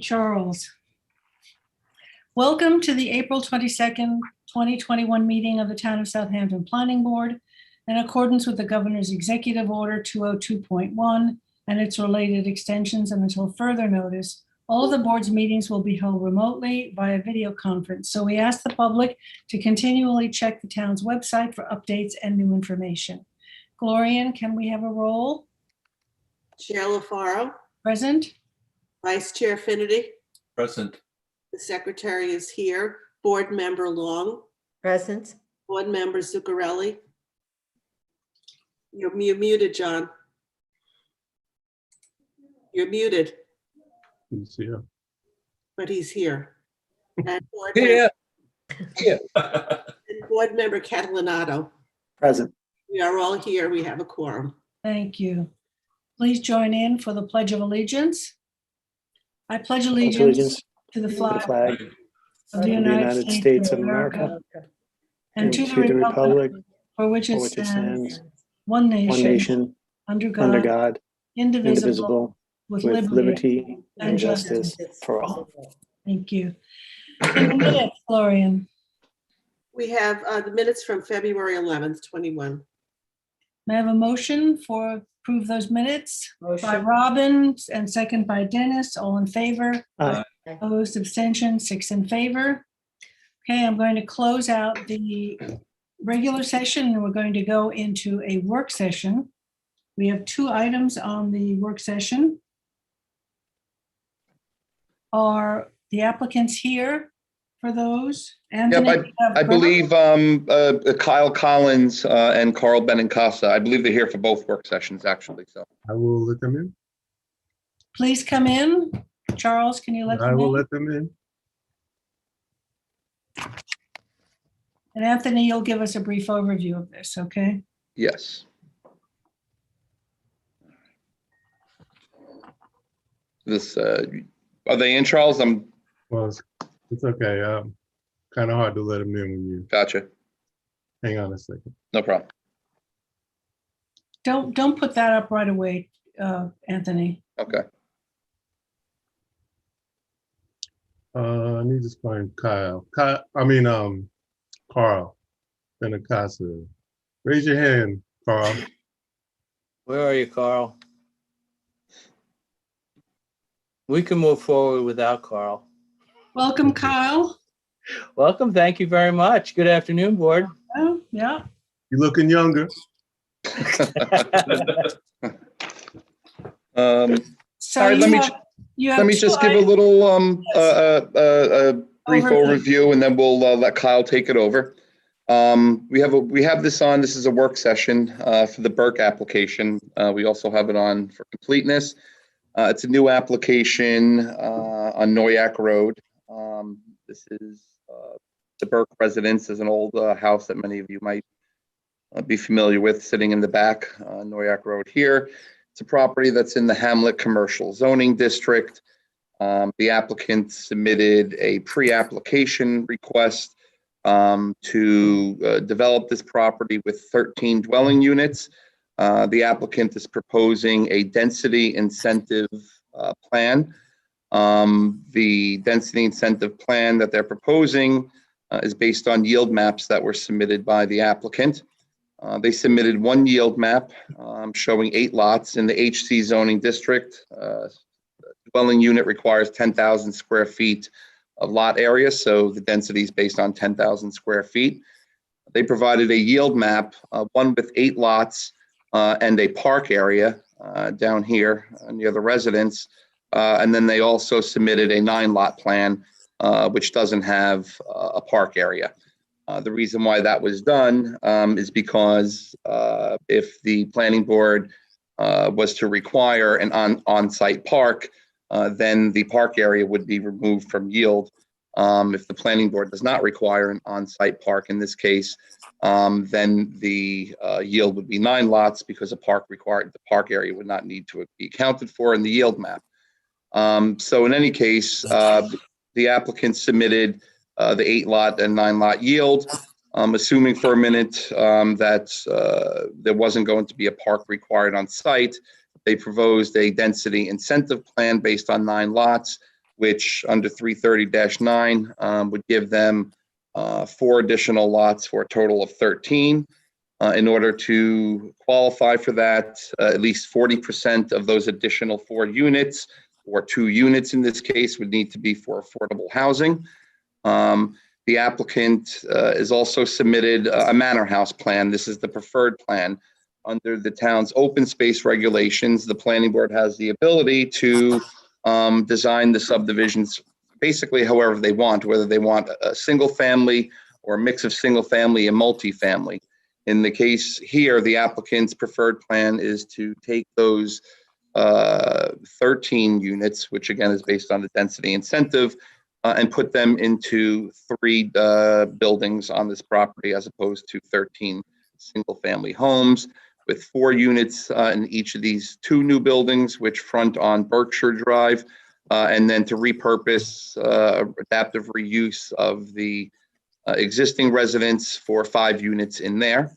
Charles. Welcome to the April 22nd, 2021 meeting of the Town of Southampton Planning Board in accordance with the Governor's Executive Order 202.1 and its related extensions, and until further notice, all of the board's meetings will be held remotely via video conference. So we ask the public to continually check the town's website for updates and new information. Glorian, can we have a roll? Chair LaFaro, Present? Vice Chair Finity, Present. the Secretary is here, Board Member Long, Present. Board Member Zuccarelli. You're muted, John. You're muted, He's here. but he's here. And Board Yeah. and Board Member Catalinato. Present. We are all here. We have a quorum. Thank you. Please join in for the Pledge of Allegiance. I pledge Pledge allegiance to the to the flag flag of the United States of America and to the republic for which it for which it stands, stands, one one nation, nation, under under God, God, indivisible, indivisible, with with liberty. liberty and and justice for all. Thank you. In the minutes, Florian, We have the minutes from February 11th, 21. may I have a motion for approve those minutes? By Motion. Robin and second by Dennis, all in favor? Aye. Opposed, abstention, 6 in favor. Okay, I'm going to close out the regular session and we're going to go into a work session. We have 2 items on the work session. Are the applicants here for those? Anthony, Yep, you have I Brooke? believe Kyle Collins and Carl Benincasa, I believe they're here for both work sessions, actually, so. I will let them in. Please come in. Charles, can you let I them will in? let them in. And Anthony, you'll give us a brief overview of this, okay? Yes. This, are they in, Charles? I'm, Well, it's okay. Kind of hard to let them in when you gotcha. hang on a second. No problem. Don't put that up right away, Anthony. Okay. I need to find Carl Benincasa. Raise your hand, Carl. Where are you, Carl? We can move forward without Carl. Welcome, Kyle. Welcome. Thank you very much. Good afternoon, board. Oh, yeah. You looking younger. So All right, you have let me two just give a items. little brief Overview. overview and then we'll let Kyle take it over. We have this on, this is a work session for the Burke application. We also have it on for completeness. It's a new application on Noyak Road. This is the Burke residence, is an old house that many of you might be familiar with, sitting in the back, Noyak Road here. It's a property that's in the Hamlet Commercial Zoning District. The applicant submitted a pre-application request to develop this property with 13 dwelling units. The applicant is proposing a density incentive plan. The density incentive plan that they're proposing is based on yield maps that were submitted by the applicant. They submitted one yield map showing 8 lots in the HC zoning district. Dwelling unit requires 10,000 square feet of lot area, so the density is based on 10,000 square feet. They provided a yield map, one with 8 lots and a park area down here near the residence. And then they also submitted a 9-lot plan, which doesn't have a park area. The reason why that was done is because if the planning board was to require an on-site park, then the park area would be removed from yield. If the planning board does not require an on-site park in this case, then the yield would be 9 lots because the park area would not need to be accounted for in the yield map. So in any case, the applicant submitted the 8-lot and 9-lot yield, assuming for a minute that there wasn't going to be a park required on site. They proposed a density incentive plan based on 9 lots which under 330-9 would give them 4 additional lots for a total of 13. In order to qualify for that, at least 40% of those additional 4 units, or 2 units in this case, would need to be for affordable housing. The applicant is also submitted a manor house plan. This is the preferred plan. Under the town's open space regulations, the planning board has the ability to design the subdivisions basically however they want, whether they want a single family or a mix of single family and multifamily. In the case here, the applicant's preferred plan is to take those 13 units, which again is based on the density incentive, and put them into 3 buildings on this property as opposed to 13 single-family homes, with 4 units in each of these 2 new buildings, which front on Berkshire Drive, and then to repurpose adaptive reuse of the existing residence for 5 units in there.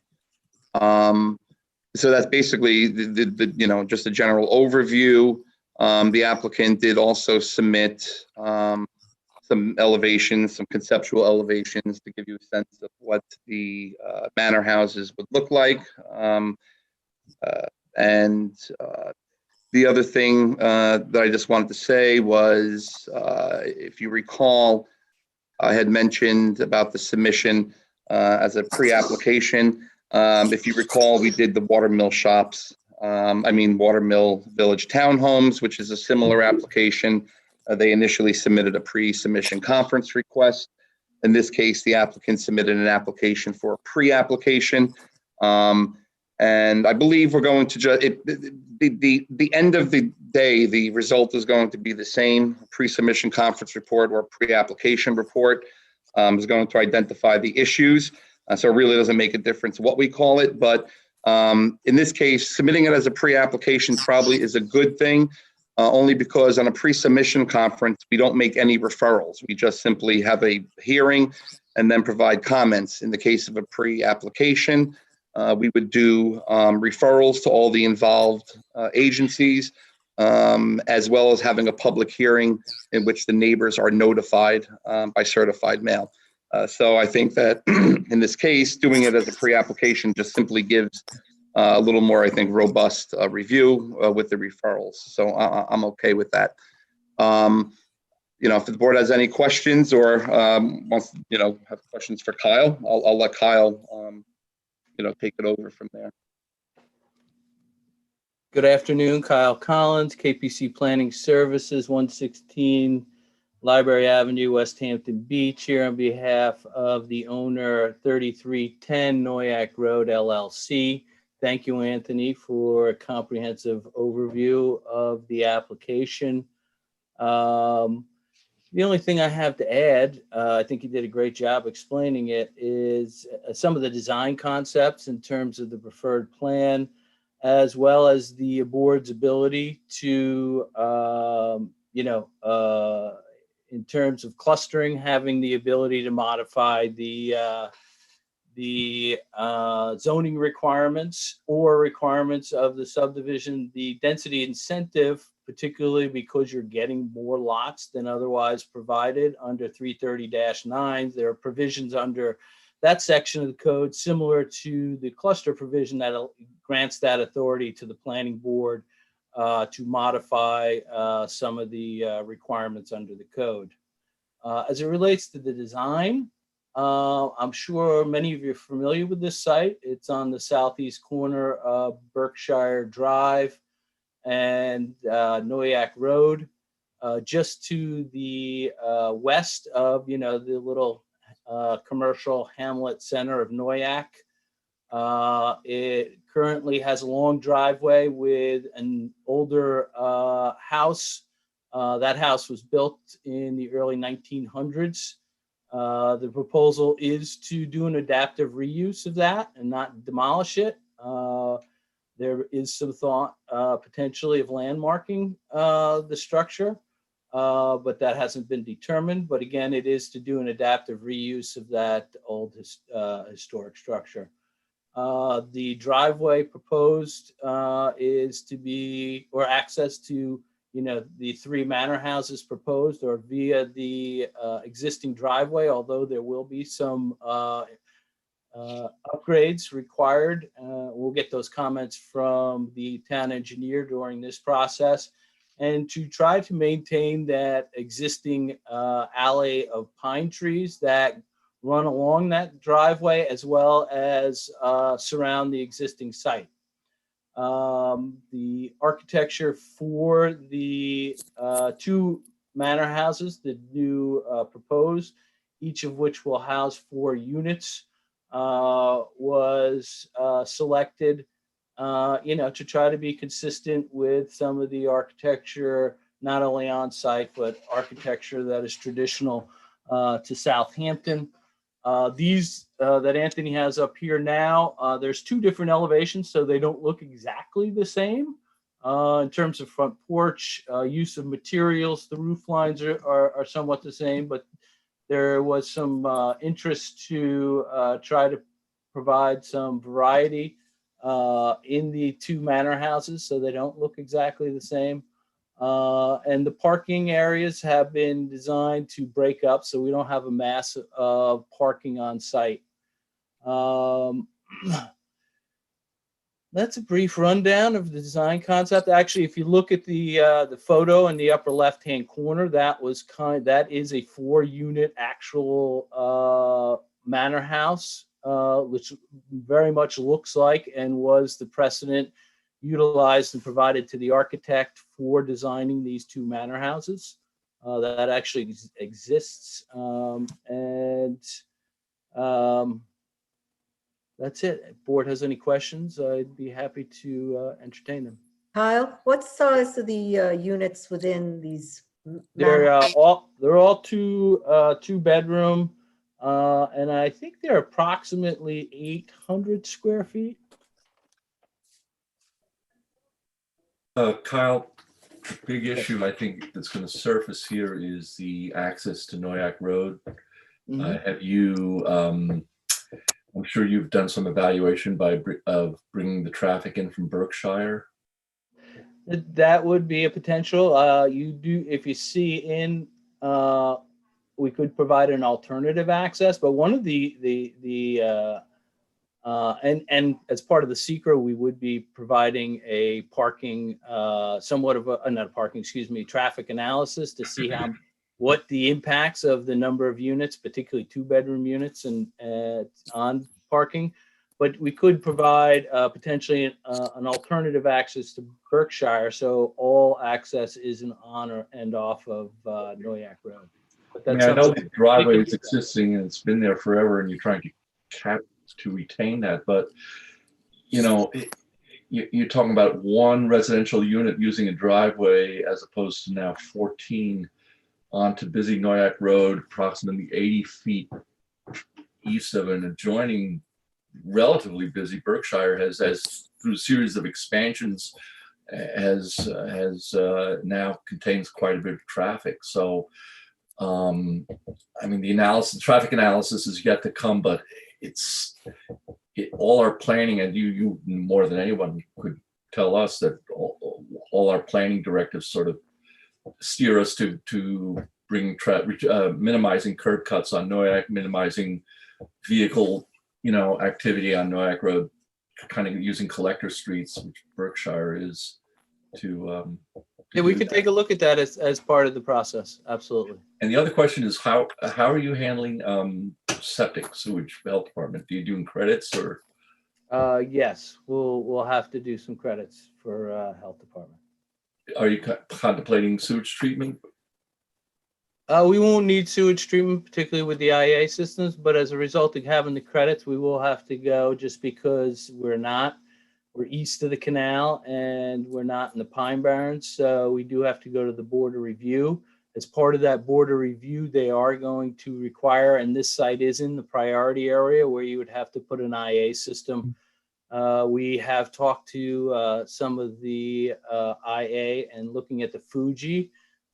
So that's basically the just a general overview. The applicant did also submit some elevations, some conceptual elevations to give you a sense of what the manor houses would look like. The other thing that I just wanted to say was, if you recall, I had mentioned about the submission as a pre-application. If you recall, we did the Watermill Shops, Watermill Village Townhomes, which is a similar application. They initially submitted a pre-submission conference request. In this case, the applicant submitted an application for a pre-application. And I believe we're going to just, the end of the day, the result is going to be the same. Pre-submission conference report or pre-application report is going to identify the issues. So it really doesn't make a difference what we call it. But in this case, submitting it as a pre-application probably is a good thing, only because on a pre-submission conference, we don't make any referrals. We just simply have a hearing and then provide comments. In the case of a pre-application, we would do referrals to all the involved agencies, as well as having a public hearing in which the neighbors are notified by certified mail. So I think that in this case, doing it as a pre-application just simply gives a little more, I think, robust review with the referrals. So I'm okay with that. If the board has any questions or wants to, have questions for Kyle, I'll let Kyle, take it over from there. Good afternoon, Kyle Collins, KPC Planning Services, 116 Library Avenue, West Hampton Beach, here on behalf of the owner, 3310 Noyak Road, LLC. Thank you, Anthony, for a comprehensive overview of the application. The only thing I have to add, I think you did a great job explaining it, is some of the design concepts in terms of the preferred plan, as well as the board's ability to, in terms of clustering, having the ability to modify the zoning requirements or requirements of the subdivision, the density incentive, particularly because you're getting more lots than otherwise provided under 330-9. There are provisions under that section of the code similar to the cluster provision that grants that authority to the planning board to modify some of the requirements under the code. As it relates to the design, I'm sure many of you are familiar with this site. It's on the southeast corner of Berkshire Drive and Noyak Road, just to the west of, the little commercial hamlet center of Noyak. It currently has a long driveway with an older house. That house was built in the early 1900s. The proposal is to do an adaptive reuse of that and not demolish it. There is some thought potentially of landmarking the structure, but that hasn't been determined. But again, it is to do an adaptive reuse of that old historic structure. The driveway proposed is to be, or access to the three manor houses proposed or via the existing driveway, although there will be some upgrades required. We'll get those comments from the town engineer during this process. And to try to maintain that existing alley of pine trees that run along that driveway as well as surround the existing site. The architecture for the two manor houses, the new proposed, each of which will house 4 units, was selected, to try to be consistent with some of the architecture, not only on site, but architecture that is traditional to Southampton. These that Anthony has up here now, there's 2 different elevations, so they don't look exactly the same. In terms of front porch, use of materials, the roof lines are somewhat the same, but there was some interest to try to provide some variety in the 2 manor houses, so they don't look exactly the same. And the parking areas have been designed to break up, so we don't have a mass of parking on site. That's a brief rundown of the design concept. Actually, if you look at the photo in the upper left-hand corner, that is a 4-unit actual manor house, which very much looks like and was the precedent utilized and provided to the architect for designing these 2 manor houses. That actually exists, that's it. If board has any questions, I'd be happy to entertain them. Kyle, what size are the units within these? They're all two bedroom, and I think they're approximately 800 square feet. Kyle, the big issue I think that's going to surface here is the access to Noyak Road. Have you? I'm sure you've done some evaluation of bringing the traffic in from Berkshire. That would be a potential. You do, if you see in, we could provide an alternative access, but one of and as part of the secret, we would be providing a parking, somewhat of a, not a parking, excuse me, traffic analysis to see what the impacts of the number of units, particularly 2-bedroom units and on parking. But we could provide potentially an alternative access to Berkshire, so all access isn't on and off of Noyak Road. But that's I know the driveway is existing and it's been there forever, and you're trying to retain that. But you're talking about 1 residential unit using a driveway as opposed to now 14 onto busy Noyak Road, approximately 80 feet east of an adjoining relatively busy Berkshire has through a series of expansions has now contains quite a bit of traffic. So the traffic analysis is yet to come, but all our planning, and you more than anyone could tell us that all our planning directives sort of steer us to bring minimizing curb cuts on Noyak, minimizing vehicle activity on Noyak Road, kind of using collector streets, which Berkshire is, to yeah, we could take a look at that as part of the process. Absolutely. And the other question is how are you handling septic sewage for health department? Do you do credits or? Yes, we'll have to do some credits for health department. Are you contemplating sewage treatment? We won't need sewage treatment, particularly with the IA systems, but as a result of having the credits, we will have to go just because we're east of the canal and we're not in the Pine Barrens. So we do have to go to the border review. As part of that border review, they are going to require, and this site is in the priority area where you would have to put an IA system. We have talked to some of the IA and looking at the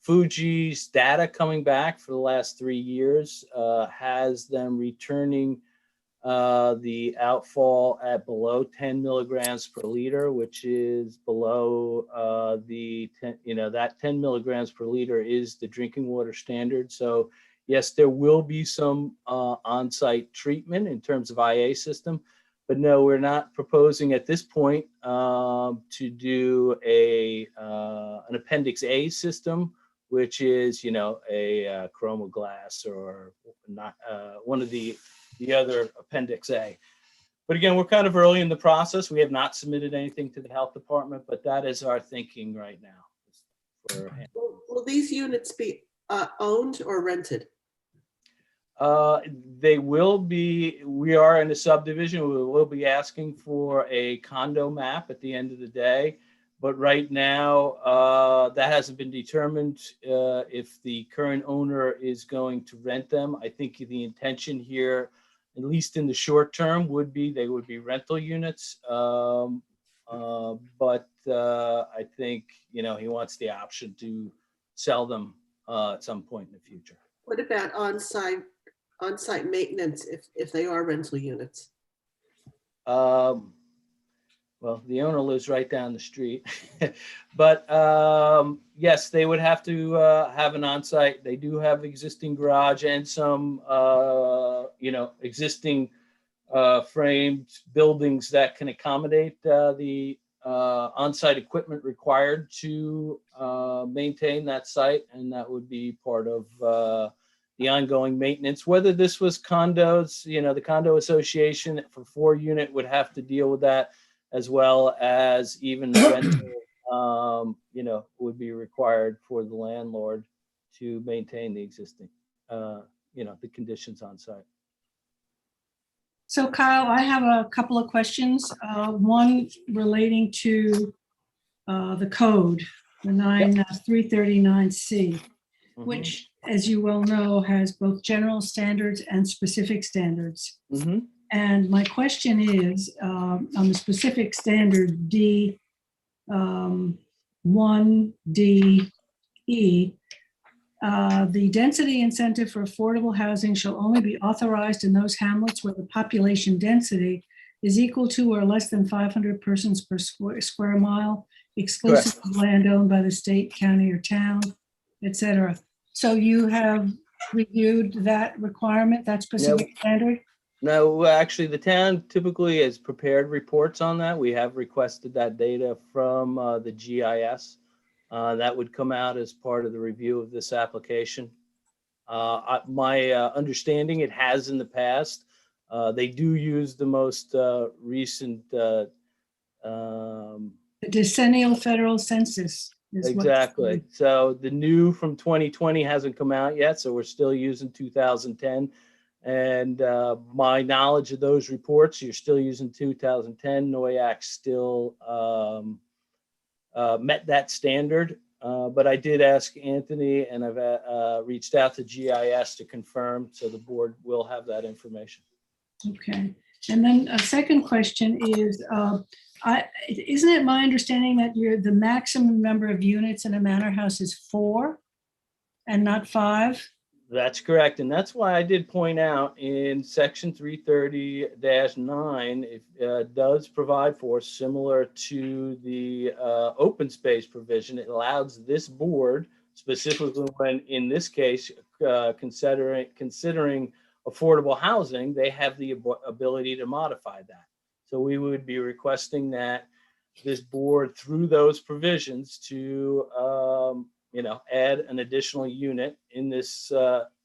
Fuji's data coming back for the last 3 years has them returning the outfall at below 10 milligrams per liter, which is below the 10, that 10 milligrams per liter is the drinking water standard. So yes, there will be some on-site treatment in terms of IA system, but no, we're not proposing at this point to do an Appendix A system, which is, a chromoglass or not one of the other Appendix A. But again, we're kind of early in the process. We have not submitted anything to the health department, but that is our thinking right now. Will these units be owned or rented? They will be, we are in a subdivision. We will be asking for a condo map at the end of the day. But right now, that hasn't been determined if the current owner is going to rent them. I think the intention here, at least in the short term, would be they would be rental units. But I think, he wants the option to sell them at some point in the future. What about on-site maintenance if they are rental units? Well, the owner lives right down the street, but yes, they would have to have an on-site. They do have existing garage and some, existing framed buildings that can accommodate the on-site equipment required to maintain that site, and that would be part of the ongoing maintenance. Whether this was condos, the condo association for 4-unit would have to deal with that, as well as even rental, would be required for the landlord to maintain the existing, the conditions on site. So Kyle, I have a couple of questions. One relating to the code, the 339C, which, as you well know, has both general standards and specific standards. Mm-hmm. And my question is, on the specific standard D, 1DE, the density incentive for affordable housing shall only be authorized in those hamlets where the population density is equal to or less than 500 persons per square mile, exclusive of land owned by the state, county, or town, etc. So you have reviewed that requirement, that specific standard? No, actually, the town typically has prepared reports on that. We have requested that data from the GIS. That would come out as part of the review of this application. My understanding, it has in the past. They do use the most recent The decennial federal census. Is exactly. So the new from 2020 hasn't come out yet, so we're still using 2010. And my knowledge of those reports, you're still using 2010. NOIAC still met that standard. But I did ask Anthony, and I've reached out to GIS to confirm, so the board will have that information. Okay. And then a second question is, isn't it my understanding that the maximum number of units in a manor house is 4 and not 5? That's correct. And that's why I did point out in section 330-9, it does provide for, similar to the open space provision, it allows this board, specifically when in this case, considering affordable housing, they have the ability to modify that. So we would be requesting that this board, through those provisions, to add an additional unit in this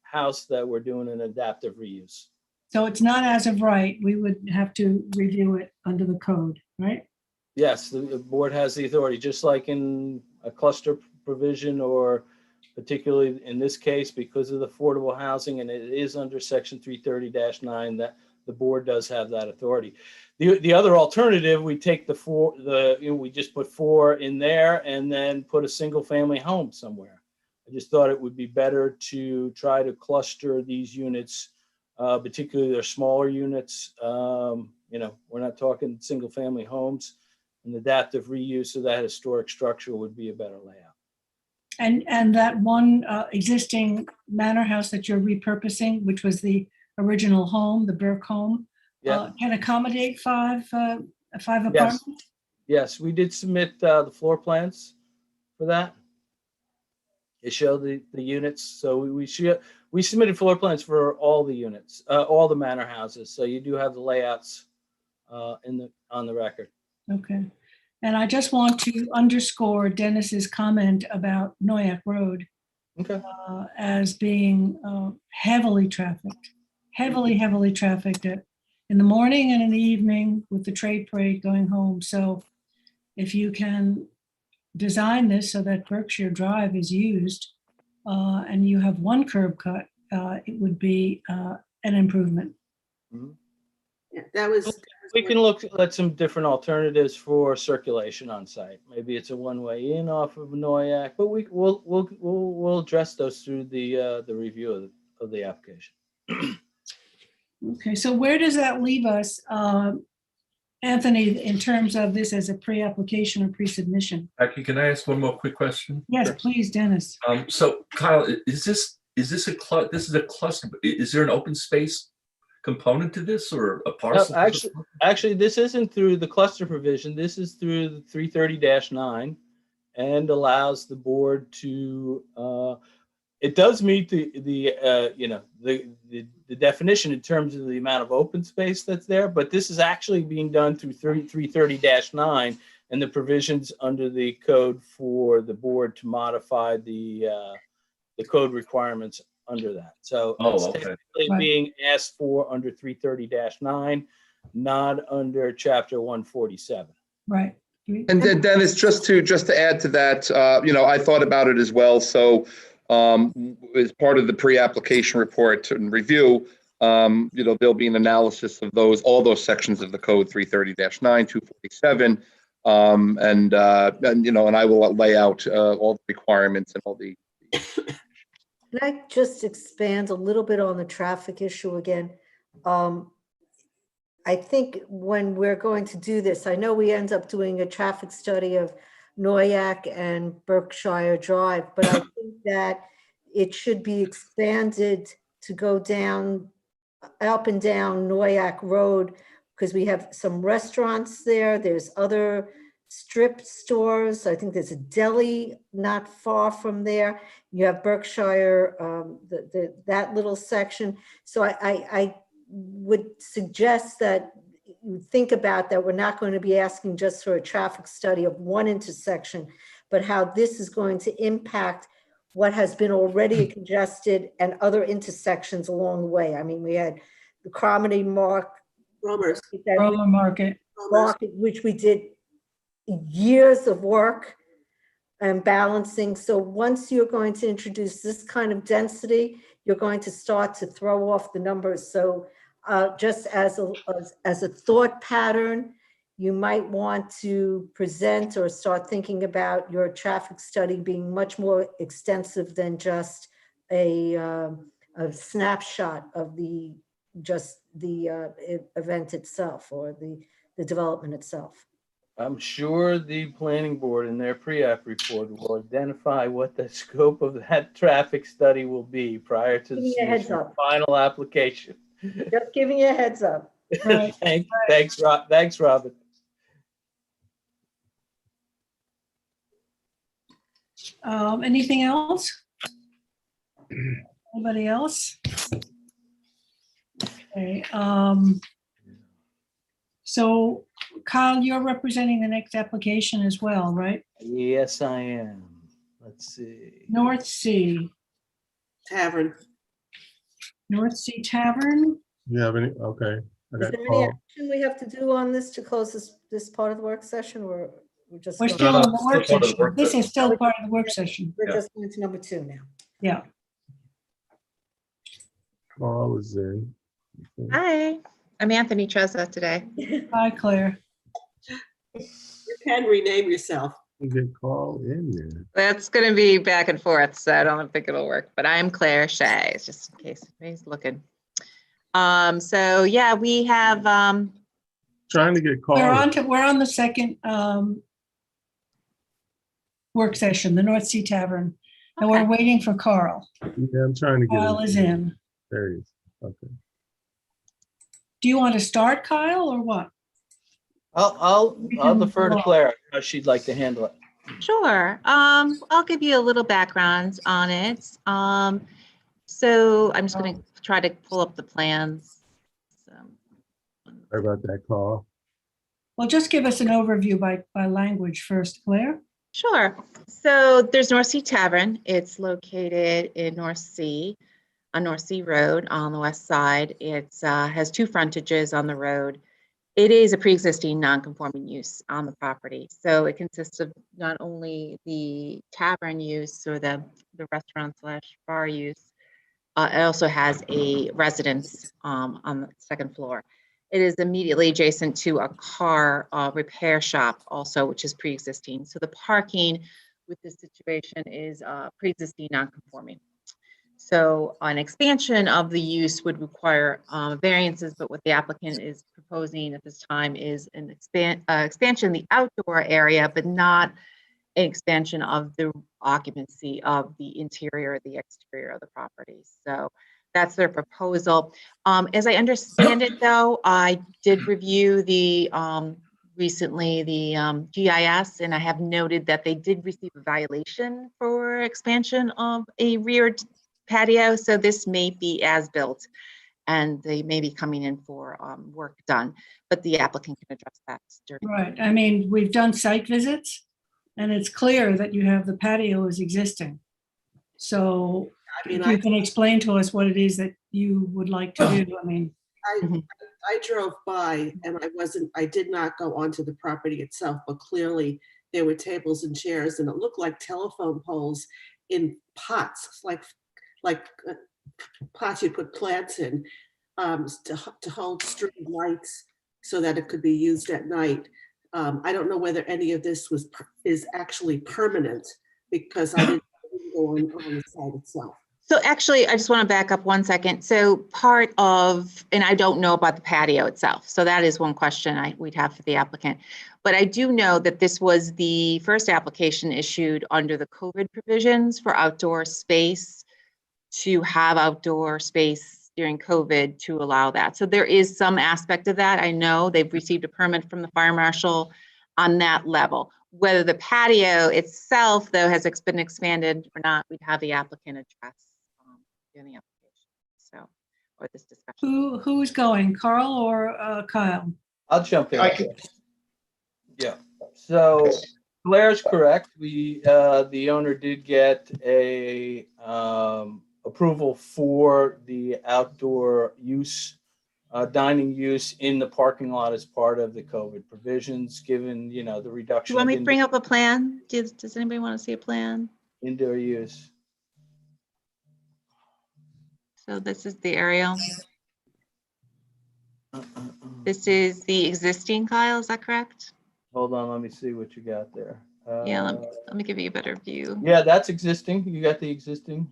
house that we're doing an adaptive reuse. So it's not as of right. We would have to review it under the code, right? Yes, the board has the authority, just like in a cluster provision, or particularly in this case, because of the affordable housing, and it is under section 330-9, that the board does have that authority. The other alternative, we take we just put 4 in there and then put a single family home somewhere. I just thought it would be better to try to cluster these units, particularly their smaller units. We're not talking single family homes. An adaptive reuse of that historic structure would be a better layout. And that one existing manor house that you're repurposing, which was the original home, the Burke home, Yeah, can accommodate five yes, apartments? yes, we did submit the floor plans for that. It showed the units, so we submitted floor plans for all the units, all the manor houses, so you do have the layouts on the record. Okay. And I just want to underscore Dennis's comment about Noyak Road Okay. as being heavily trafficked, heavily trafficked in the morning and in the evening with the trade parade going home. So if you can design this so that Berkshire Drive is used and you have one curb cut, it would be an improvement. Yeah, that was. We can look at some different alternatives for circulation on site. Maybe it's a one-way in off of Noyak, but we'll address those through the review of the application. Okay, so where does that leave us, Anthony, in terms of this as a pre-application or pre-submission? Becky, can I ask one more quick question? Yes, please, Dennis. So Kyle, this is a cluster, is there an open space component to this or a No, parcel? actually, this isn't through the cluster provision. This is through the 330-9 and allows the board to, it does meet the definition in terms of the amount of open space that's there, but this is actually being done through 330-9 and the provisions under the code for the board to modify the code requirements under that. So it's okay. technically Right. being asked for under 330-9, not under chapter 147. Right. And then Dennis, just to add to that, I thought about it as well. So as part of the pre-application report and review, there'll be an analysis of all those sections of the code, 330-9, 247. And I will lay out all the requirements and all the. Can I just expand a little bit on the traffic issue again? I think when we're going to do this, I know we end up doing a traffic study of Noyak and Berkshire Drive, but I think that it should be expanded to go up and down Noyak Road, because we have some restaurants there. There's other strip stores. I think there's a deli not far from there. You have Berkshire, that little section. So I would suggest that you think about that. We're not going to be asking just for a traffic study of one intersection, but how this is going to impact what has been already congested and other intersections along the way. I mean, we had the Cromedy Romer's. Roller Market. Market, which we did years of work and balancing. So once you're going to introduce this kind of density, you're going to start to throw off the numbers. So just as a thought pattern, you might want to present or start thinking about your traffic study being much more extensive than just a snapshot of the event itself or the development itself. I'm sure the planning board in their pre-app report will identify what the scope of that traffic study will be prior to the submission of final application. Just giving you a heads up. Right. Thanks, Robin. Anything else? Anybody else? Okay. So Kyle, you're representing the next application as well, right? Yes, I am. Let's see. North Sea Tavern. Tavern. You have any? Okay. I Is got there any called. action we have to do on this to close this part of the work session, or we're just We're going- still in the still work part of the session. work This session. is still part of the work session. we're just going to number 2 now. Yeah. Carl is in. Hi, I'm Anthony Trezza today. Hi, Claire. You can rename yourself. You get Carl in there. That's going to be back and forth, so I don't think it'll work. But I'm Claire Shea, just in case anybody's looking. So yeah, we have Trying to get Carl. We're on the second work session, the North Sea Tavern, and we're Okay. waiting for Carl. Yeah, I'm trying to get Carl him. is in. There he is. Okay. do you want to start, Kyle, or what? I'll defer to Well- Claire, how she'd like to handle it. Sure. I'll give you a little background on it. So I'm just going to try to pull up the plans. So, Sorry about that call. Well, just give us an overview by language first, Claire. sure. So there's North Sea Tavern. It's located in North Sea, on North Sea Road on the west side. It has two frontages on the road. It is a pre-existing non-conforming use on the property. So it consists of not only the tavern use or the restaurant / bar use, it also has a residence on the second floor. It is immediately adjacent to a car repair shop also, which is pre-existing. So the parking with this situation is pre-existing non-conforming. So an expansion of the use would require variances, but what the applicant is proposing at this time is an expansion in the outdoor area, but not an expansion of the occupancy of the interior or the exterior of the property. So that's their proposal. As I understand it, though, I did review the recently the GIS, and I have noted that they did receive a violation for expansion of a rear patio. So this may be as built, and they may be coming in for work done, but the applicant can address that during. Right. I mean, we've done site visits, and it's clear that you have the patio is existing. So I mean, if you can explain to us what it is that you would like to do, I mean, I drove by and I did not go onto the property itself, but clearly there were tables and chairs and it looked like telephone poles in pots, like pots you put plants in to hold string lights so that it could be used at night. I don't know whether any of this is actually permanent because I didn't go on the site itself. So actually, I just want to back up 1 second. So part of, and I don't know about the patio itself. So that is one question we'd have for the applicant. But I do know that this was the first application issued under the COVID provisions for outdoor space, to have outdoor space during COVID to allow that. So there is some aspect of that. I know they've received a permit from the fire marshal on that level. Whether the patio itself, though, has been expanded or not, we'd have the applicant address during the application. So, or this discussion. who's going, Carl or Kyle? I'll jump in. I can- Yeah, so Claire's correct. We, the owner did get a approval for the outdoor use, dining use in the parking lot as part of the COVID provisions, given, you know, the Do reduction you want me of to bring up a plan? Does anybody want to see a plan? indoor use. So this is the aerial. This is the existing, Kyle, is that correct? Hold on, let me see what you got there. Yeah, let me give you a better view. Yeah, that's existing. You got the existing?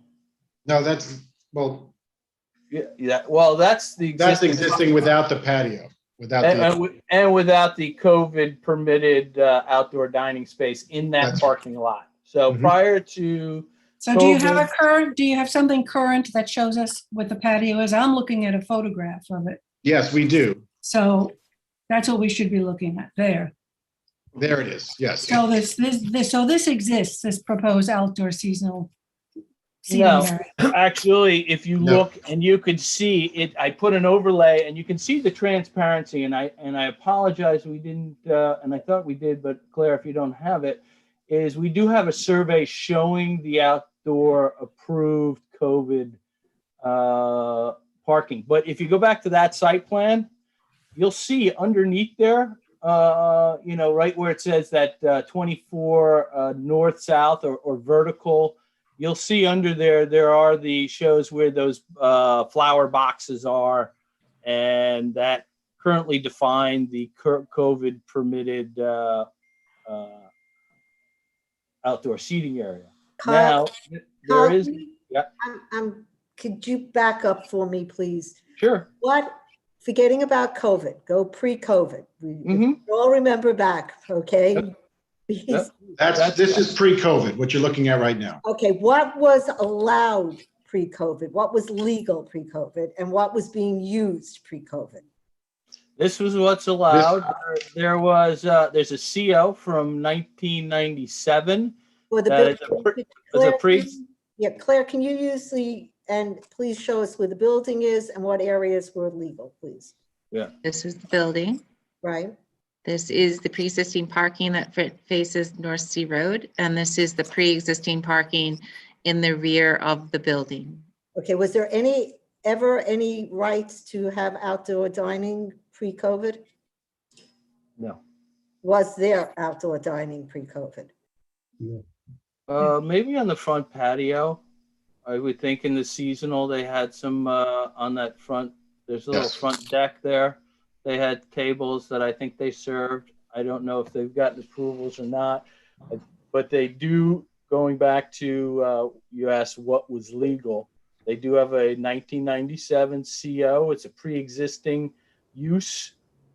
No, that's, well, Yeah, well, that's the that's existing. existing without the patio, without the, And without the COVID permitted outdoor dining space in that That's- parking lot. So Mhm. prior to, So do you have a COVID. current, do you have something current that shows us what the patio is? I'm looking at a photograph of it. yes, we do. So that's what we should be looking at there. There it is, yes. So this exists, this proposed outdoor seasonal seating No. area. actually, if you No. look and you could see it, I put an overlay and you can see the transparency, and I apologize, we didn't, and I thought we did, but Claire, if you don't have it, is we do have a survey showing the outdoor approved COVID parking. But if you go back to that site plan, you'll see underneath there, you know, right where it says that 24 north, south, or vertical, you'll see under there are the shows where those flower boxes are, and that currently define the COVID permitted outdoor seating area. Now, Kyle, there is, Kyle, yeah, could you back up for me, please? sure. Forgetting about COVID, go pre-COVID. We Mhm. all remember back, okay? Yep. Because- This is pre-COVID, what you're looking at right now. Okay, what was allowed pre-COVID? What was legal pre-COVID? And what was being used pre-COVID? This was what's allowed. There's a CO from 1997. For the That is building. it's a Claire, pre, yeah, Claire, can you use and please show us where the building is and what areas were legal, please? This is the building. Right? This is the pre-existing parking that faces North Sea Road, and this is the pre-existing parking in the rear of the building. Okay, was there ever any rights to have outdoor dining pre-COVID? no. Was there outdoor dining pre-COVID? Maybe on the front patio. I would think in the seasonal, they had some on that front, there's a little Yes. front deck there. They had tables that I think they served. I don't know if they've gotten approvals or not, but they do, going back to, you asked what was legal. They do have a 1997 CO. It's a pre-existing use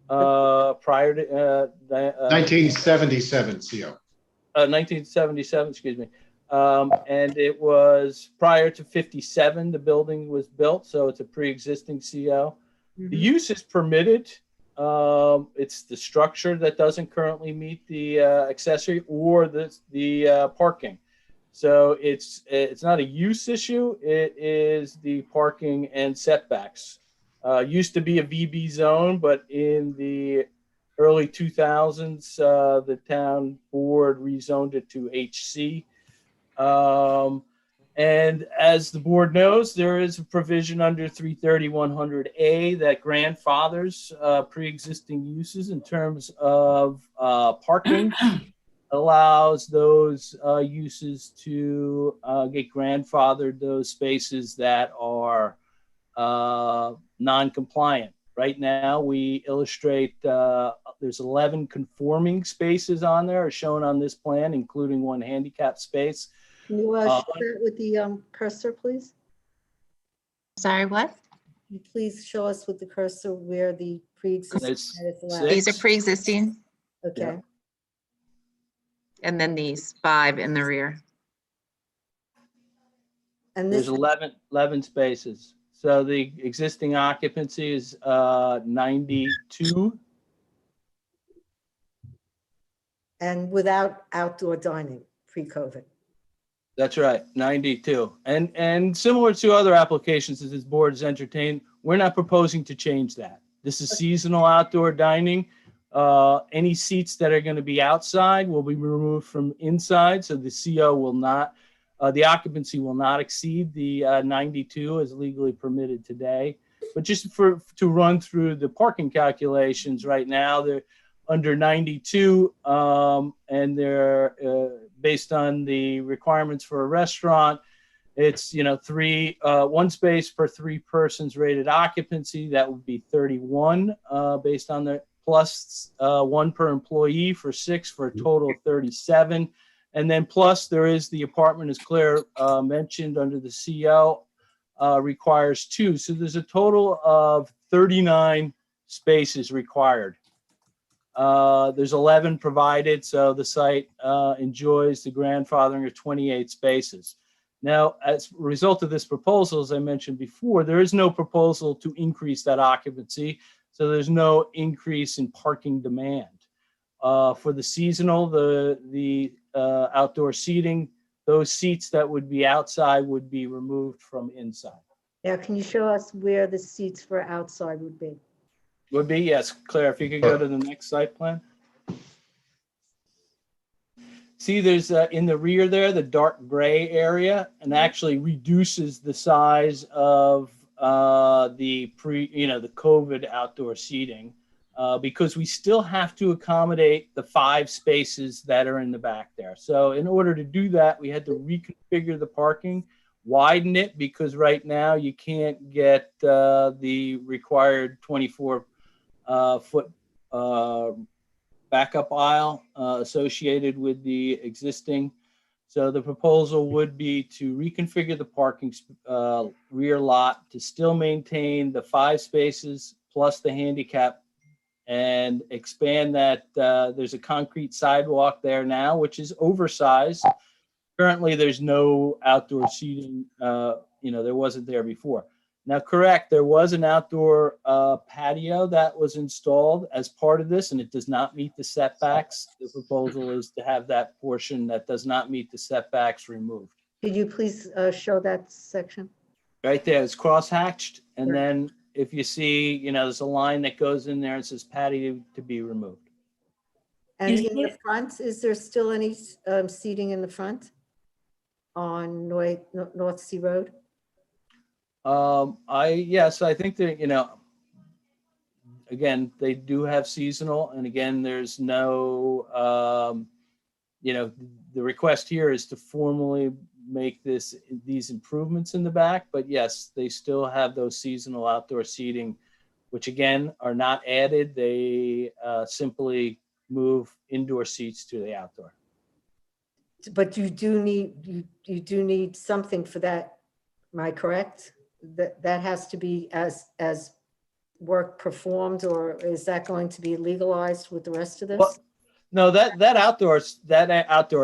prior to 1977 CO. 1977, excuse me. And it was prior to 57, the building was built, so it's a pre-existing CO. The use is permitted. It's the structure that doesn't currently meet the accessory or the parking. So it's not a use issue. It is the parking and setbacks. Used to be a VB zone, but in the early 2000s, the town board rezoned it to HC. And as the board knows, there is a provision under 330-100A that grandfathers pre-existing uses in terms of parking, allows those uses to get grandfathered, those spaces that are non-compliant. Right now, we illustrate there's 11 conforming spaces on there, as shown on this plan, including one handicap space. Can you share it with the cursor, please? Sorry, what? Can you please show us with the cursor where the pre-existing It's is allowed? These are pre-existing, Okay, and then these 5 in the rear. and There's this, 11 spaces. So the existing occupancy is 92. and without outdoor dining pre-COVID. That's right, 92. And similar to other applications that this board has entertained, we're not proposing to change that. This is seasonal outdoor dining. Any seats that are going to be outside will be removed from inside, so the CO will not, the occupancy will not exceed the 92 as legally permitted today. But just to run through the parking calculations right now, they're under 92, and they're based on the requirements for a restaurant. It's, one space per 3 persons rated occupancy. That would be 31 based on the plus 1 per employee for 6 for a total of 37. And then plus there is the apartment, as Claire mentioned, under the CO requires 2. So there's a total of 39 spaces required. There's 11 provided, so the site enjoys the grandfathering of 28 spaces. Now, as a result of this proposal, as I mentioned before, there is no proposal to increase that occupancy, so there's no increase in parking demand. For the seasonal, the outdoor seating, those seats that would be outside would be removed from inside. Now, can you show us where the seats for outside would be? Would be, yes, Claire, if you could go to the next site plan. See, there's in the rear there, the dark gray area, and actually reduces the size of the COVID outdoor seating because we still have to accommodate the 5 spaces that are in the back there. So in order to do that, we had to reconfigure the parking, widen it, because right now you can't get the required 24-foot backup aisle associated with the existing. So the proposal would be to reconfigure the parking rear lot to still maintain the 5 spaces plus the handicap and expand that. There's a concrete sidewalk there now, which is oversized. Currently, there's no outdoor seating. There wasn't there before. Now, correct, there was an outdoor patio that was installed as part of this, and it does not meet the setbacks. The proposal is to have that portion that does not meet the setbacks removed. Could you please show that section? Right there, it's cross-hatched, and Sure. then if you see, there's a line that goes in there and says patio to be removed. And Is in the it- front, is there still any seating in the front on North Sea Road? Yes, I think that, again, they do have seasonal, and again, there's no, the request here is to formally make these improvements in the back, but yes, they still have those seasonal outdoor seating, which again, are not added. They simply move indoor seats to the outdoor. But you do need something for that, am I correct? That has to be as work performed, or is that going to be legalized with the rest of this? Well, no, that outdoor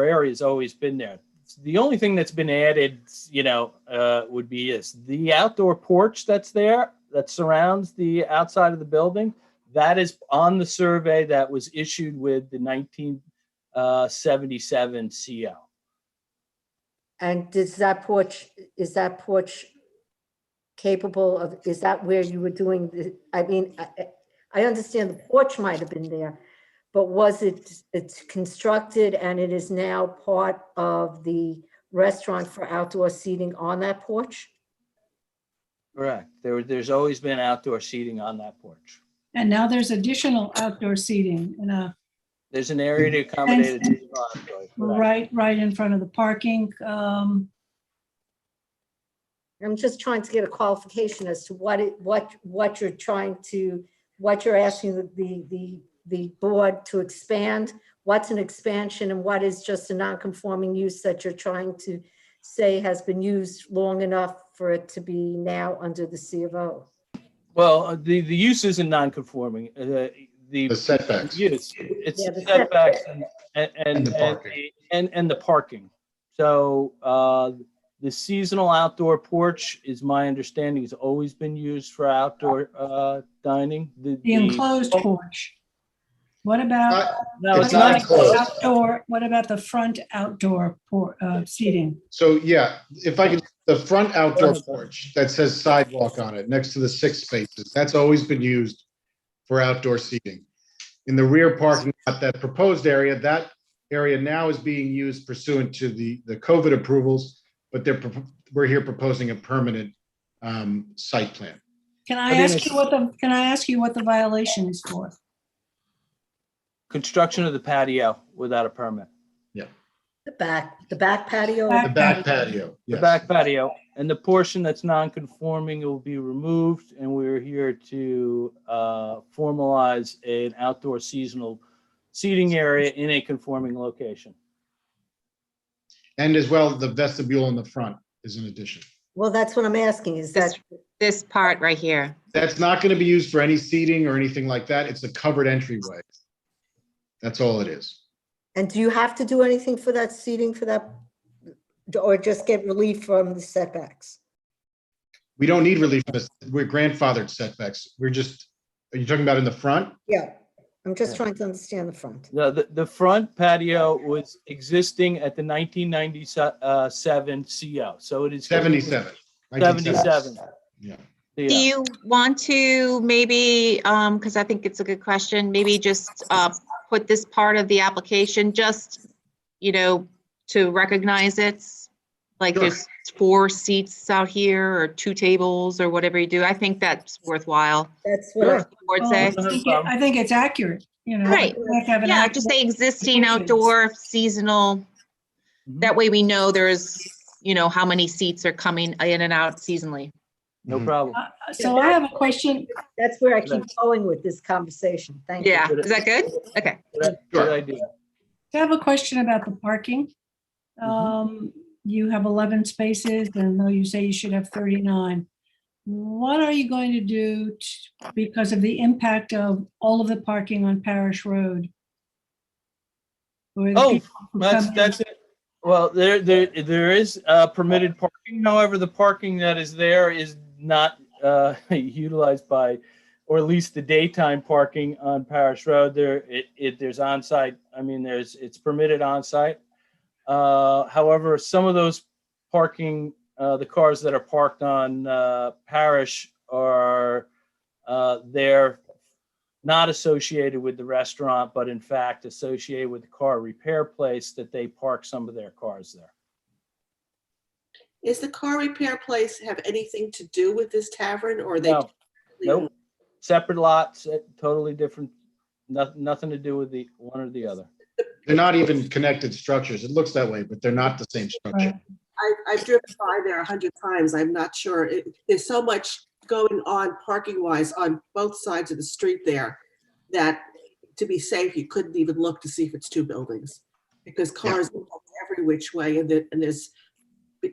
area has always been there. The only thing that's been added, would be the outdoor porch that's there, that surrounds the outside of the building. That is on the survey that was issued with the 1977 CO. And is that porch capable of, is that where you were doing the, I understand the porch might have been there, but was it's constructed and it is now part of the restaurant for outdoor seating on that porch? Correct. There's always been outdoor seating on that porch. And now there's additional outdoor seating in There's an area to accommodate additional outdoor. Correct. right in front of the parking. I'm just trying to get a qualification as to what you're asking the board to expand. What's an expansion and what is just a non-conforming use that you're trying to say has been used long enough for it to be now under the C of O? Well, the use isn't non-conforming. The setbacks. Use, it's Yeah, the setbacks And the parking. and the parking. So the seasonal outdoor porch is my understanding has always been used for outdoor dining. The enclosed porch. What about No, It's not enclosed. outdoor? What about the front outdoor seating? So yeah, if I could, the front outdoor porch that says sidewalk on it, next to the 6 spaces, that's always been used for outdoor seating. In the rear parking lot, that proposed area, that area now is being used pursuant to the COVID approvals, but we're here proposing a permanent site plan. Can I ask you what the violation is for? construction of the patio without a permit. The back patio? The back patio. The yes. back patio, and the portion that's non-conforming will be removed, and we're here to formalize an outdoor seasonal seating area in a conforming location. And as well, the vestibule in the front is an addition. Well, that's what I'm asking, is that, This part right here. That's not going to be used for any seating or anything like that. It's a covered entryway. That's all it is. and do you have to do anything for that seating for that? Or just get relief from the setbacks? We don't need relief from this. We're grandfathered setbacks. Are you talking about in the front? Yeah, I'm just trying to understand the front. The front patio was existing at the 1997 CO, so it is 77. 77. Yeah. Do you want to maybe, because I think it's a good question, maybe just put this part of the application just, to recognize it? Like Sure. there's 4 seats out here or 2 tables or whatever you do. I think that's worthwhile. That's what I, The board Well, say. I think it's accurate, Right. We have to have an Yeah, accurate- just say existing depictions. outdoor seasonal. Mhm. That way we know there's, how many seats are coming in and out seasonally. No Mhm. problem. So I have a question. that's where I keep going with this conversation. Thank you. Yeah, is that good? Okay. Good Sure. idea. I have a question about the parking. You have 11 spaces, and though you say you should have 39. What are you going to do because of the impact of all of the parking on Parish Road? Where the Oh, people who come in- that's it. Well, there is permitted parking. However, the parking that is there is not utilized by, or at least the daytime parking on Parish Road. There's on-site, I mean, it's permitted on-site. However, some of those parking, the cars that are parked on Parish are, they're not associated with the restaurant, but in fact associated with the car repair place that they park some of their cars there. Is the car repair place have anything to do with this tavern, or are they? No, nope. Separate lots, totally different, nothing to do with the one or the other. They're not even connected structures. It looks that way, but they're not the same structure. Right. I've driven by there 100 times. I'm not sure. There's so much going on parking wise on both sides of the street there that to be safe, you couldn't even look to see if it's two buildings, because cars go every which way, and there's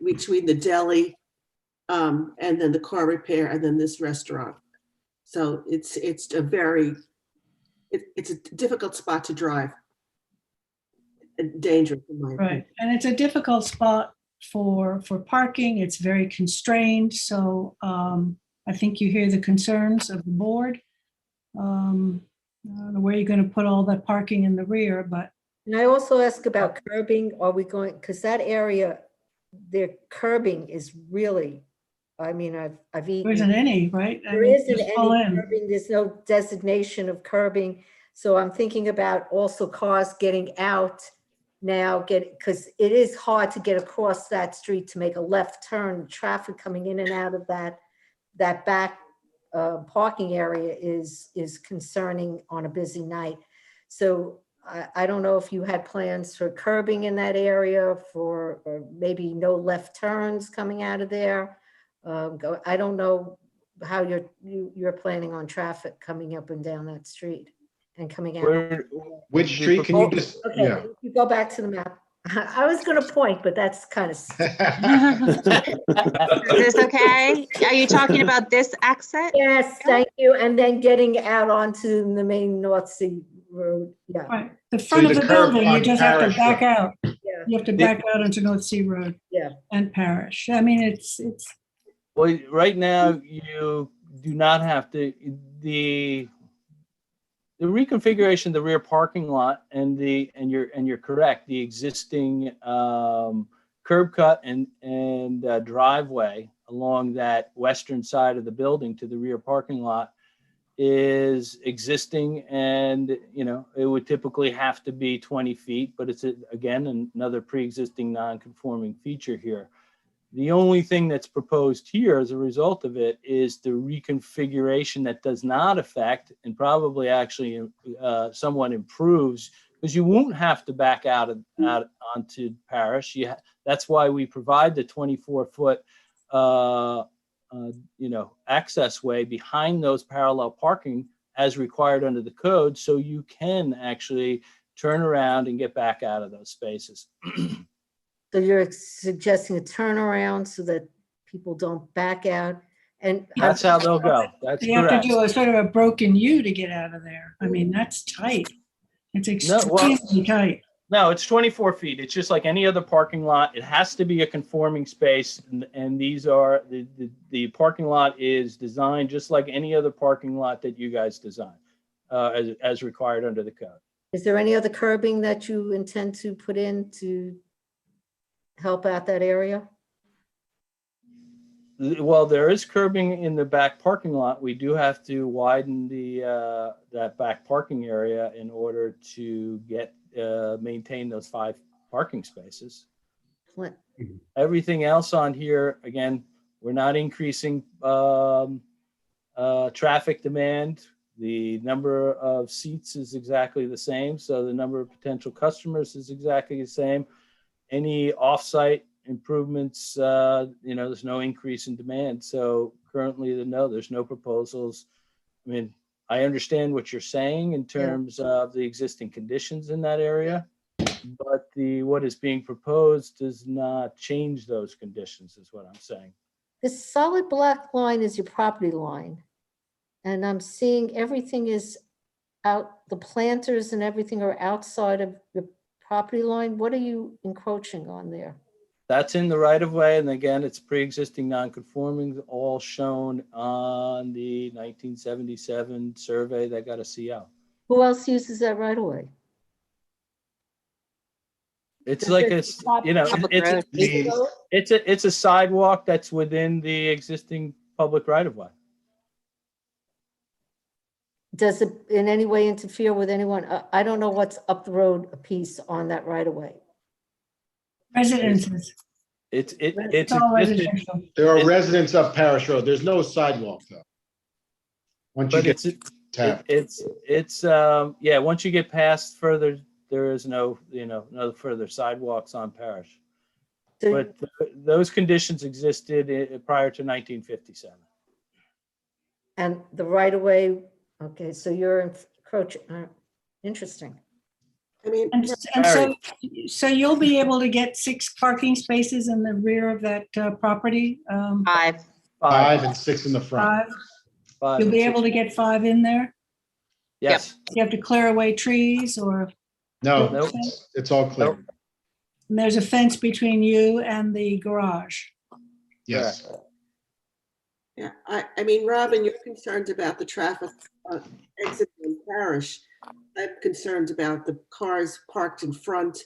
between the deli and then the car repair and then this restaurant. So it's a difficult spot to drive. And dangerous in my opinion. Right, and it's a difficult spot for parking. It's very constrained. So I think you hear the concerns of the board. I don't know where you're going to put all that parking in the rear, but. And I also ask about curbing. Are we going, because that area, their curbing is really, I mean, I've eaten. There isn't any, right? I There mean, isn't just pull any in. curbing. There's no designation of curbing. So I'm thinking about also cars getting out now, because it is hard to get across that street to make a left turn. Traffic coming in and out of that back parking area is concerning on a busy night. So I don't know if you had plans for curbing in that area, for or maybe no left turns coming out of there. I don't know how you're planning on traffic coming up and down that street and coming out. Which street can you just, Okay, yeah. if you go back to the map. I was going to point, but that's kind of. Is this okay? Are you talking about this exit? Yes, thank you. And then getting out onto the main North Sea Road. Yeah. Right, the front of the the curb building, you on just have to Parish back Road. out. Yeah. You have to back out onto North Sea Road. Yeah. And Parish. I mean, it's. Well, right now you do not have to, the reconfiguration of the rear parking lot and you're correct, the existing curb cut and driveway along that western side of the building to the rear parking lot is existing, and it would typically have to be 20 feet, but it's again another pre-existing non-conforming feature here. The only thing that's proposed here as a result of it is the reconfiguration that does not affect, and probably actually somewhat improves, because you won't have to back out onto Parish. That's why we provide the 24-foot access way behind those parallel parking as required under the code, so you can actually turn around and get back out of those spaces. So you're suggesting a turnaround so that people don't back out, and That's how they'll go. That's You have correct. to do a sort of a broken U to get out of there. I mean, that's tight. It's extremely tight. No, it's 24 feet. It's just like any other parking lot. It has to be a conforming space, and these are the parking lot is designed just like any other parking lot that you guys design, as required under the code. is there any other curbing that you intend to put in to help out that area? Well, there is curbing in the back parking lot. We do have to widen that back parking area in order to maintain those 5 parking spaces. Everything else on here, again, we're not increasing traffic demand. The number of seats is exactly the same, so the number of potential customers is exactly the same. Any off-site improvements, there's no increase in demand. So currently, there's no proposals. I mean, I understand what you're saying in terms of the existing conditions in that area, but what is being proposed does not change those conditions, is what I'm saying. This solid black line is your property line. And I'm seeing everything is out, the planters and everything are outside of the property line. What are you encroaching on there? That's in the right of way. And again, it's pre-existing non-conforming, all shown on the 1977 survey that got a CO. Who else uses that right away? It's like a, you know, Public it's, road. it's a sidewalk that's within the existing public right of way. Does it in any way interfere with anyone? I don't know what's up the road a piece on that right away. Residences. It's It's all existed, residential. There are residents up Parish Road. There's no sidewalk though. Once you but get it's, to it's, yeah, once you get past further, there is no, you know, no further sidewalks on Parish. So- But those conditions existed prior to 1957. And the right of way, okay, so you're encroaching, interesting. I mean, And so you'll be able to get 6 parking spaces in the rear of that property? 5. 5 and 6 in the front. 5? You'll be able to get 5 in there? Yes. You have to clear away trees or, No, Nope. it's all clear. and there's a fence between you and the garage? Yes. yeah, I mean, Robin, you're concerned about the traffic exit in Parish. I'm concerned about the cars parked in front,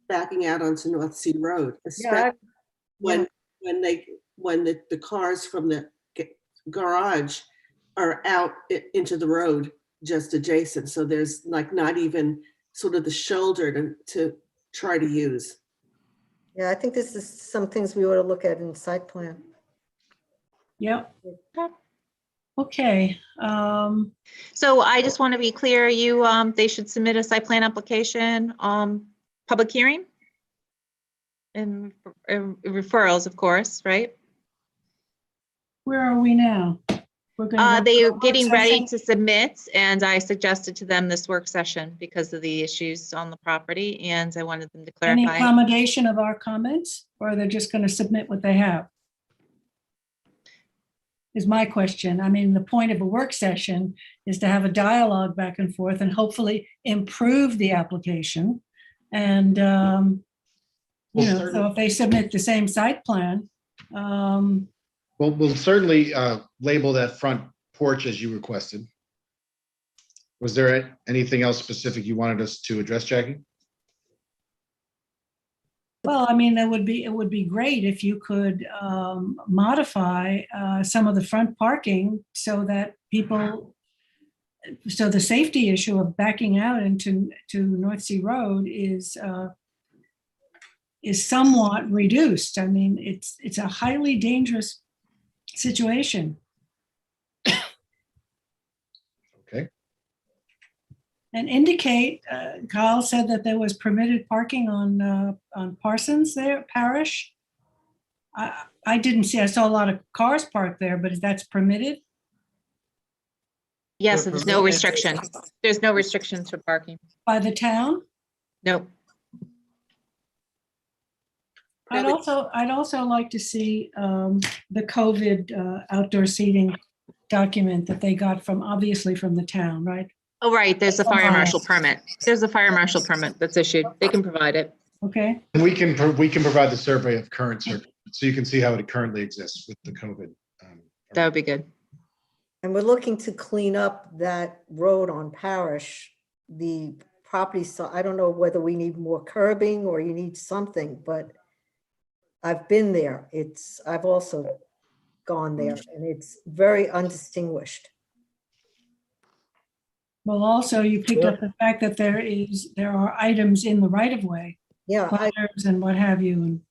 backing out onto North Sea Road, especially when the cars from the garage are out into the road just adjacent. So there's like not even sort of the shoulder to try to use. Yeah, I think this is some things we ought to look at in site plan. Yep. Okay. So I just want to be clear, they should submit a site plan application, public hearing? And referrals, of course, right? Where are we now? We're gonna go They to are work getting ready session? to submit, and I suggested to them this work session because of the issues on the property, and I wanted them to Any clarify. accommodation of our comments, or they're just going to submit what they have? Is my question. I mean, the point of a work session is to have a dialogue back and forth and hopefully improve the application. And, so if they submit the same site plan, We'll certainly label that front porch as you requested. Was there anything else specific you wanted us to address, Jackie? well, I mean, it would be great if you could modify some of the front parking so that so the safety issue of backing out to North Sea Road is somewhat reduced. I mean, it's a highly dangerous situation. Okay. And indicate, Kyle said that there was permitted parking on Parsons there, Parish. I didn't see, I saw a lot of cars parked there, but that's permitted? Yes, They're there's no permitted. restriction. There's no restrictions for parking. By the town? Nope. I'd also like to see the COVID outdoor seating document that they got obviously from the town, right? Oh, right, there's a fire marshal permit. There's a fire marshal permit that's issued. They can provide it. Okay, And we can provide the survey of current circumstances, so you can see how it currently exists with the COVID. That would be good. And we're looking to clean up that road on Parish, the property. So I don't know whether we need more curbing or you need something, but I've been there. I've also gone there and it's very undistinguished. well, also you picked up the fact that there are items in the right of way, Yeah, butters and what have you,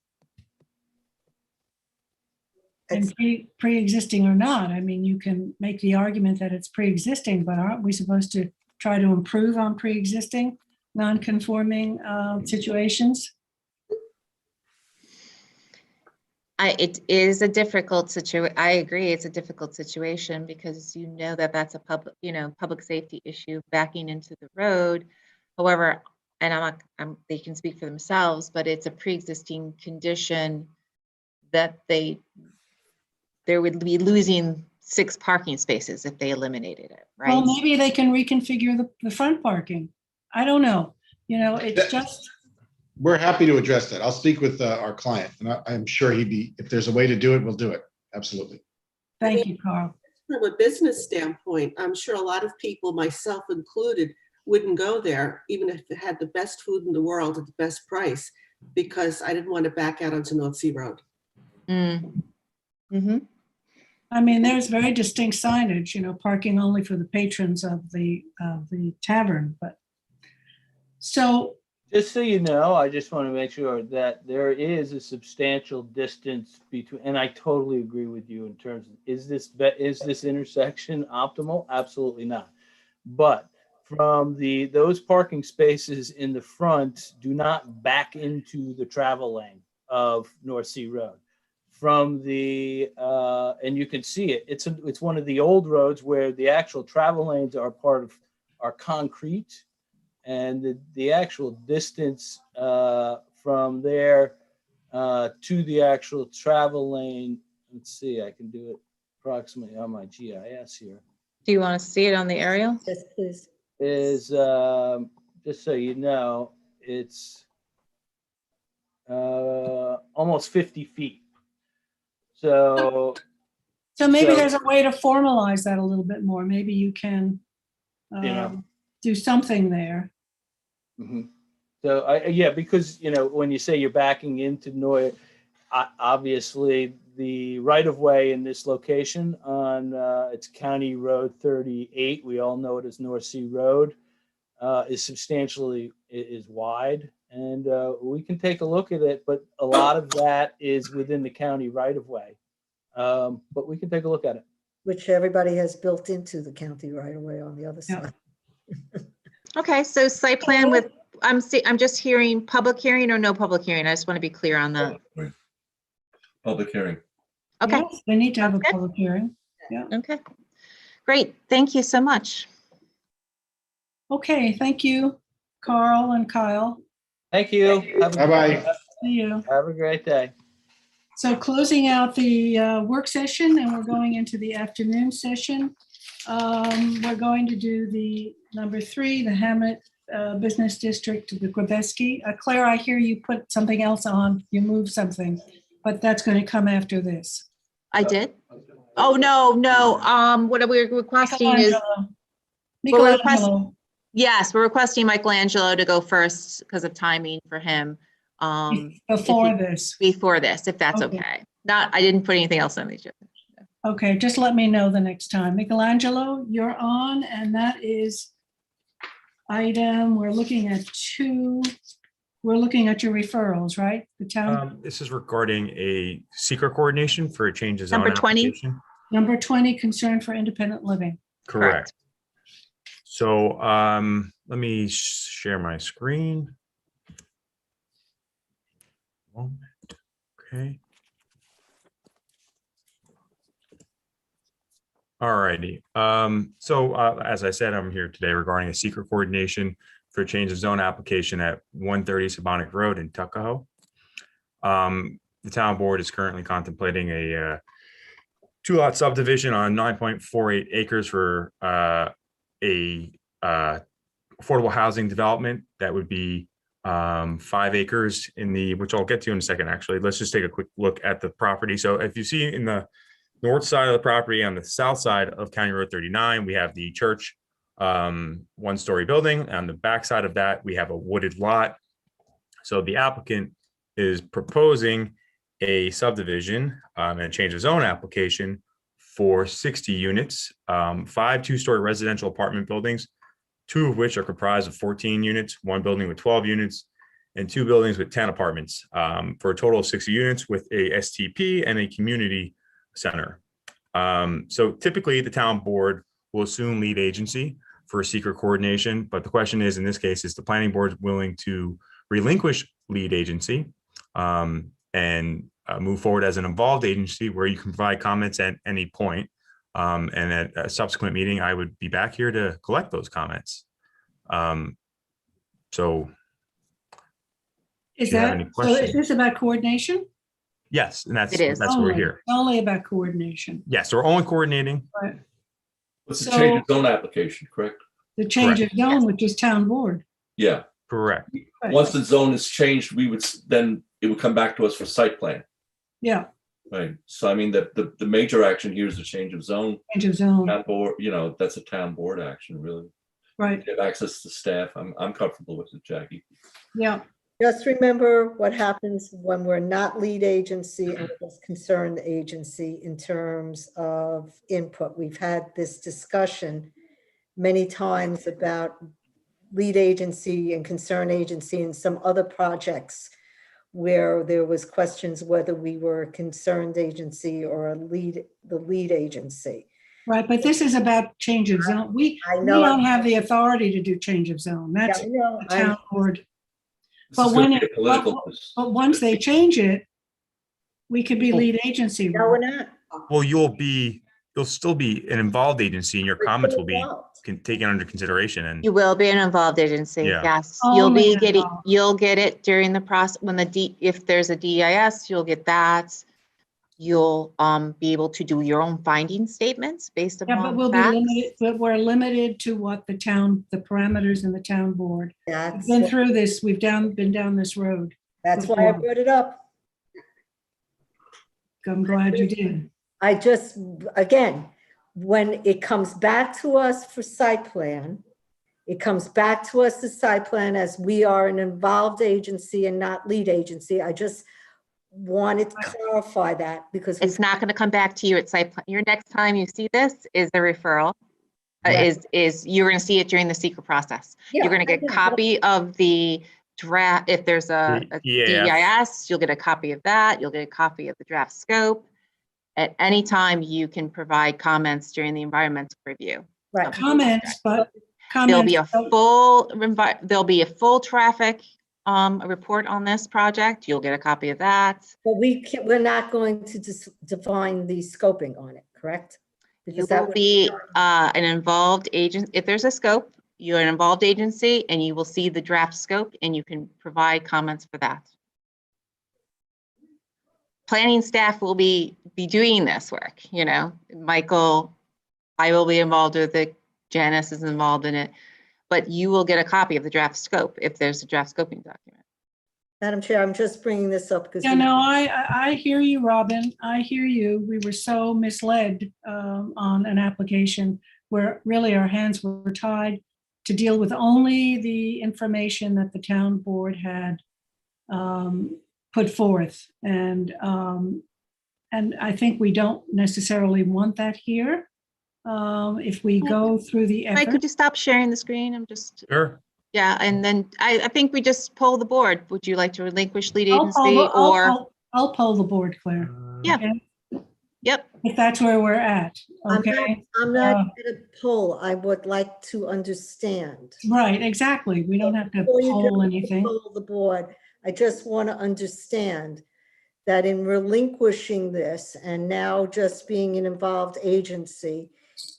and pre-existing or not. I mean, you can make the argument that it's pre-existing, but aren't we supposed to try to improve on pre-existing non-conforming situations? It is a difficult situation. I agree, it's a difficult situation because you know that's a public safety issue backing into the road. However, and they can speak for themselves, but it's a pre-existing condition that they would be losing 6 parking spaces if they eliminated it, right? Well, maybe they can reconfigure the front parking. I don't know. It's just, we're happy to address that. I'll speak with our client, and I'm sure if there's a way to do it, we'll do it. Absolutely. Thank you, Carl. From a business standpoint, I'm sure a lot of people, myself included, wouldn't go there, even if it had the best food in the world at the best price, because I didn't want to back out onto North Sea Road. Mm-hmm. I mean, there's very distinct signage, parking only for the patrons of the tavern, but so. Just so you know, I just want to make sure that there is a substantial distance between, and I totally agree with you in terms of, is this intersection optimal? Absolutely not. But from those parking spaces in the front do not back into the travel lane of North Sea Road. From and you can see it, it's one of the old roads where the actual travel lanes are concrete. And the actual distance from there to the actual travel lane, let's see, I can do it approximately on my GIS here, Do you want to see it on the aerial? Yes, please. is, just so you know, it's almost 50 feet. So maybe So- there's a way to formalize that a little bit more. Maybe you can do something there. Mhm. So because when you say you're backing into Noy, obviously the right of way in this location on it's County Road 38, we all know it as North Sea Road, is wide, and we can take a look at it. But a lot of that is within the county right of way. But we can take a look at it. Which everybody has built into the county right away on the other Yeah. side. Okay, so site plan with, I'm just hearing public hearing or no public hearing. I just want to be clear on that. Public hearing. Okay, Yes, they need to have a Sounds good. public hearing. okay. Great, thank you so much. Okay, thank you, Carl and Kyle. Thank you. Bye-bye. See you. Have a great day. So closing out the work session, and we're going into the afternoon session. We're going to do the number 3, the Hammett Business District, the Quebeski. Claire, I hear you put something else on. You moved something, but that's going to come after this. I did? Oh, no. What are we requesting is, Michelangelo. yes, we're requesting Michelangelo to go first because of timing for him. Before this. Before this, if that's Okay. okay. I didn't put anything else on the agenda. Okay, just let me know the next time. Michelangelo, you're on, and that is item, we're looking at your referrals, right? The town, This is regarding a secret coordination for a change of zone Number 20? application. number 20, concern for independent living. Correct. So let me share my screen. Okay. All righty. So as I said, I'm here today regarding a secret coordination for a change of zone application at 130 Sabonic Road in Tuckahoe. The town board is currently contemplating a 2-lot subdivision on 9.48 acres for a affordable housing development that would be 5 acres which I'll get to in a second, actually. Let's just take a quick look at the property. So if you see in the north side of the property, on the south side of County Road 39, we have the church 1-story building. On the back side of that, we have a wooded lot. So the applicant is proposing a subdivision and a change of zone application for 60 units, 5 2-story residential apartment buildings, 2 of which are comprised of 14 units, 1 building with 12 units, and 2 buildings with 10 apartments, for a total of 60 units with a STP and a community center. So typically the town board will assume lead agency for a secret coordination, but the question is, in this case, is the planning board willing to relinquish lead agency and move forward as an involved agency where you can provide comments at any point. And at a subsequent meeting, I would be back here to collect those comments. So Is Do you have that, any so is questions? this about coordination? yes, and It is. that's what we're Only- here. Only about coordination, Yes, we're only coordinating. right? What's the So- change of zone application, correct? The change of Correct. zone, which is town board. Yeah, Correct. Right. Once the zone is changed, then it would come back to us for site plan, Yeah, right? So I mean, the major action here is the change of zone. change of zone, Town board, that's a town board action, really. right, You have access to staff. I'm comfortable with it, Jackie. yeah, Just remember what happens when we're not lead agency and we're just concerned agency in terms of input. We've had this discussion many times about lead agency and concern agency and some other projects where there was questions whether we were a concerned agency or the lead agency. right. But this is about change of zone. We I know. don't have the authority to do change of zone. That's Yeah, I know. the town board. This But is gonna when be a political. But once they change it, we could be lead agency. No, we're not. Well, you'll still be an involved agency and your comments will be taken under consideration and You will be an involved agency, Yeah. yes. Only involved. You'll get it during the process, if there's a DEIS, you'll get that. You'll be able to do your own finding statements based Yeah, but upon we'll be facts. limited, but we're limited to what the parameters in the town board. We've That's, been through this, been down this road. that's why I brought it up. I'm glad you did. I just, again, when it comes back to us for site plan, it comes back to us as site plan as we are an involved agency and not lead agency. I just wanted to clarify that because It's not going to come back to you at site plan. Your next time you see this is the referral. Right. Is you're going to see it during the secret process. Yeah, You're going to get I a know. copy of the draft. If there's a DEIS, you'll get a copy of that. You'll get a copy of the draft scope. At any time, you can provide comments during the environmental review. Right. Comments, but There'll be a comments. full traffic report on this project. You'll get a copy of that. But we're not going to define the scoping on it, correct? You Because that will would be an involved agent. If there's a scope, you're an involved agency and you will see the draft scope and you can provide comments for that. Planning staff will be doing this work, Michael, I will be involved with it. Janice is involved in it, but you will get a copy of the draft scope if there's a draft scoping document. Madam Chair, I'm just bringing this up because. Yeah, no, I hear you, Robin. I hear you. We were so misled on an application where really our hands were tied to deal with only the information that the town board had put forth. And I think we don't necessarily want that here. If we go through the Mike, effort. could you stop sharing the screen? I'm just, Sure. yeah, and then I think we just poll the board. Would you like to relinquish lead I'll agency or? I'll poll the board, Claire. Yeah. Okay? Yep. If that's where we're at, okay? I'm not going to poll. I would like to understand. Right, exactly. We don't have to Before you poll go anything. poll the board, I just want to understand that in relinquishing this and now just being an involved agency,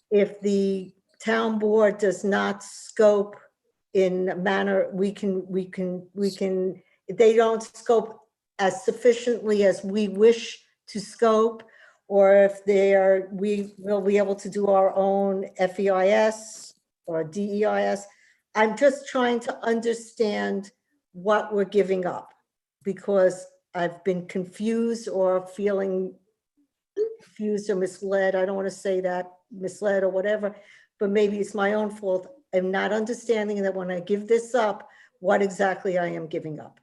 if the town board does not scope in a manner, if they don't scope as sufficiently as we wish to scope, or if we will be able to do our own FEIS or DEIS. I'm just trying to understand what we're giving up because I've been confused or feeling confused or misled. I don't want to say that, misled or whatever, but maybe it's my own fault. I'm not understanding that when I give this up, what exactly I am giving up.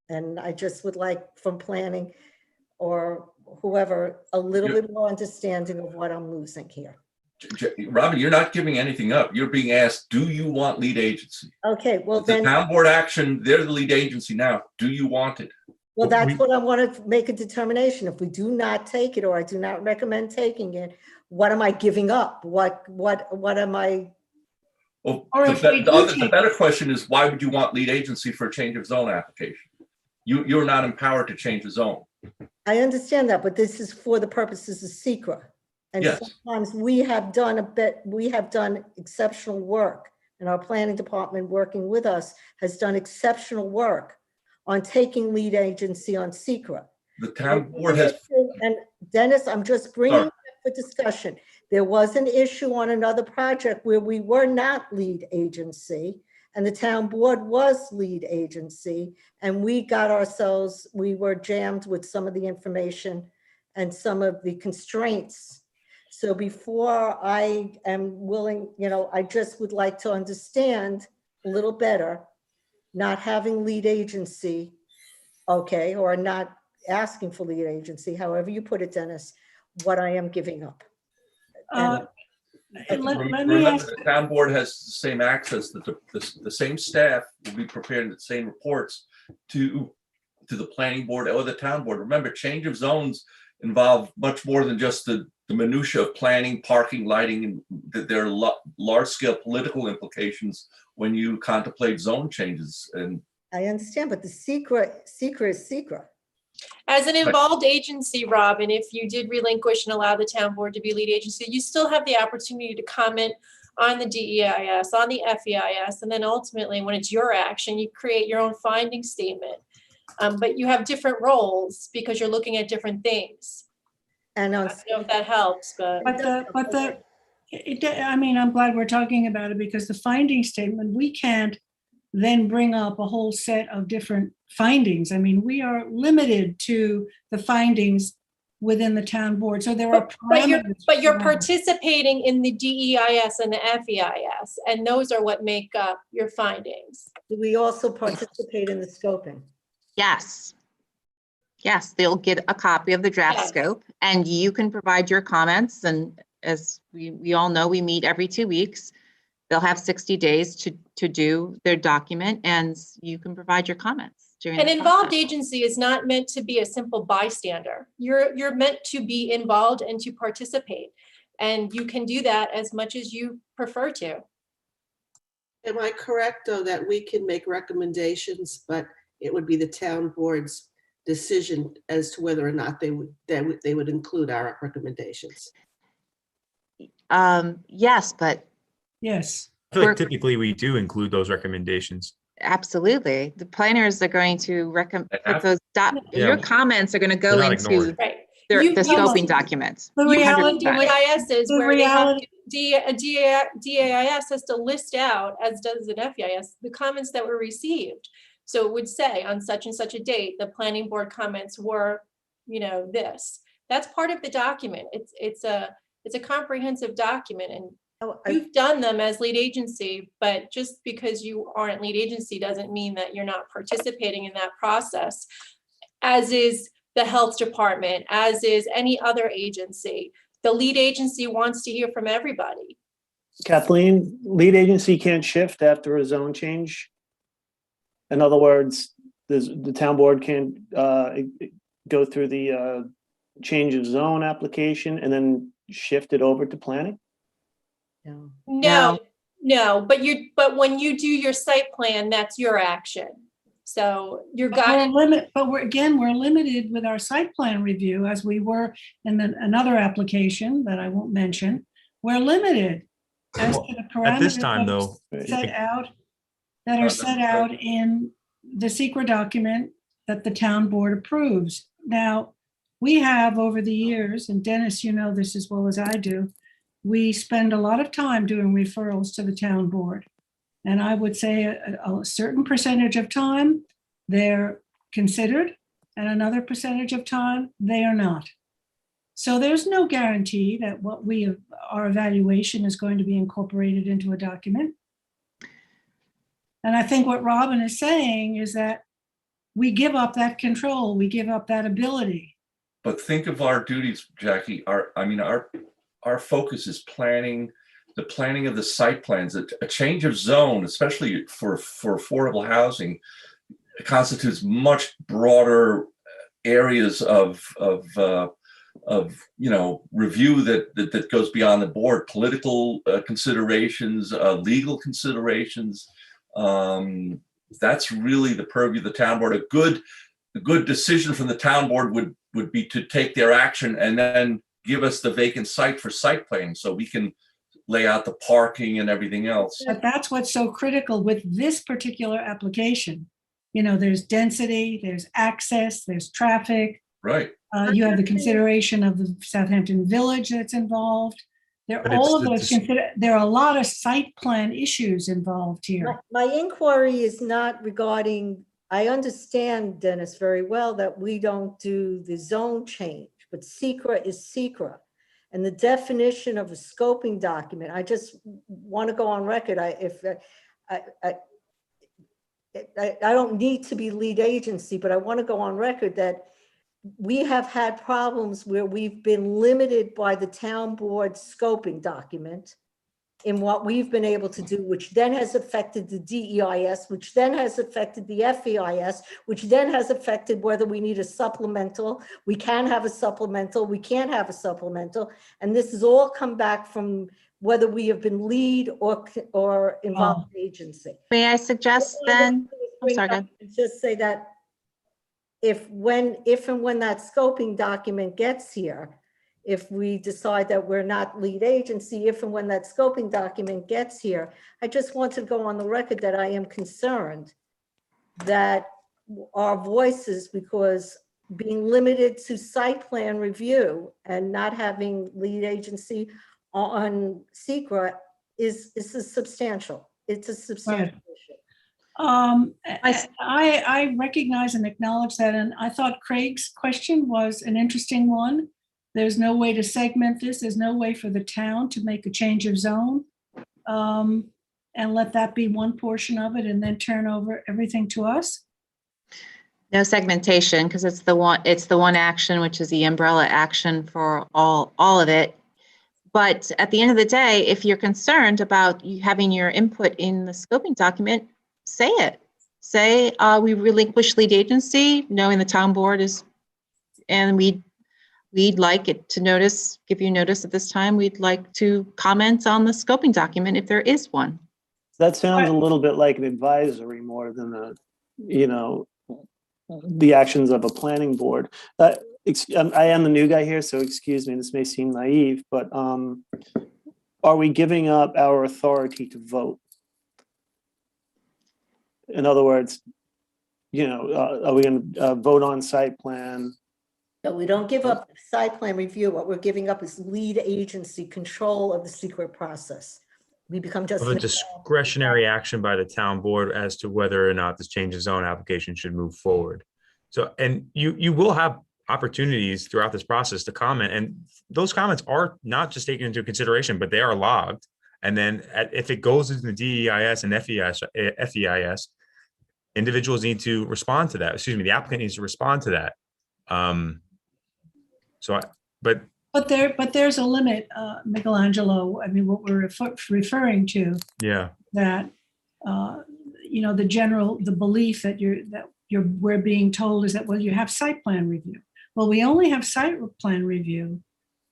And I just would like from planning or whoever, a little bit more understanding of what I'm losing here. Robin, you're not giving anything up. You're being asked, do you want lead agency? Okay, well The then, town board action, they're the lead agency now. Do you want it? well, that's what I want to make a determination. If we do not take it, or I do not recommend taking it, what am I giving up? What am I? Well, Or if we do the take- better question is, why would you want lead agency for a change of zone application? You're not empowered to change the zone. I understand that, but this is for the purposes of SECRA. And Yes. sometimes we have done exceptional work, and our planning department working with us has done exceptional work on taking lead agency on SECRA. The town board has, And Dennis, I'm just bringing Sorry. it up for discussion. There was an issue on another project where we were not lead agency, and the town board was lead agency, and we were jammed with some of the information and some of the constraints. So before I am willing, I just would like to understand a little better, not having lead agency, okay, or not asking for lead agency, however you put it, Dennis, what I am giving up. Let me Remember, ask, the town board has the same access, the same staff will be preparing the same reports to the planning board or the town board. Remember, change of zones involve much more than just the minutia of planning, parking, lighting, and there are large scale political implications when you contemplate zone changes. And I understand, but the secret is secret. As an involved agency, Robin, if you did relinquish and allow the town board to be lead agency, you still have the opportunity to comment on the DEIS, on the FEIS, and then ultimately, when it's your action, you create your own finding statement. But you have different roles because you're looking at different things. And I don't know if that helps, but. I mean, I'm glad we're talking about it because the finding statement, we can't then bring up a whole set of different findings. I mean, we are limited to the findings within the town board. So there are parameters. But you're participating in the DEIS and the FEIS, and those are what make up your findings. Do we also participate in the scoping? Yes. Yes, they'll get a copy of the draft Yes. scope and you can provide your comments. And as we all know, we meet every 2 weeks. They'll have 60 days to do their document and you can provide your comments during An the involved process. agency is not meant to be a simple bystander. You're meant to be involved and to participate. And you can do that as much as you prefer to. Am I correct, though, that we can make recommendations, but it would be the town board's decision as to whether or not they would include our recommendations? Yes, but Yes. I feel like typically we do include those recommendations. absolutely. The planners are going to recommend those, Yeah. your comments are going to go They're not into ignored. Right. the You- scoping documents. The You have reality, 100%. DEISs the where they have reality- DEIS has to list out, as does an FEIS, the comments that were received. So it would say on such and such a date, the planning board comments were, this. That's part of the document. It's a comprehensive document, and you've done them as lead agency, but just because you aren't lead agency doesn't mean that you're not participating in that process, as is the health department, as is any other agency. The lead agency wants to hear from everybody. Kathleen, lead agency can't shift after a zone change. In other words, the town board can't go through the change of zone application and then shift it over to planning? No, but when you do your site plan, that's your action. So you're guided. We're limited with our site plan review as we were in another application that I won't mention. We're limited as to the parameters At this time, though, that are set out in the secret document that the town board approves. Now, we have over the years, and Dennis, you know this as well as I do, we spend a lot of time doing referrals to the town board. And I would say a certain percentage of time they're considered and another percentage of time they are not. So there's no guarantee that our evaluation is going to be incorporated into a document. And I think what Robin is saying is that we give up that control, we give up that ability. But think of our duties, Jackie. Our focus is planning, the planning of the site plans. A change of zone, especially for affordable housing, constitutes much broader areas of review that goes beyond the board. Political considerations, legal considerations. That's really the purview of the town board. A good decision from the town board would be to take their action and then give us the vacant site for site planning so we can lay out the parking and everything else. But that's what's so critical with this particular application. There's density, there's access, there's traffic. Right. You have the consideration of the Southampton Village that's involved. But all it's of the those consider, there are a lot of site plan issues involved here. My inquiry is not regarding, I understand, Dennis, very well that we don't do the zone change, but secret is secret. And the definition of a scoping document, I just want to go on record. I don't need to be lead agency, but I want to go on record that we have had problems where we've been limited by the town board scoping document in what we've been able to do, which then has affected the DEIS, which then has affected the FEIS, which then has affected whether we need a supplemental. We can have a supplemental, we can't have a supplemental. And this has all come back from whether we have been lead or involved agency. May I suggest then? I'm sorry, go ahead. Just say that if and when that scoping document gets here, if we decide that we're not lead agency, if and when that scoping document gets here, I just want to go on the record that I am concerned that our voices, because being limited to site plan review and not having lead agency on secret is substantial. It's a substantial issue. I recognize and acknowledge that, and I thought Craig's question was an interesting one. There's no way to segment this. There's no way for the town to make a change of zone and let that be one portion of it and then turn over everything to us. No segmentation, because it's the one action, which is the umbrella action for all of it. But at the end of the day, if you're concerned about you having your input in the scoping document, say it. Say, we relinquish lead agency, knowing the town board is, and we'd like it to give you notice at this time. We'd like to comment on the scoping document if there is one. That sounds a little bit like an advisory more than the actions of a planning board. I am the new guy here, so excuse me, this may seem naive, but are we giving up our authority to vote? In other words, are we going to vote on site plan? No, we don't give up site plan review. What we're giving up is lead agency control of the secret process. We become just Of a discretionary action by the town board as to whether or not this change of zone application should move forward. So, and you will have opportunities throughout this process to comment, and those comments are not just taken into consideration, but they are logged. And then if it goes into the DEIS and FEIS, individuals need to respond to that. Excuse me, the applicant needs to respond to that. But there's a limit, Michelangelo. I mean, what we're referring to, yeah, that the belief that we're being told is that, well, you have site plan review. Well, we only have site plan review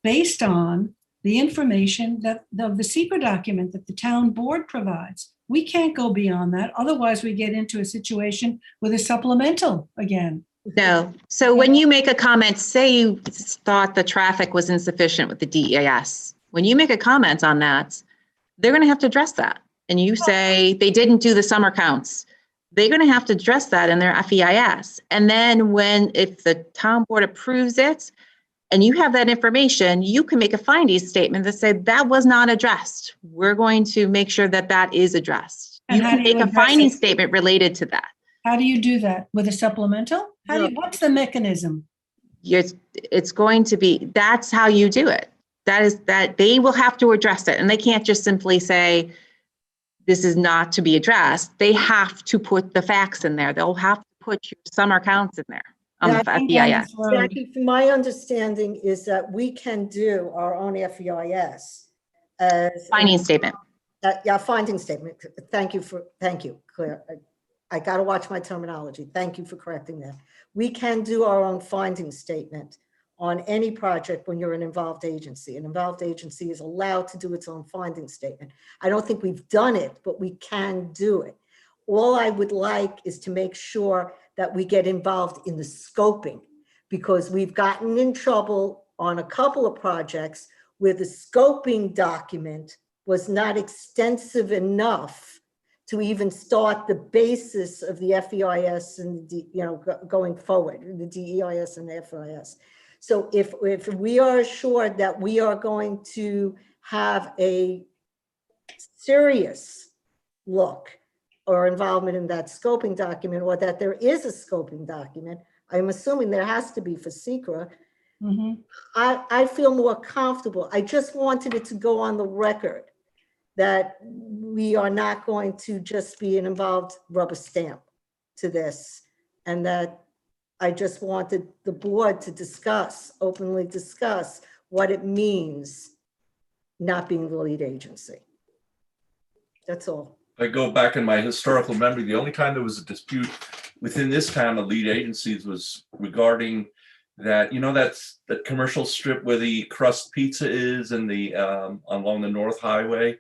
based on the information of the secret document that the town board provides. We can't go beyond that. Otherwise, we get into a situation with a supplemental again. No. So when you make a comment, say you thought the traffic was insufficient with the DEIS, when you make a comment on that, they're going to have to address that. And you say they didn't do the summer counts, they're going to have to address that in their FEIS. And then if the town board approves it and you have that information, you can make a findings statement that said that was not addressed. We're going to make sure that that is addressed. And You can make a findings statement related to that. How do you do that? With a supplemental? What's the mechanism? It's going to be, that's how you do it. That they will have to address it. And they can't just simply say, this is not to be addressed. They have to put the facts in there. They'll have to put your summer counts in there on the FEIS. Jackie, from my understanding is that we can do our own FEIS. Finding statement. Yeah, finding statement. Thank you, Claire. I got to watch my terminology. Thank you for correcting that. We can do our own finding statement on any project when you're an involved agency. An involved agency is allowed to do its own finding statement. I don't think we've done it, but we can do it. All I would like is to make sure that we get involved in the scoping, because we've gotten in trouble on a couple of projects where the scoping document was not extensive enough to even start the basis of the FEIS and going forward, the DEIS and the FEIS. So if we are assured that we are going to have a serious look or involvement in that scoping document, or that there is a scoping document, I'm assuming there has to be for secra, Mhm. I feel more comfortable. I just wanted it to go on the record that we are not going to just be an involved rubber stamp to this, and that I just wanted the board to discuss, openly discuss what it means not being the lead agency. That's all. If I go back in my historical memory, the only time there was a dispute within this town of lead agencies was regarding that, that's the commercial strip where the Crust Pizza is and the along the North Highway.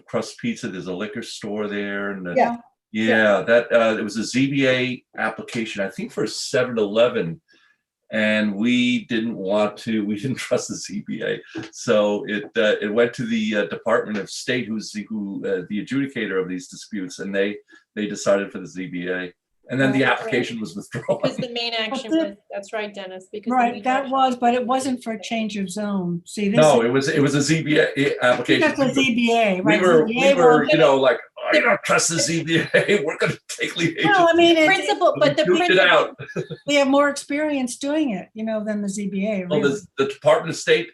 Crust Pizza, there's a liquor store there, and that it was a ZBA application, I think for 7-Eleven, and we didn't trust the ZBA, so it went to the Department of State, who's the adjudicator of these disputes, and they decided for the ZBA. And then the application was withdrawn. Because the main action was, that's right, Dennis, because. the Right, main that action- was, but it wasn't for a change of zone. See, this. No, it was a ZBA application. That's a ZBA, right? We were, ZBA like, I don't trust the ZBA. We're going to take lead agency. Well, I mean, Principle, but the Duked it out. we have more experience doing it, than the ZBA. Well, Really. the Department of State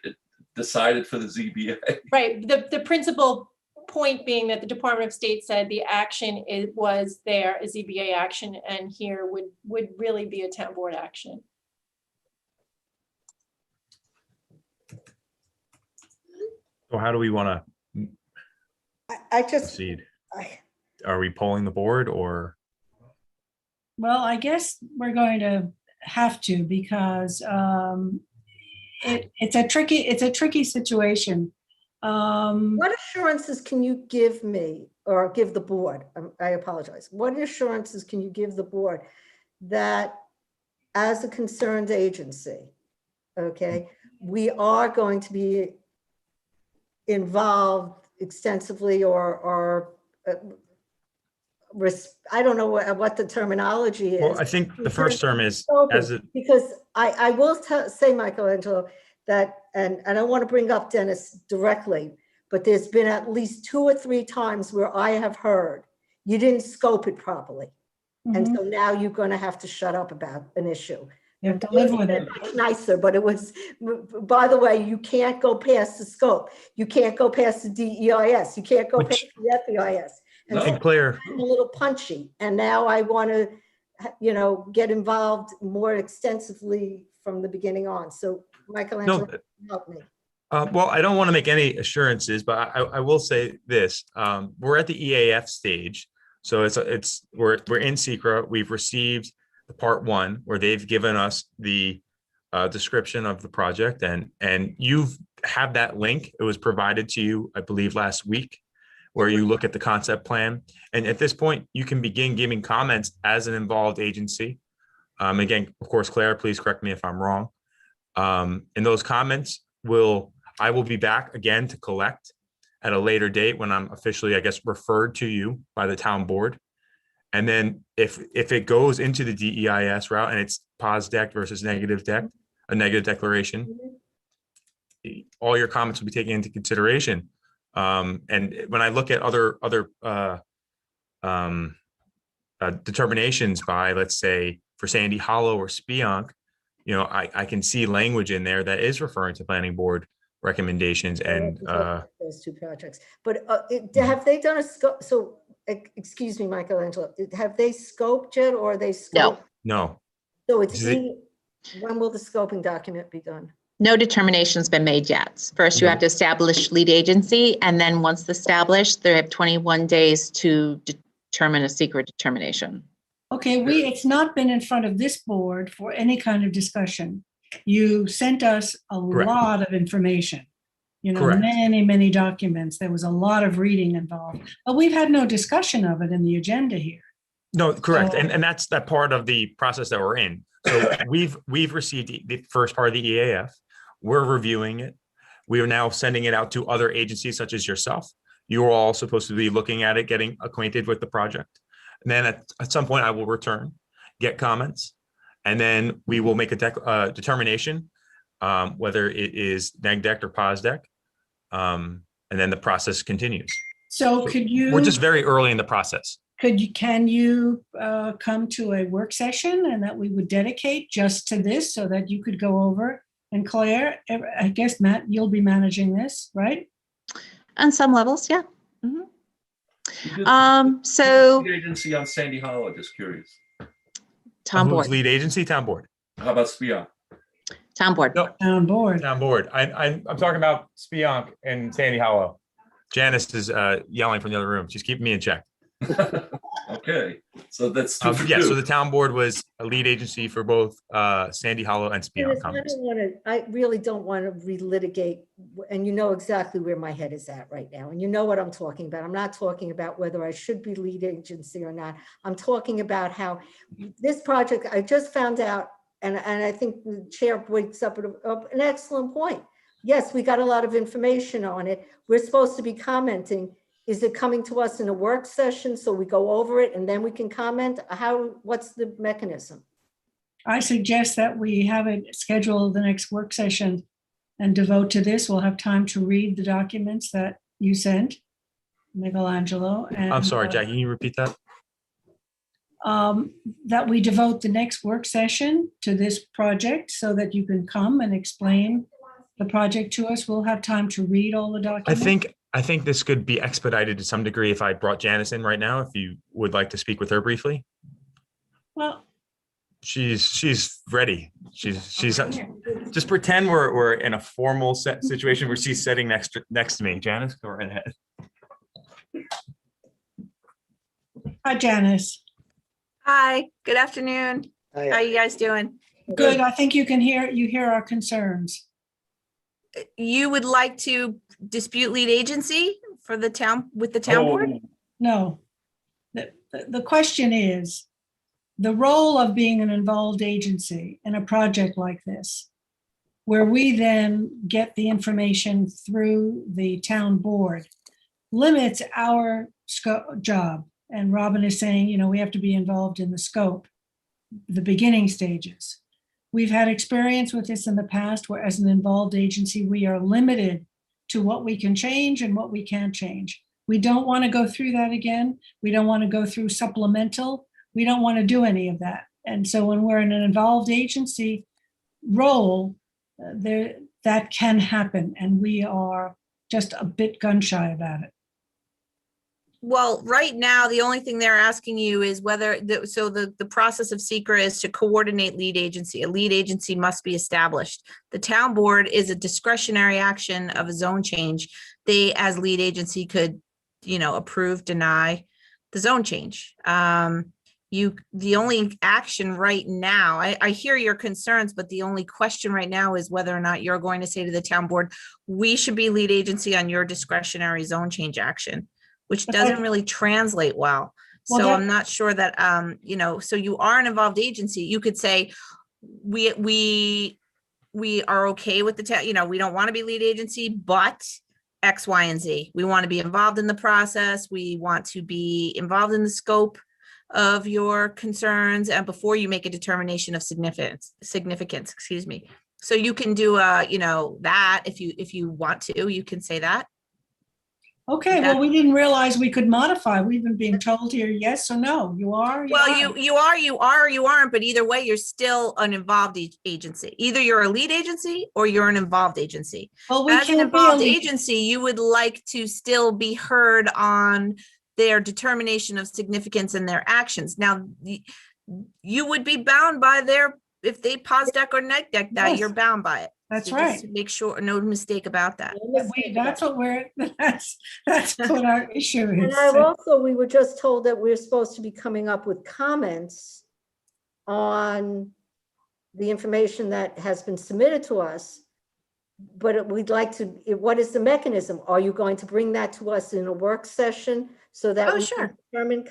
decided for the ZBA. Right, the principal point being that the Department of State said the action was there, a ZBA action, and here would really be a town board action. So how do we want to I just, proceed? I- Are we polling the board or? Well, I guess we're going to have to, because it's a tricky situation. what assurances can you give me or give the board? I apologize. What assurances can you give the board that as a concerned agency, okay, we are going to be involved extensively or I don't know what the terminology is. Well, I think the first term is as it, Because I will say, Michelangelo, that, and I don't want to bring up Dennis directly, but there's been at least 2 or 3 times where I have heard you didn't scope it properly. And Mhm. so now you're going to have to shut up about an issue. You have to live with it. Much nicer, but it was, by the way, you can't go past the scope. You can't go past the DEIS. You can't go Which- past the FEIS. And No. so and Claire, I'm a little punchy, and now I want to, get involved more extensively from the beginning on. So Michelangelo, help me. well, I don't want to make any assurances, but I will say this. We're at the EAF stage. So we're in secra. We've received the part 1 where they've given us the description of the project, and you've had that link. It was provided to you, I believe, last week, where you look at the concept plan. And at this point, you can begin giving comments as an involved agency. Again, of course, Claire, please correct me if I'm wrong. And those comments I will be back again to collect at a later date when I'm officially, I guess, referred to you by the town board. And then if it goes into the DEIS route and it's POS versus negative a negative declaration, all your comments will be taken into consideration. And when I look at other determinations by, let's say, for Sandy Hollow or Spionk, I can see language in there that is referring to planning board recommendations and Those 2 projects, but have they done a scope? So, excuse me, Michelangelo, have they scoped yet, or are they No. scoped? no. So it's Is it- when will the scoping document be done? No determination's been made yet. First, you have to establish lead agency, and then once established, they have 21 days to determine a secret determination. Okay, it's not been in front of this board for any kind of discussion. You sent us a Correct. lot of information, Correct. many documents. There was a lot of reading involved, but we've had no discussion of it in the agenda here. No, correct. So- And that's that part of the process that we're in. So we've received the first part of the EAF. We're reviewing it. We are now sending it out to other agencies such as yourself. You are all supposed to be looking at it, getting acquainted with the project. And then at some point I will return, get comments, and then we will make a determination, whether it is neg deck or pos deck. And then the process continues. So could We're just you, very early in the process. can you come to a work session and that we would dedicate just to this so that you could go over? And Claire, I guess, Matt, you'll be managing this, right? On some levels, yeah. Who did- So The agency on Sandy Hollow, just curious. town Who's board, lead agency? Town board. How about Spion? town board. No, On board. town board. I'm talking about Spionk and Sandy Hollow. Janice is yelling from the other room. She's keeping me in check. Okay, so that's two for Yeah, so the two. town board was a lead agency for both Sandy Hollow and Spionk Dennis, Commons. I really don't want to relitigate, and you know exactly where my head is at right now, and you know what I'm talking about. I'm not talking about whether I should be lead agency or not. I'm talking about how this project, I just found out, and I think the chair wakes up at an excellent point. Yes, we got a lot of information on it. We're supposed to be commenting. Is it coming to us in a work session so we go over it and then we can comment? What's the mechanism? I suggest that we have it scheduled the next work session and devote to this. We'll have time to read the documents that you sent, Michelangelo. And, I'm sorry, Jackie, can you repeat that? that we devote the next work session to this project so that you can come and explain the project to us. We'll have time to read all the documents. I think this could be expedited to some degree if I brought Janice in right now, if you would like to speak with her briefly. Well, She's ready. She's just pretend we're in a formal set situation where she's sitting next to me. Janice, go right ahead. hi, Janice. Hi, good afternoon. How you guys doing? Good. I think you hear our concerns. You would like to dispute lead agency for the town with the town board? No. The question is, the role of being an involved agency in a project like this, where we then get the information through the town board, limits our job. And Robin is saying, we have to be involved in the scope, the beginning stages. We've had experience with this in the past where as an involved agency, we are limited to what we can change and what we can't change. We don't want to go through that again. We don't want to go through supplemental. We don't want to do any of that. And so when we're in an involved agency role, that can happen. And we are just a bit gun shy about it. Well, right now, the only thing they're asking you is whether, the process of SECRA is to coordinate lead agency. A lead agency must be established. The town board is a discretionary action of a zone change. They, as lead agency, could, approve, deny the zone change. The only action right now, I hear your concerns, but the only question right now is whether or not you're going to say to the town board, we should be lead agency on your discretionary zone change action, which doesn't really translate well. So I'm not sure that, so you are an involved agency. You could say, we are okay with the town, we don't want to be lead agency, but X, Y, and Z. We want to be involved in the process. We want to be involved in the scope of your concerns and before you make a determination of significance, excuse me. So you can do that if you want to, you can say that. Okay, well, we didn't realize we could modify. We've been being told here, yes or no. You are? Well, you are, or you aren't, but either way, you're still an involved agency. Either you're a lead agency or you're an involved agency. Well, we As an can't be a involved lead. agency, you would like to still be heard on their determination of significance and their actions. Now, you would be bound by if they pause deck or neg deck that, Yes. you're bound by it. That's So right. just make sure, no mistake about that. That's what our issue And is. we were just told that we're supposed to be coming up with comments on the information that has been submitted to us. But we'd like to, what is the mechanism? Are you going to bring that to us in a work session so that we Sure. can determine,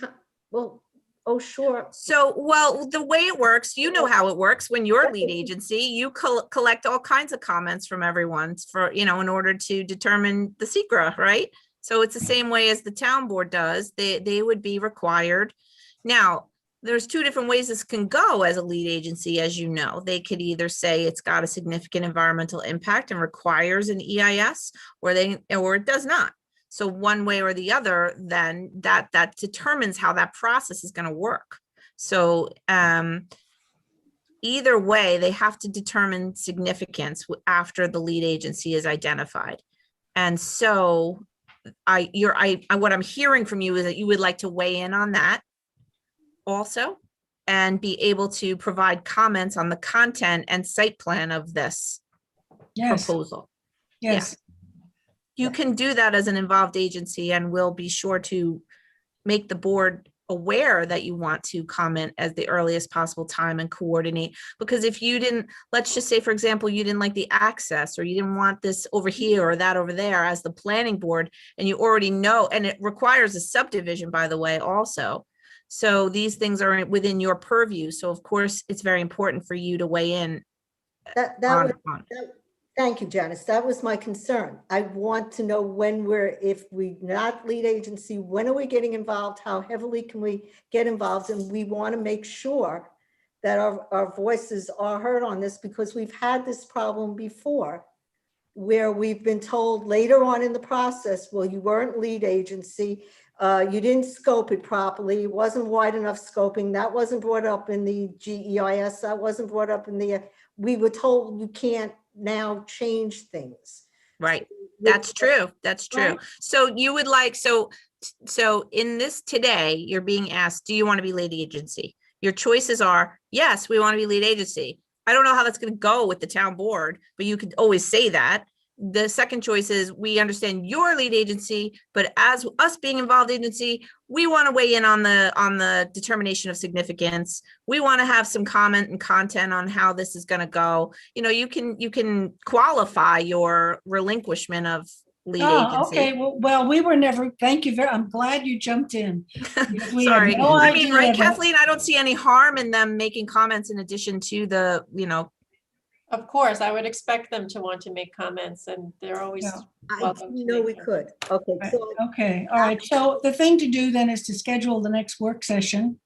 sure. So, the way it works, how it works when you're lead agency, you collect all kinds of comments from everyone in order to determine the SECRA, right? So it's the same way as the town board does. They would be required. Now, there's two different ways this can go as a lead agency, as you know. They could either say it's got a significant environmental impact and requires an EIS, or it does not. So one way or the other, then that determines how that process is going to work. So either way, they have to determine significance after the lead agency is identified. And so what I'm hearing from you is that you would like to weigh in on that also, and be able to provide comments on the content and site plan of this proposal. Yes. You can do that as an involved agency, and we'll be sure to make the board aware that you want to comment at the earliest possible time and coordinate. Because if you didn't, let's just say, for example, you didn't like the access, or you didn't want this over here or that over there as the planning board, and you already know, and it requires a subdivision, by the way, also. So these things are within your purview. So of course, it's very important for you to weigh in. Thank you, Janice. That was my concern. I want to know if we're not lead agency, when are we getting involved? How heavily can we get involved? And we want to make sure that our voices are heard on this, because we've had this problem before where we've been told later on in the process, well, you weren't lead agency. You didn't scope it properly. It wasn't wide enough scoping. That wasn't brought up in the GEIS. That wasn't brought up in we were told you can't now change things. Right. That's true. That's true. Right. So you would like, so in this today, you're being asked, do you want to be lead agency? Your choices are, yes, we want to be lead agency. I don't know how that's going to go with the town board, but you could always say that. The second choice is, we understand your lead agency, but as us being involved agency, we want to weigh in on the determination of significance. We want to have some comment and content on how this is going to go. You know, you can qualify your relinquishment of lead agency. Okay. Well, we were never, thank you very, I'm glad you jumped in. Sorry. No, I mean, right, Kathleen, I don't see any harm in them making comments in addition to the, Of course, I would expect them to want to make comments, and they're always welcome. We could. Okay. Okay. All right. So the thing to do then is to schedule the next work session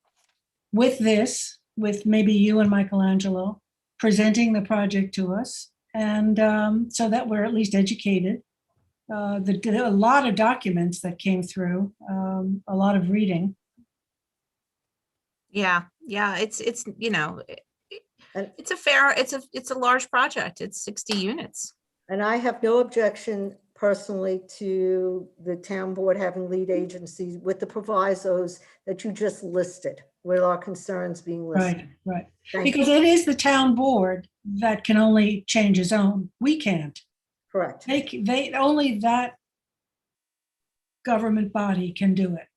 with maybe you and Michelangelo presenting the project to us, and so that we're at least educated. There are a lot of documents that came through, a lot of reading. Yeah. It's it's a large project. It's 60 units. And I have no objection personally to the town board having lead agencies with the provisos that you just listed, with our concerns being listed. Right. Because it is the town board that can only change its own. We can't. Correct. They only that government body can do it,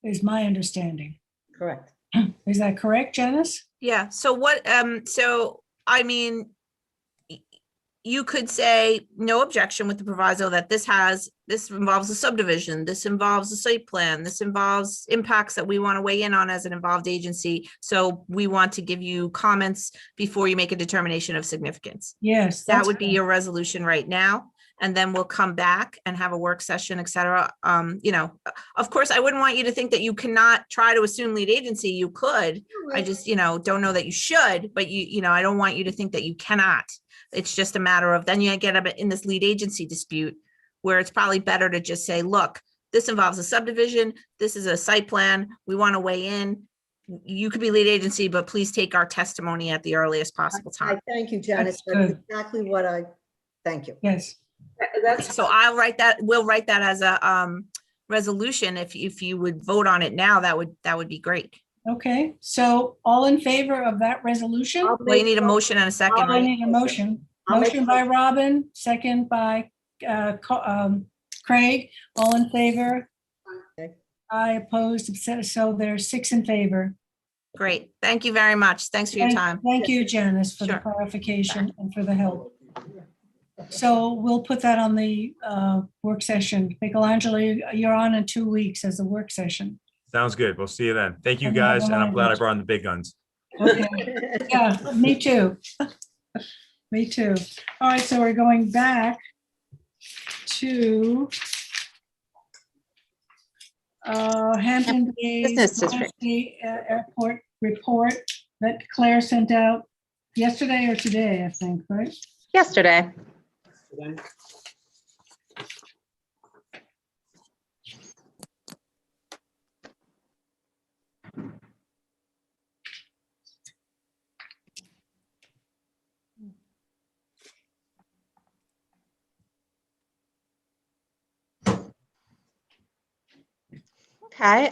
is my understanding. Correct. Is that correct, Janice? Yeah. So I mean, you could say no objection with the proviso that this involves a subdivision, this involves a site plan, this involves impacts that we want to weigh in on as an involved agency. So we want to give you comments before you make a determination of significance. Yes. That would be your resolution right now. And then we'll come back and have a work session, et cetera. Of course, I wouldn't want you to think that you cannot try to assume lead agency. You could. I just, don't know that you should, but I don't want you to think that you cannot. It's just a matter of, then you get in this lead agency dispute where it's probably better to just say, look, this involves a subdivision. This is a site plan. We want to weigh in. You could be lead agency, but please take our testimony at the earliest possible time. Thank you, Janice. That's exactly what thank you. Yes. So we'll write that as a resolution. If you would vote on it now, that would be great. Okay, so all in favor of that resolution? Well, you need a motion and a second, right? I need a motion. Motion by Robin, second by Craig. All in favor? Okay. I opposed, so there's 6 in favor. Great. Thank you very much. Thanks for your time. Thank you, Janice, for the clarification and for the help. So we'll put that on the work session. Michelangelo, you're on in 2 weeks as a work session. Sounds good. We'll see you then. Thank you, guys, and I'm glad I brought in the big guns. Okay. Yeah, me too. Me too. All right, so we're going back to Hampton Bays Airport report that Claire sent out yesterday or today, I think, right? Yesterday. Okay,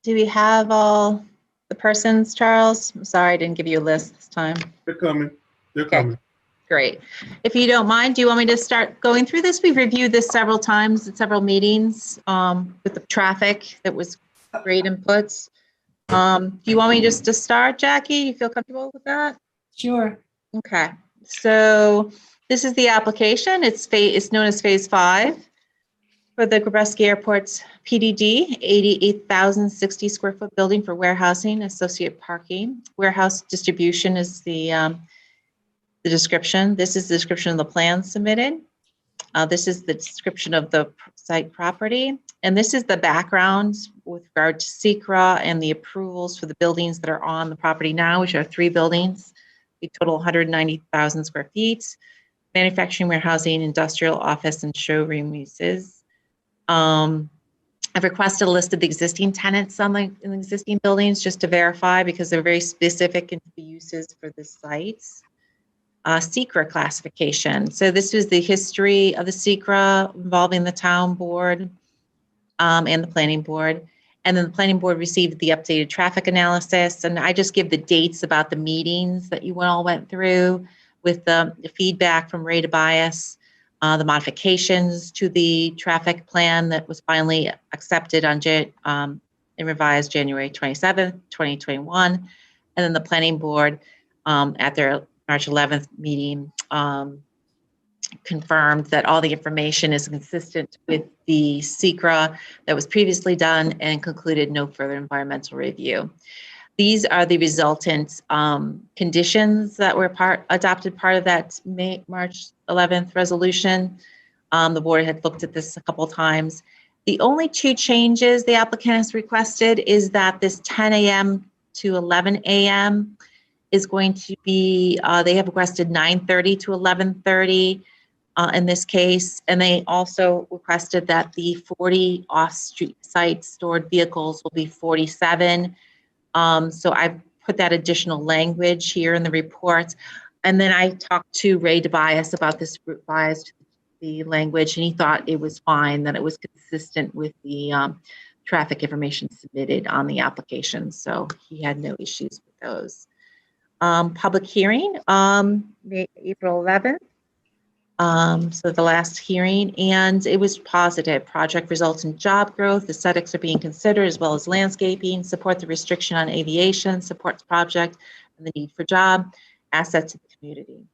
do we have all the persons, Charles? I'm sorry, I didn't give you a list this time. They're coming. They're Okay. coming. Great. If you don't mind, do you want me to start going through this? We've reviewed this several times at several meetings with the traffic that was great inputs. Do you want me just to start, Jackie? You feel comfortable with that? Sure. Okay. So this is the application. It's known as Phase 5 for the Gabreski Airport's PDD, 88,060 square foot building for warehousing, associate parking. Warehouse distribution is the description. This is the description of the plan submitted. This is the description of the site property. And this is the background with regard to SECRA and the approvals for the buildings that are on the property now, which are 3 buildings. They total 190,000 square feet. Manufacturing, warehousing, industrial, office, and showroom uses. I've requested a list of the existing tenants in the existing buildings just to verify because they're very specific into the uses for the sites. SECRA classification. So this was the history of the SECRA involving the town board and the planning board. And then the planning board received the updated traffic analysis. And I just give the dates about the meetings that you all went through with the feedback from Ray Tobias, the modifications to the traffic plan that was finally accepted on and revised January 27th, 2021. And then the planning board at their March 11th meeting confirmed that all the information is consistent with the SECRA that was previously done and concluded no further environmental review. These are the resultant conditions that were adopted part of that March 11th resolution. The board had looked at this a couple of times. The only 2 changes the applicant has requested is that this 10 a.m. to 11 a.m. is going to be, they have requested 9:30 to 11:30 in this case. And they also requested that the 40 off-street site stored vehicles will be 47. So I've put that additional language here in the report. And then I talked to Ray Tobias about this revised the language, and he thought it was fine, that it was consistent with the traffic information submitted on the application. So he had no issues with those. Public hearing, April 11th. So the last hearing, and it was positive. Project results in job growth, aesthetics are being considered, as well as landscaping, support the restriction on aviation, supports project and the need for job, assets to the community.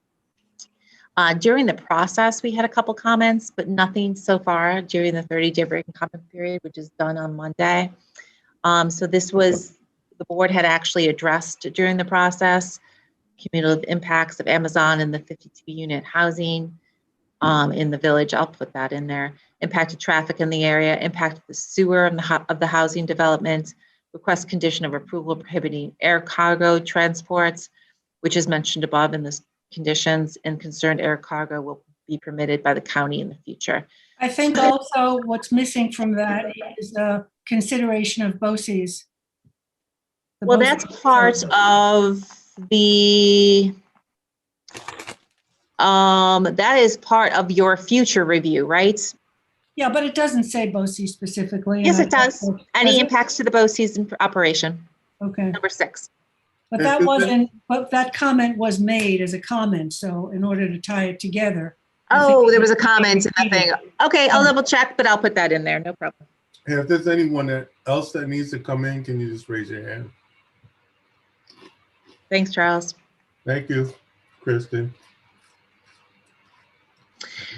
During the process, we had a couple comments, but nothing so far during the 30-day written comment period, which is done on Monday. So this was, the board had actually addressed during the process, cumulative impacts of Amazon and the 52-unit housing in the village. I'll put that in there. Impacted traffic in the area, impacted the sewer of the housing development, request condition of approval prohibiting air cargo transports, which is mentioned above in this conditions, and concerned air cargo will be permitted by the county in the future. I think also what's missing from that is the consideration of BOCES. Well, that's part of the, that is part of your future review, right? Yeah, but it doesn't say BOCES specifically. Yes, it does. Any impacts to the BOCES in operation. Okay. Number 6. But that wasn't, but that comment was made as a comment, so in order to tie it together. Oh, there was a comment in that thing. Okay, I'll double check, but I'll put that in there, no problem. And if there's anyone else that needs to come in, can you just raise your hand? Thanks, Charles. Thank you, Kristen.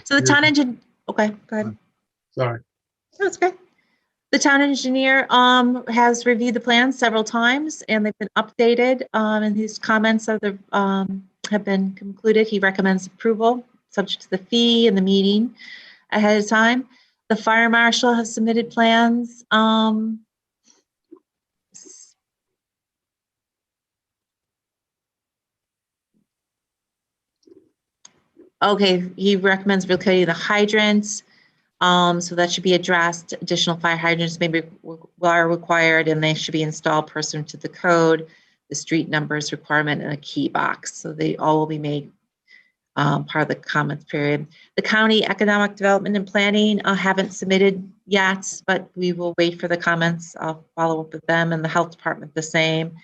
So the town engineer, okay, go ahead. Sorry. No, it's okay. The town engineer has reviewed the plans several times, and they've been updated, and his comments have been concluded. He recommends approval, subject to the fee and the meeting ahead of time. The fire marshal has submitted plans Okay, he recommends relocating the hydrants. So that should be addressed. Additional fire hydrants are required and they should be installed pursuant to the code, the street numbers requirement, and a key box. So they all will be made part of the comments period. The county economic development and planning haven't submitted yet, but we will wait for the comments. I'll follow up with them, and the health department the same.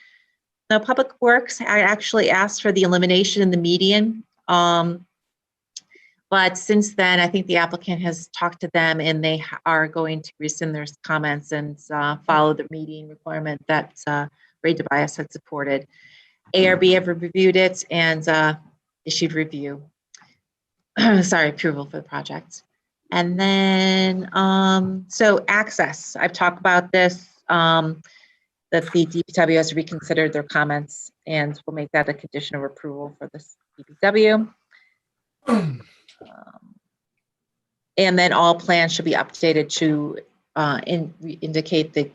Now, Public Works, I actually asked for the elimination in the median. But since then, I think the applicant has talked to them and they are going to rescind their comments and follow the meeting requirement that Ray Tobias had supported. ARB have reviewed it and issued review. Sorry, approval for the project. And then, so access, I've talked about this, that the DPW has reconsidered their comments and we'll make that a condition of approval for this DPW. And then all plans should be updated to indicate the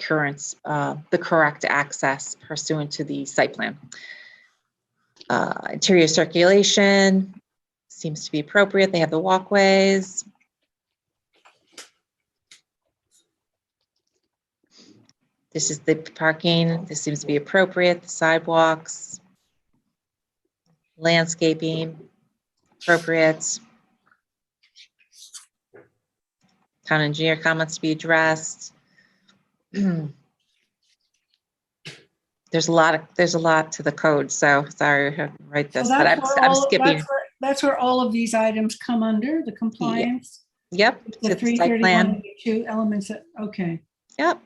correct access pursuant to the site plan. Interior circulation seems to be appropriate. They have the walkways. This is the parking. This seems to be appropriate. The sidewalks, landscaping, appropriate. Town engineer comments to be addressed. There's a lot to the code, so sorry I have to write this, but I'm skipping. That's where all of these items come under, the compliance. Yep. The 331 elements, okay. Yep.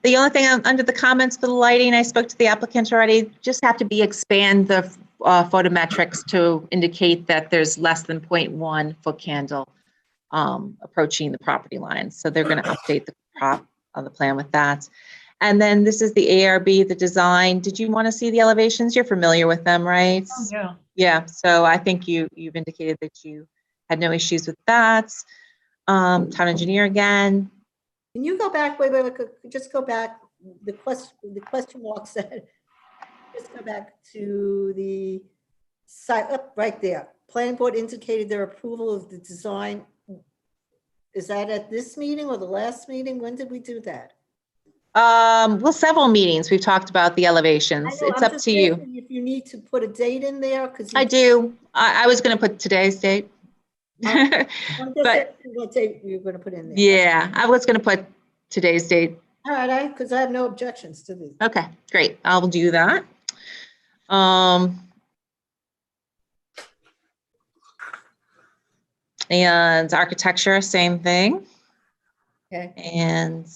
The only thing under the comments for the lighting, I spoke to the applicant already, just have to expand the photometrics to indicate that there's less than 0.1 foot candle approaching the property line. So they're going to update the prop on the plan with that. And then this is the ARB, the design. Did you want to see the elevations? You're familiar with them, right? Oh, yeah. Yeah. So I think you've indicated that you had no issues with that. Town engineer again. Can you go back? Wait, just go back. The question mark said, just go back to the site up right there. Planning board indicated their approval of the design. Is that at this meeting or the last meeting? When did we do that? Well, several meetings we've talked about the elevations. It's up to you. If you need to put a date in there, because I do. I was going to put today's date. But what date you're going to put in there? Yeah, I was going to put today's date. All right, because I have no objections to these. Okay, great. I'll do that. And architecture, same thing. Okay. And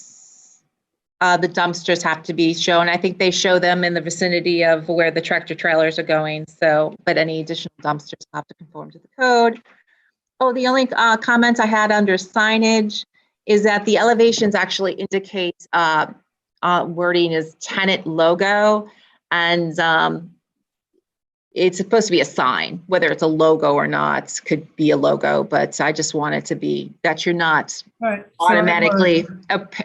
the dumpsters have to be shown. I think they show them in the vicinity of where the tractor trailers are going. So, but any additional dumpsters have to conform to the code. Oh, the only comment I had under signage is that the elevations actually indicate wording is tenant logo, and it's supposed to be a sign. Whether it's a logo or not, could be a logo, but I just want it to be that you're not automatically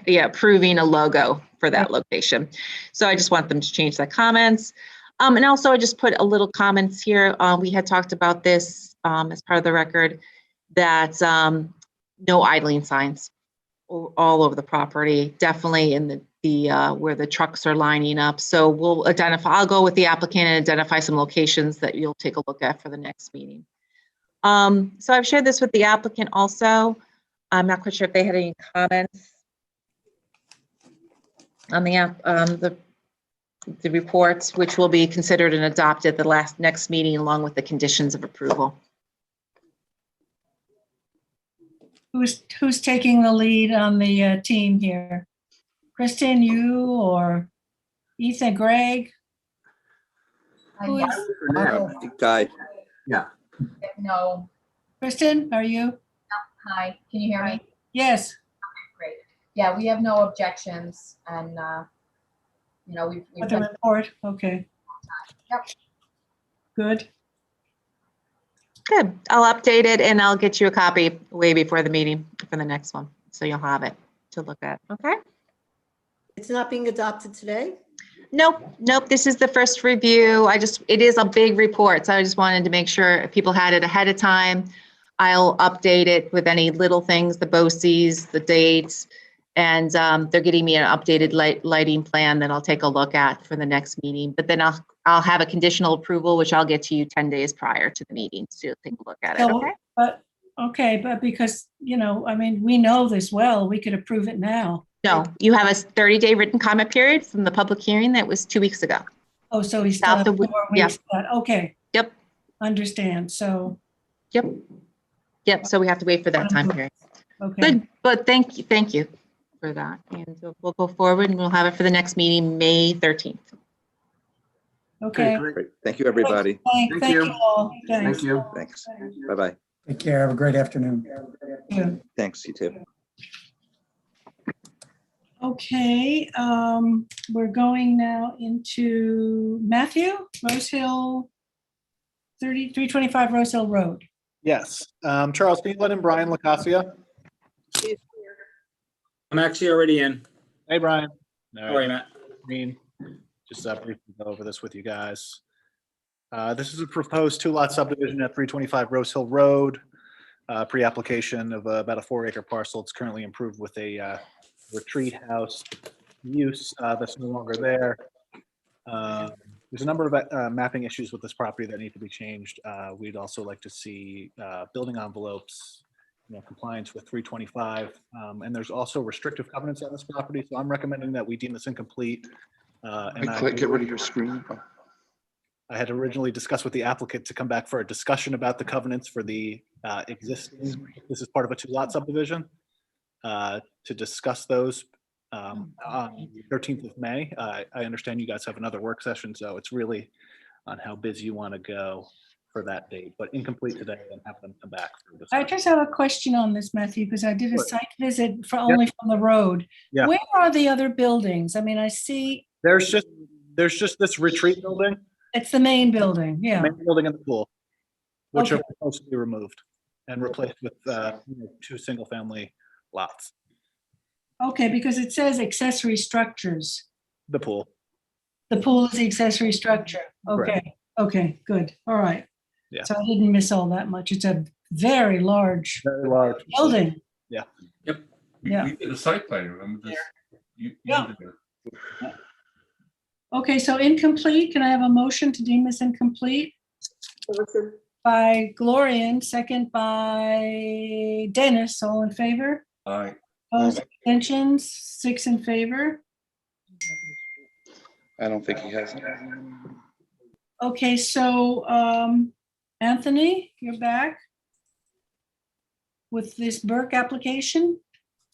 approving a logo for that location. So I just want them to change that comments. And also I just put a little comments here. We had talked about this as part of the record, that no idling signs all over the property, definitely in the where the trucks are lining up. So we'll identify, I'll go with the applicant and identify some locations that you'll take a look at for the next meeting. So I've shared this with the applicant also. I'm not quite sure if they had any comments on the reports, which will be considered and adopted at the next meeting along with the conditions of approval. Who's taking the lead on the team here? Kristen, you or Ethan, Greg? Who is? Guy. Yeah. No. Kristen, are you? Hi, can you hear me? Yes. Okay, great. Yeah, we have no objections, and you know, we've the report. Okay. Yep. Good. Good. I'll update it and I'll get you a copy way before the meeting for the next one, so you'll have it to look at. Okay. It's not being adopted today? Nope. This is the first review. It is a big report, so I just wanted to make sure if people had it ahead of time. I'll update it with any little things, the BOCES, the dates, and they're getting me an updated lighting plan that I'll take a look at for the next meeting. But then I'll have a conditional approval, which I'll get to you 10 days prior to the meeting, so you'll take a look at it, So, okay? but because, I mean, we know this well, we could approve it now. No, you have a 30-day written comment period from the public hearing that was 2 weeks ago. Oh, so we still have 4 weeks. For that. Okay. Yep. Understand. So. Yep. So we have to wait for that time period. Okay. Good, but thank you for that. And we'll go forward and we'll have it for the next meeting, May 13th. Okay. Great. Thank you, everybody. Thank you all. Thanks. Thank you. Thanks. Bye-bye. Take care. Have a great afternoon. Yeah. Thanks, you too. Okay, we're going now into Matthew, Rose Hill, 325 Rose Hill Road. Yes. Charles, can you let in Brian Lacasia? I'm actually already in. Hey, Brian. How are you, Matt? Just briefly go over this with you guys. This is a proposed 2-lot subdivision at 325 Rose Hill Road. Pre-application of about a 4-acre parcel. It's currently improved with a retreat house use that's no longer there. There's a number of mapping issues with this property that need to be changed. We'd also like to see building envelopes, compliance with 325. And there's also restrictive covenants on this property. So I'm recommending that we deem this incomplete. Get rid of your screen. I had originally discussed with the applicant to come back for a discussion about the covenants for the existing, this is part of a 2-lot subdivision, to discuss those on the 13th of May. I understand you guys have another work session, so it's really on how busy you want to go for that date, but incomplete today and have them come back. For I just have a question on this, Matthew, because I did a Sure. site visit for only from the road. Yeah. Where are the other buildings? I mean, I see. There's just this retreat building. It's the main building, yeah. Main building and the pool, which Okay. are supposed to be removed and replaced with 2 single-family lots. Okay, because it says accessory structures. The pool. The pool is the accessory structure. Okay, Correct. okay, good. All right. Yeah. So I didn't miss all that much. It's a very large building. Yeah. Yep. Yeah. We did a site plan, remember this? Yeah. Okay, so incomplete, can I have a motion to deem this incomplete? By Glorian, second by Dennis, all in favor? Aye. Opposed, abstentions, 6 in favor. I don't think he has it. Okay, so Anthony, you're back with this Burke application?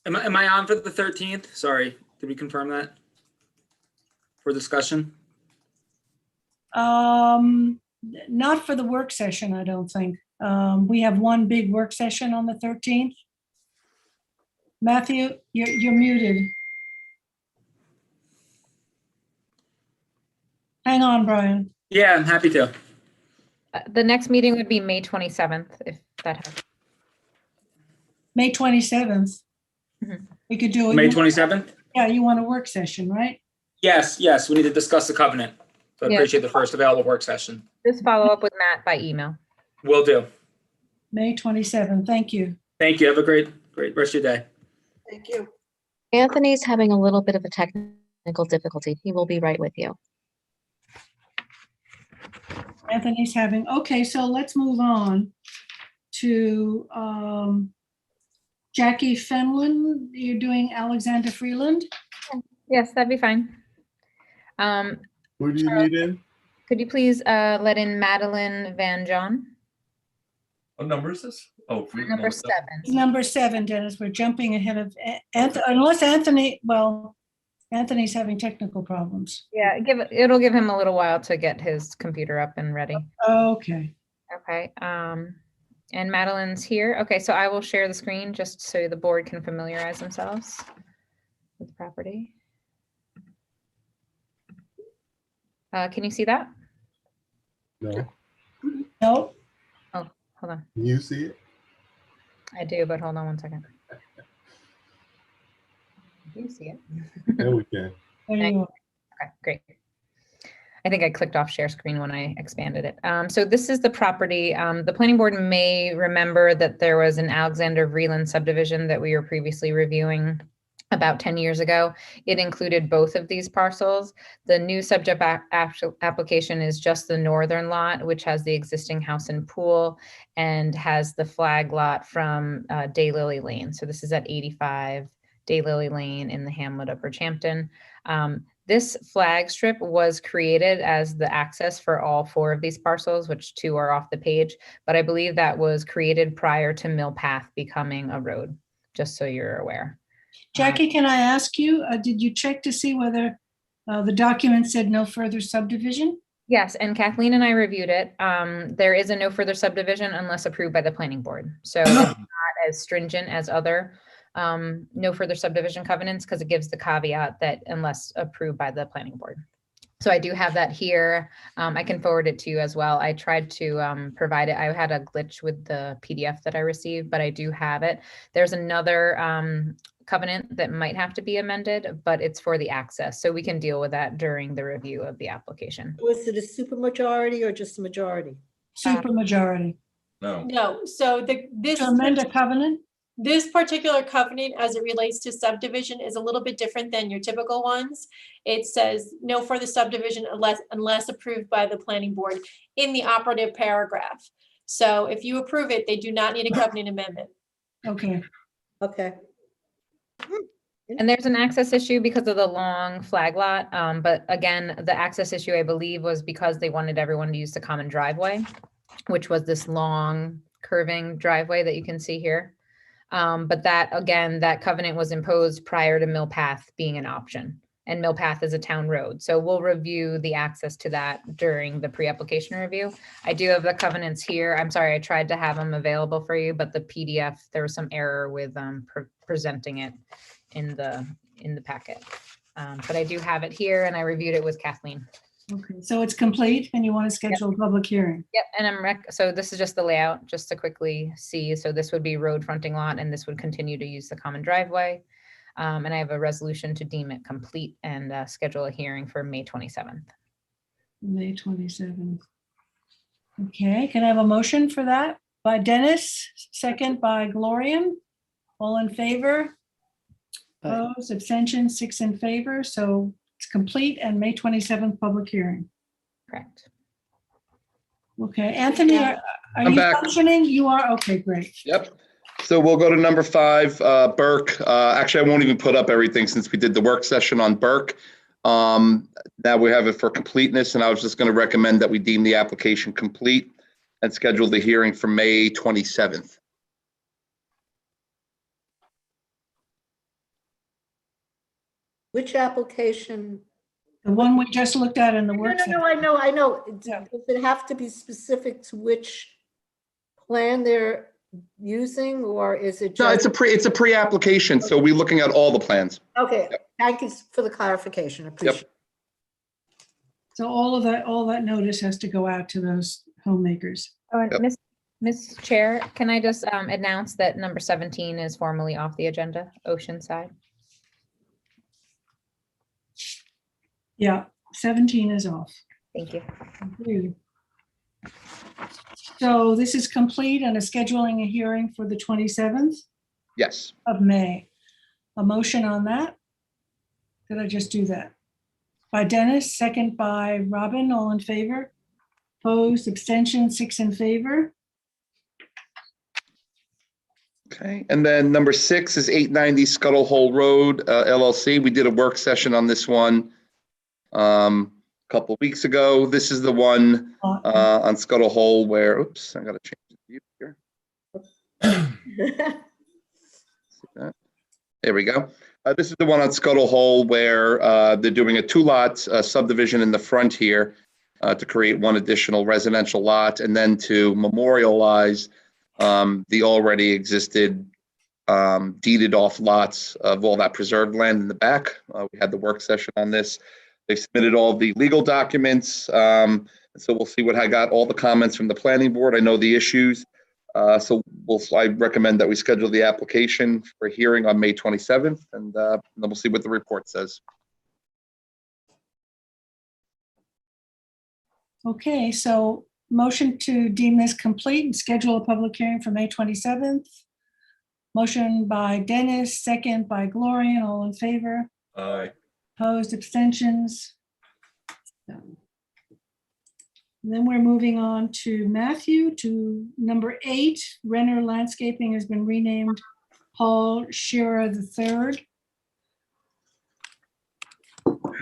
Am I on for the 13th? Sorry, did we confirm that? For discussion? Not for the work session, I don't think. We have one big work session on the 13th. Matthew, you're muted. Hang on, Brian. Yeah, I'm happy to. The next meeting would be May 27th, if that helps. May 27th. Mhm. We could do it. May 27th? Yeah, you want a work session, right? Yes, we need to discuss the covenant. So I Yeah. appreciate the first available work session. Just follow up with Matt by email. Will do. May 27th, thank you. Thank you. Have a great rest of your day. Thank you. Anthony's having a little bit of a technical difficulty. He will be right with you. Anthony's having, okay, so let's move on to Jackie Fenlon. You're doing Alexander Freeland? Yes, that'd be fine. Who do you need in? Could you please let in Madeline Van John? What number is this? Oh, Number 7. Number 7, Dennis, we're jumping ahead of, unless Anthony, well, Anthony's having technical problems. Yeah, it'll give him a little while to get his computer up and ready. Okay. Okay. And Madeline's here. Okay, so I will share the screen just so the board can familiarize themselves with the property. Can you see that? No. No. Oh, hold on. Can you see it? I do, but hold on one second. Do you see it? Yeah, we can. There you go. Okay, great. I think I clicked off share screen when I expanded it. So this is the property. The planning board may remember that there was an Alexander Vreeland subdivision that we were previously reviewing about 10 years ago. It included both of these parcels. The new subject application is just the northern lot, which has the existing house and pool and has the flag lot from Daylily Lane. So this is at 85 Daylily Lane in the hamlet of Bridgehampton. This flag strip was created as the access for all 4 of these parcels, which 2 are off the page, but I believe that was created prior to Mill Path becoming a road, just so you're aware. Jackie, can I ask you, did you check to see whether the document said no further subdivision? Yes, and Kathleen and I reviewed it. There is a no further subdivision unless approved by the planning board. So it's not as stringent as other no further subdivision covenants because it gives the caveat that unless approved by the planning board. So I do have that here. I can forward it to you as well. I tried to provide it. I had a glitch with the PDF that I received, but I do have it. There's another covenant that might have to be amended, but it's for the access. So we can deal with that during the review of the application. Was it a supermajority or just a majority? Super majority. No. No, so To amend a covenant? this particular covenant as it relates to subdivision is a little bit different than your typical ones. It says no further subdivision unless approved by the planning board in the operative paragraph. So if you approve it, they do not need a covenant amendment. Okay. Okay. And there's an access issue because of the long flag lot. But again, the access issue, I believe, was because they wanted everyone to use the common driveway, which was this long curving driveway that you can see here. But that, again, that covenant was imposed prior to Mill Path being an option. And Mill Path is a town road. So we'll review the access to that during the pre-application review. I do have the covenants here. I'm sorry, I tried to have them available for you, but the PDF, there was some error with presenting it in the packet. But I do have it here and I reviewed it with Kathleen. Okay, so it's complete and you want to schedule a public hearing? Yep, and so this is just the layout, just to quickly see. So this would be road fronting lot and this would continue to use the common driveway. And I have a resolution to deem it complete and schedule a hearing for May 27th. May 27th. Okay, can I have a motion for that? By Dennis, second by Gloria. All in favor? Opposed, abstention, 6 in favor. So it's complete and May 27th public hearing. Correct. Okay, Anthony, are I'm you back. functioning? You are? Okay, great. Yep. So we'll go to number 5, Burke. Actually, I won't even put up everything since we did the work session on Burke. Now we have it for completeness, and I was just going to recommend that we deem the application complete and schedule the hearing for May 27th. Which application? The one we just looked at in the work session. No, I know. Does it have to be specific to which plan they're using, or is it No, just? it's a pre-application, so we're looking at all the plans. Okay, thank you for the clarification. I appreciate it. So all that notice has to go out to those homemakers. Oh, and Ms. Chair, can I just announce that number 17 is formally off the agenda, Oceanside? Yeah, 17 is off. Thank you. Thank you. So this is complete and is scheduling a hearing for the 27th Yes. of May. A motion on that? Did I just do that? By Dennis, second by Robin, all in favor? Opposed, abstention, 6 in favor. Okay, and then number 6 is 890 Scuttle Hole Road, LLC. We did a work session on this one a couple of weeks ago. This is the one on Scuttle Hole where, oops, I gotta change the view here. See that? There we go. This is the one on Scuttle Hole where they're doing a 2-lot subdivision in the front here to create one additional residential lot and then to memorialize the already existed deeded off lots of all that preserved land in the back. We had the work session on this. They submitted all the legal documents. So we'll see what I got, all the comments from the planning board. I know the issues. So I recommend that we schedule the application for a hearing on May 27th, and then we'll see what the report says. Okay, so motion to deem this complete and schedule a public hearing for May 27th. Motion by Dennis, second by Gloria, all in favor. Aye. Opposed, abstentions. Done. Then we're moving on to Matthew, to number 8. Renner Landscaping has been renamed Paul Shearer III.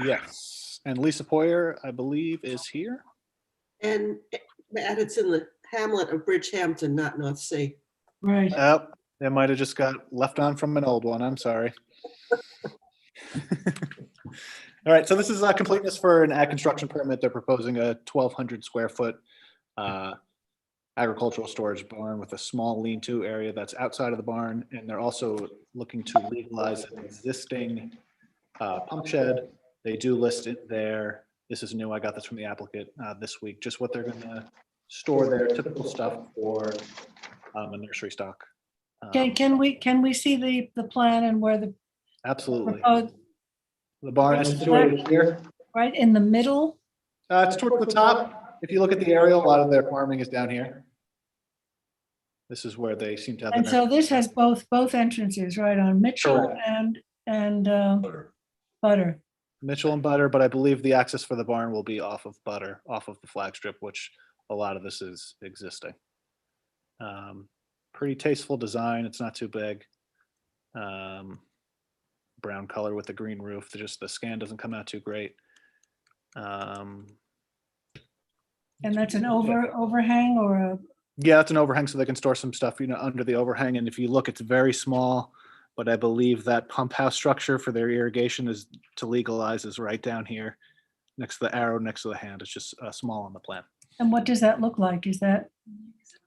Yes, and Lisa Poyer, I believe, is here. And Matt, it's in the hamlet of Bridgehampton, not North Sea. Right. That might have just got left on from an old one. I'm sorry. All right, so this is completeness for an ag construction permit. They're proposing a 1,200 square foot agricultural storage barn with a small lean-to area that's outside of the barn. And they're also looking to legalize an existing pump shed. They do list it there. This is new. I got this from the applicant this week, just what they're gonna store their typical stuff for a nursery stock. Can we see the plan and where the Absolutely. proposed, The barn is situated here. right in the middle? It's towards the top. If you look at the aerial, a lot of their farming is down here. This is where they seem to have. And so this has both entrances, right, on Mitchell Correct. and Butter. Mitchell and Butter, but I believe the access for the barn will be off of Butter, off of the flag strip, which a lot of this is existing. Pretty tasteful design. It's not too big. Brown color with the green roof. Just the scan doesn't come out too great. And that's an overhang or a? Yeah, it's an overhang, so they can store some stuff, under the overhang. And if you look, it's very small, but I believe that pump house structure for their irrigation is to legalize is right down here, next to the arrow, next to the hand. It's just small on the plan. And what does that look like? Is that?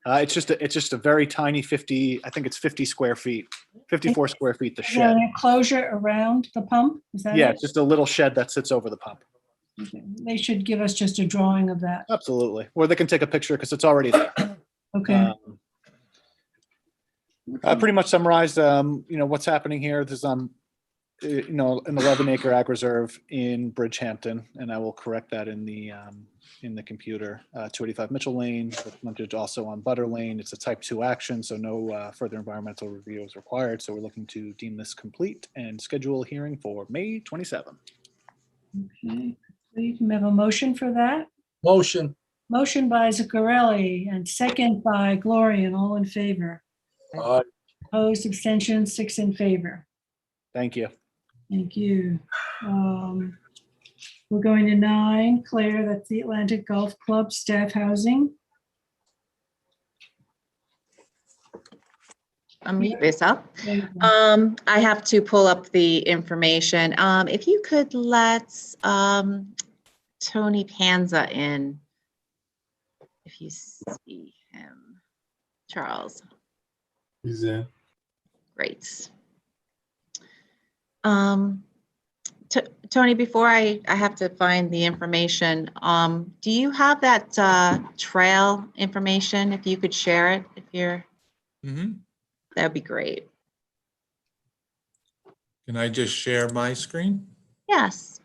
It's just a very tiny 50. I think it's 50 square feet, 54 square feet. The Is there shed. an enclosure around the pump? Is that? Yeah, it? it's just a little shed that sits over the pump. Okay. They should give us just a drawing of that. Absolutely, or they can take a picture because it's already there. Okay. Pretty much summarized, what's happening here. This is an 11-acre ag reserve in Bridgehampton, and I will correct that in the computer. 285 Mitchell Lane, with frontage also on Butter Lane. It's a type 2 action, so no further environmental review is required. So we're looking to deem this complete and schedule a hearing for May 27. Okay. We can have a motion for that. Motion. Motion by Zuccarelli and second by Gloria, and all in favor. Aye. Opposed, abstentions, 6 in favor. Thank you. Thank you. We're going to 9, Claire, that's the Atlantic Golf Club staff housing. I'll mute this up. I have to pull up the information. If you could let Tony Panza in, if you see him. Charles. He's in. Great. Tony, before I have to find the information, do you have that trail information? If you could share it, if you're, that'd be great. Can I just share my screen? Yes.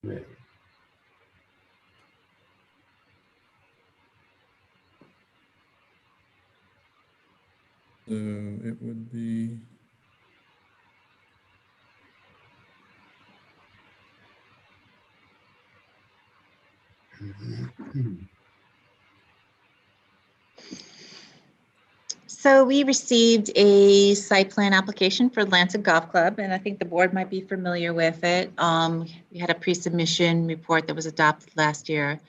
Yeah. So it would be. So we received a site plan application for Atlantic Golf Club, and I think the board might be familiar with it. We had a pre-submission report that was adopted last year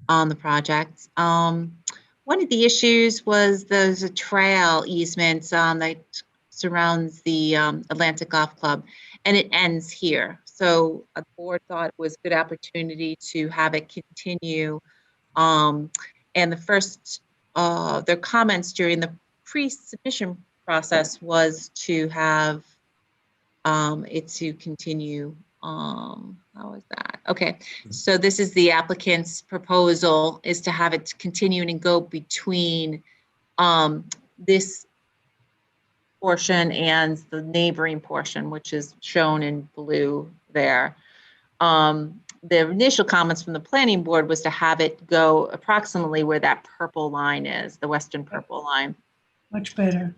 on the project. One of the issues was there's a trail easement that surrounds the Atlantic Golf Club, and it ends here. So the board thought it was a good opportunity to have it continue. And the first, their comments during the pre-submission process was to have it to continue. How was that? Okay, so this is the applicant's proposal, is to have it continue and go between this portion and the neighboring portion, which is shown in blue there. The initial comments from the planning board was to have it go approximately where that purple line is, the western purple line. Much better.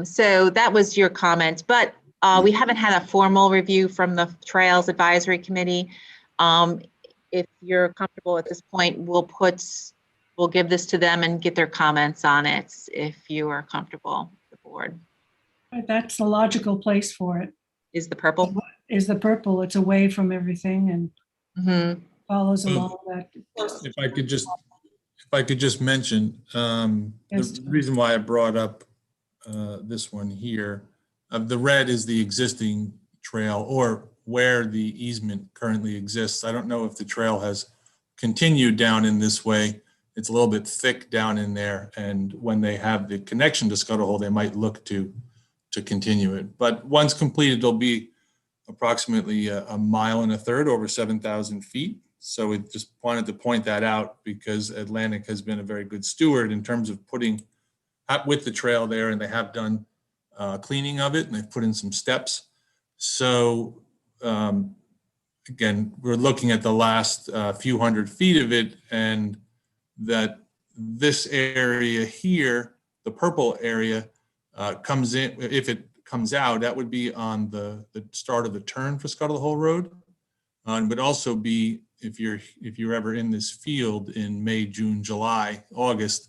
So that was your comment, but we haven't had a formal review from the Trails Advisory Committee. If you're comfortable at this point, we'll give this to them and get their comments on it if you are comfortable, the board. That's the logical place for it. Is the purple? Is the purple. It's away from everything and follows along that. If I could just mention, Yes. the reason why I brought up this one here, the red is the existing trail or where the easement currently exists. I don't know if the trail has continued down in this way. It's a little bit thick down in there, and when they have the connection to Scuttle Hole, they might look to continue it. But once completed, it'll be approximately a mile and a third, over 7,000 feet. So we just wanted to point that out because Atlantic has been a very good steward in terms of putting with the trail there, and they have done cleaning of it, and they've put in some steps. So again, we're looking at the last few hundred feet of it, and that this area here, the purple area, comes in. If it comes out, that would be on the start of the turn for Scuttle Hole Road, and would also be if you're ever in this field in May, June, July, August.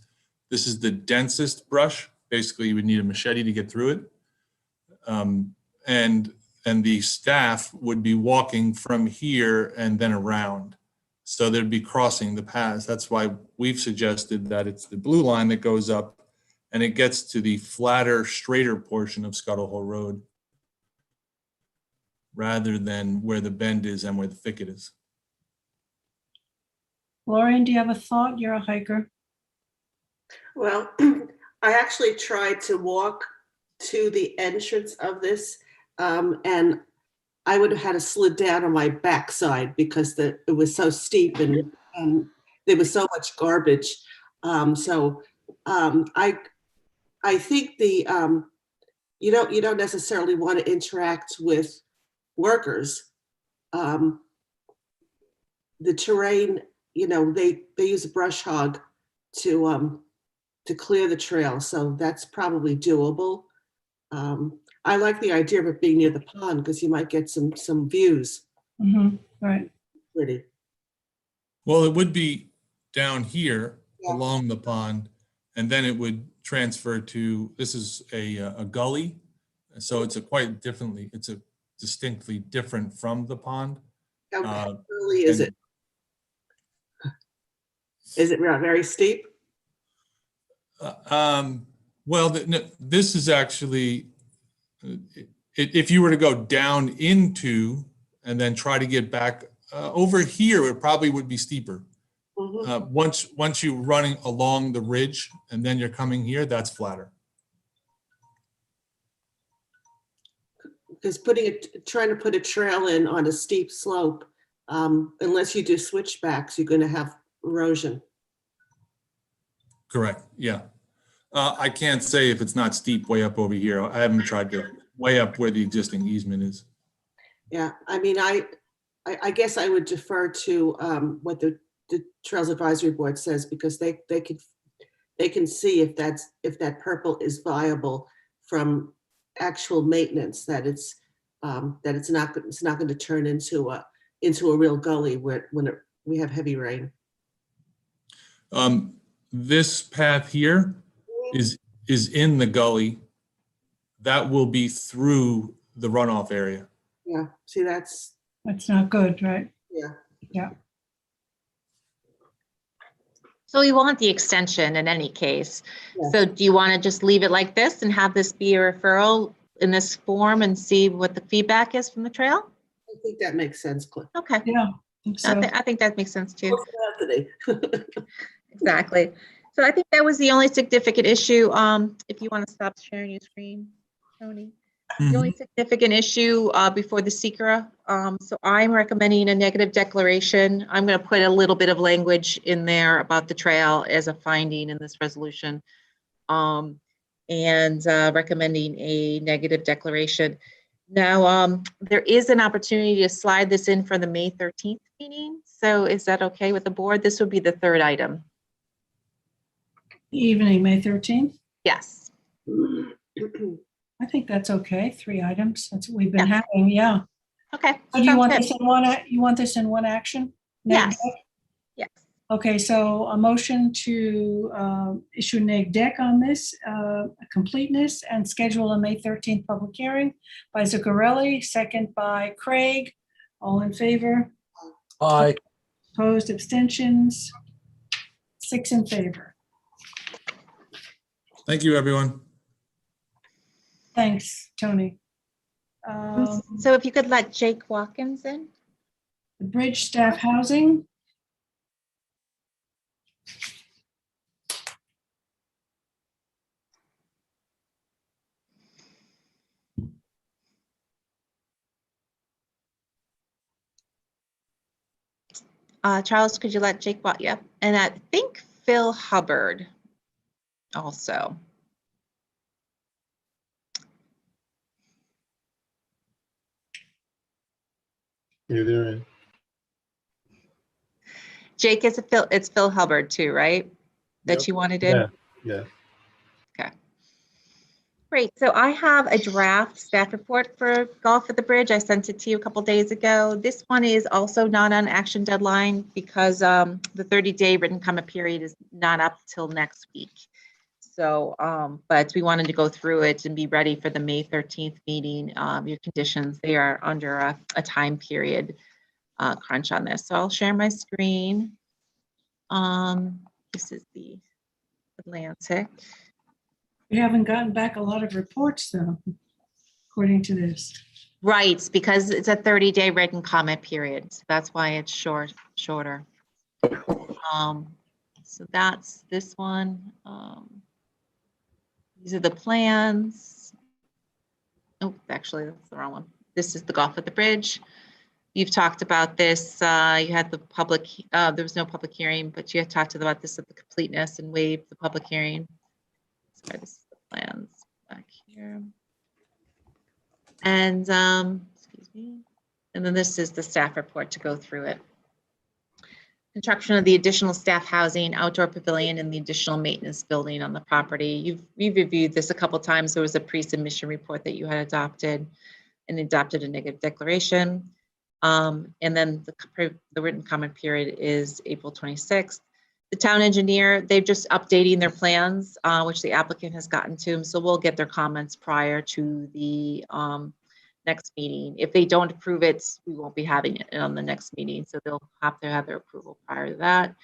This is the densest brush. Basically, you would need a machete to get through it, and the staff would be walking from here and then around. So they'd be crossing the paths. That's why we've suggested that it's the blue line that goes up and it gets to the flatter, straighter portion of Scuttle Hole Road rather than where the bend is and where the thicket is. Lauren, do you have a thought? You're a hiker. Well, I actually tried to walk to the entrance of this, and I would have had to slid down on my backside because it was so steep and there was so much garbage. I think you don't necessarily want to interact with workers. The terrain, they use a brush hog to clear the trail, so that's probably doable. I like the idea of it being near the pond because you might get some views. Right. Pretty. Well, it would be down here along the pond, and then it would transfer to, this is a gully. So it's it's a distinctly different from the pond. How early is it? Is it very steep? Well, this is actually, if you were to go down into and then try to get back over here, it probably would be steeper. Once you're running along the ridge and then you're coming here, that's flatter. Because trying to put a trail in on a steep slope, unless you do switchbacks, you're going to have erosion. Correct. Yeah. I can't say if it's not steep way up over here. I haven't tried to way up where the existing easement is. Yeah, I mean, I guess I would defer to what the Trails Advisory Board says, because they can see if that purple is viable from actual maintenance, that it's not going to turn into a real gully when we have heavy rain. This path here is in the gully. That will be through the runoff area. Yeah, see, that's not good, right? Yeah. Yeah. So we want the extension in any case. So do you want to just leave it like this and have this be a referral in this form and see what the feedback is from the trail? I think that makes sense, Cliff. Okay. Yeah. I think that makes sense too. Anthony. Exactly. So I think that was the only significant issue. If you want to stop sharing your screen, Tony. The only significant issue before the SECRA. So I'm recommending a negative declaration. I'm going to put a little bit of language in there about the trail as a finding in this resolution, and recommending a negative declaration. Now, there is an opportunity to slide this in for the May 13th meeting. So is that okay with the board? This would be the third item. Evening, May 13th. Yes. I think that's okay. 3 items. That's what we've been having. Yeah. Okay. So do you sounds want good. this in one, you want this in one action? Neg Yes. deck? Yes. Okay, so a motion to issue neg deck on this, completeness, and schedule a May 13th public hearing by Zuccarelli, second by Craig. All in favor? Aye. Opposed, abstentions? 6 in favor. Thank you, everyone. Thanks, Tony. So if you could let Jake Watkins in. The bridge staff housing. Charles, could you let Jake Watt? Yep. And I think Phil Hubbard also. You're there. In. Jake, it's Phil Hubbard too, right? That Yep. you wanted in? Yeah. Yeah. Okay. Great. So I have a draft staff report for Golf at the Bridge. I sent it to you a couple days ago. This one is also not on action deadline because the 30-day written comment period is not up till next week. So, but we wanted to go through it and be ready for the May 13th meeting. Your conditions, they are under a time period crunch on this. So I'll share my screen. This is the Atlantic. We haven't gotten back a lot of reports though, according to this. Right, because it's a 30-day written comment period. So that's why it's shorter. So that's this one. These are the plans. Oh, actually, that's the wrong one. This is the Golf at the Bridge. You've talked about this. You had the public, there was no public hearing, but you had talked about this at the completeness and waived the public hearing. Sorry, this is the plans back here. And, excuse me. And then this is the staff report to go through it. Construction of the additional staff housing, outdoor pavilion, and the additional maintenance building on the property. We've reviewed this a couple times. There was a pre-submission report that you had adopted and adopted a negative declaration. And then the written comment period is April 26th. The town engineer, they're just updating their plans, which the applicant has gotten to them. So we'll get their comments prior to the next meeting. If they don't approve it, we won't be having it on the next meeting. So they'll have to have their approval prior to that.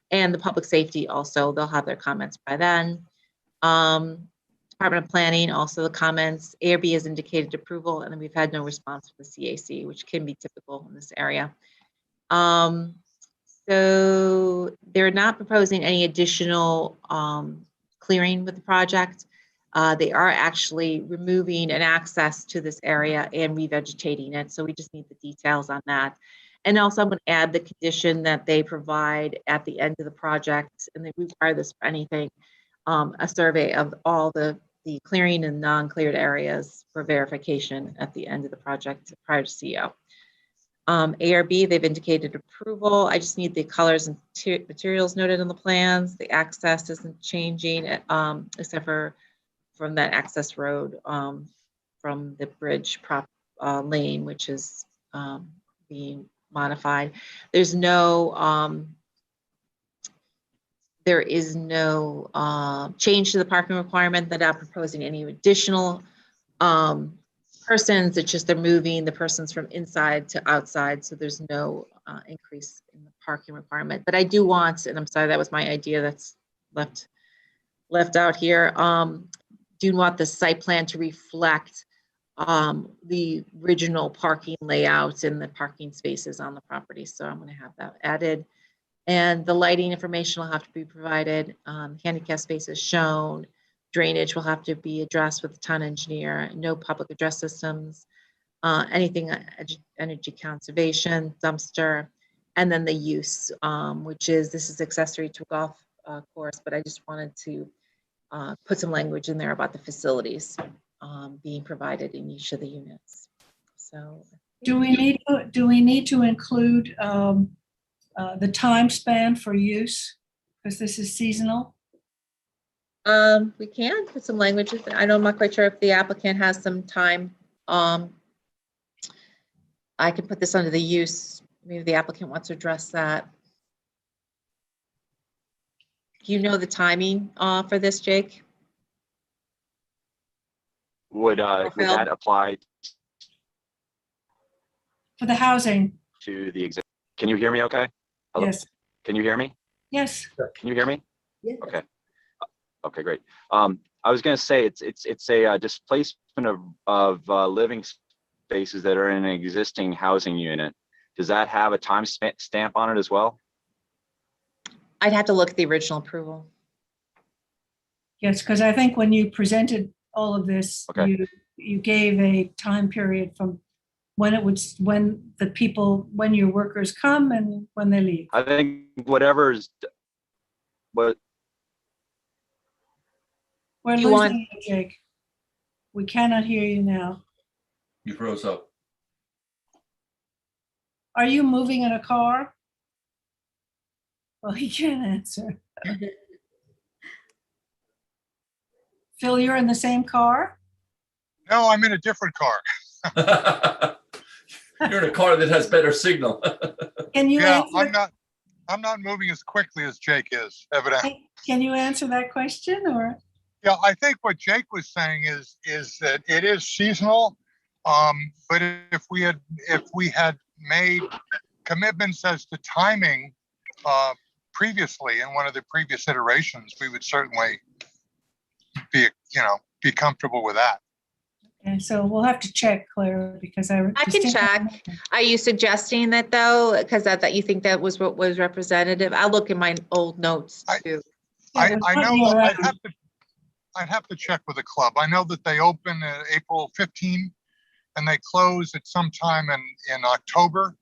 And the public safety also, they'll have their comments by then. Department of Planning, also the comments. ARB has indicated approval, and then we've had no response from the CAC, which can be typical in this area. So they're not proposing any additional clearing with the project. They are actually removing an access to this area and revegetating it. So we just need the details on that. And also I'm going to add the condition that they provide at the end of the project, and they require this for anything, a survey of all the clearing and non-cleared areas for verification at the end of the project prior to CO. ARB, they've indicated approval. I just need the colors and materials noted on the plans. The access isn't changing, except for from that access road from the bridge lane, which is being modified. There is no change to the parking requirement. They're not proposing any additional persons. It's just they're moving the persons from inside to outside. So there's no increase in the parking requirement. But I do want, and I'm sorry, that was my idea that's left out here. Do want the site plan to reflect the original parking layouts and the parking spaces on the property. So I'm going to have that added. And the lighting information will have to be provided. Handicap spaces shown. Drainage will have to be addressed with the town engineer. No public address systems. Anything energy conservation, dumpster, and then the use, which is, this is accessory to a golf course, but I just wanted to put some language in there about the facilities. being provided in each of the units. So Do we need to include the time span for use? Because this is seasonal. we can put some language. I'm not quite sure if the applicant has some time. I can put this under the use. Maybe the applicant wants to address that. Do you know the timing for this, Jake? Would Phil? that apply For the housing, to the exit? Can you hear me okay? Hello? yes. Can you hear me? Yes. Can you hear me? Yeah. Okay. Okay, great. I was going to say it's a displacement of living spaces that are in an existing housing unit. Does that have a time stamp on it as well? I'd have to look at the original approval. Yes, because I think when you presented all of this, Okay. you gave a time period from when when your workers come and when they leave. I think whatever's what. We're You losing you, Jake. We cannot hear you now. You froze up. Are you moving in a car? Well, he can't answer. Phil, you're in the same car? No, I'm in a different car. You're in a car that has better signal. Can you Yeah, answer? I'm not moving as quickly as Jake is, evidently. Can you answer that question or? Yeah, I think what Jake was saying is that it is seasonal. But if we had made commitments as to timing previously in one of the previous iterations, we would certainly be comfortable with that. Okay, so we'll have to check, Claire, because I can check. Are you suggesting that though, because that you think that was what was representative? I'll look in my old notes too. I know that I'd have to check with the club. I know that they open April 15 and they close at some time in October.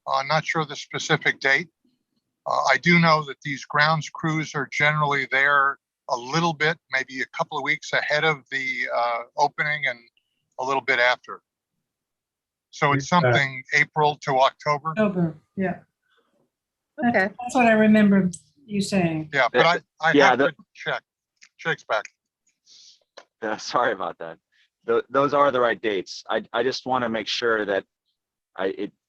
I'm not sure the specific date. I do know that these grounds crews are generally there a little bit, maybe a couple of weeks ahead of the opening and a little bit after. So it's something April to October. October, yeah. Okay. That's what I remember you saying. Yeah, but I have to check. Jake's back. Sorry about that. Those are the right dates. I just want to make sure that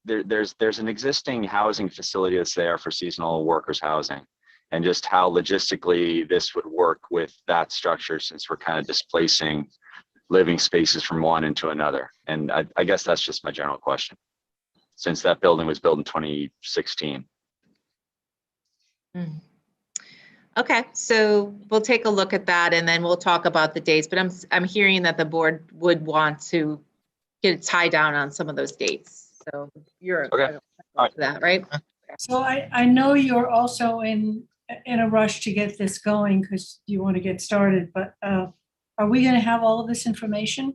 there's an existing housing facility that's there for seasonal workers housing, and just how logistically this would work with that structure, since we're kind of displacing living spaces from one into another. And I guess that's just my general question, since that building was built in 2016. Okay, so we'll take a look at that and then we'll talk about the dates. But I'm hearing that the board would want to get it tied down on some of those dates. So you're okay. All right. That, right? So I know you're also in a rush to get this going because you want to get started, but are we going to have all of this information,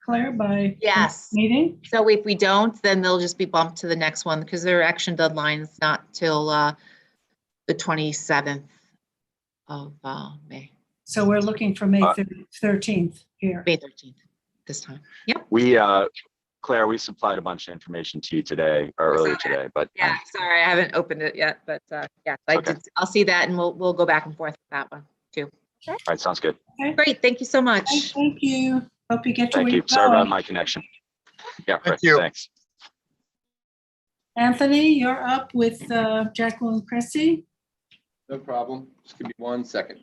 Claire, by Yes. meeting? So if we don't, then they'll just be bumped to the next one because their action deadline is not till the 27th of May. So we're looking for May 13th here. May 13th this time. Yep. We, Claire, we supplied a bunch of information to you today or earlier today, but Yeah, sorry, I haven't opened it yet, but yeah, I'll see that and we'll go back and forth with that one too. all right, sounds good. Okay. Great, thank you so much. Thank you. Hope you get to Thank where you. you're Sorry about going. my connection. Yeah, Thank right. you. Thanks. Anthony, you're up with Jacqueline Cressy. No problem. Just give me 1 second.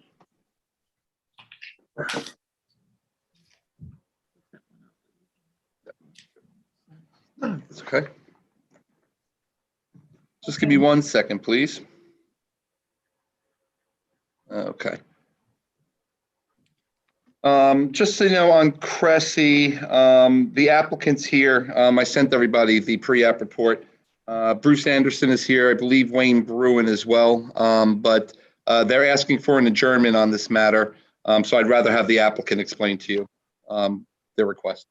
It's okay. Just give me 1 second, please. Okay. Just so you know, on Cressy, the applicant's here. I sent everybody the pre-app report. Bruce Anderson is here. I believe Wayne Bruin as well. But they're asking for an adjournment on this matter. So I'd rather have the applicant explain to you their request.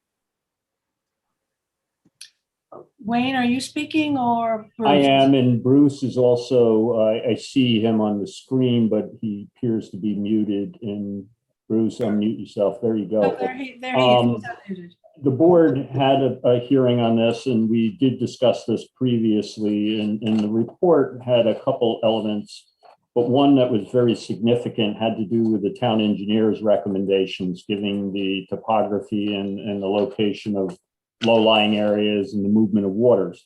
Wayne, are you speaking or Bruce? I am, and Bruce is also, I see him on the screen, but he appears to be muted. And Bruce, unmute yourself. There you Oh, go. there he is. He's unmuted. The board had a hearing on this, and we did discuss this previously, and the report had a couple elements, but one that was very significant had to do with the town engineer's recommendations, giving the topography and the location of low-lying areas and the movement of waters.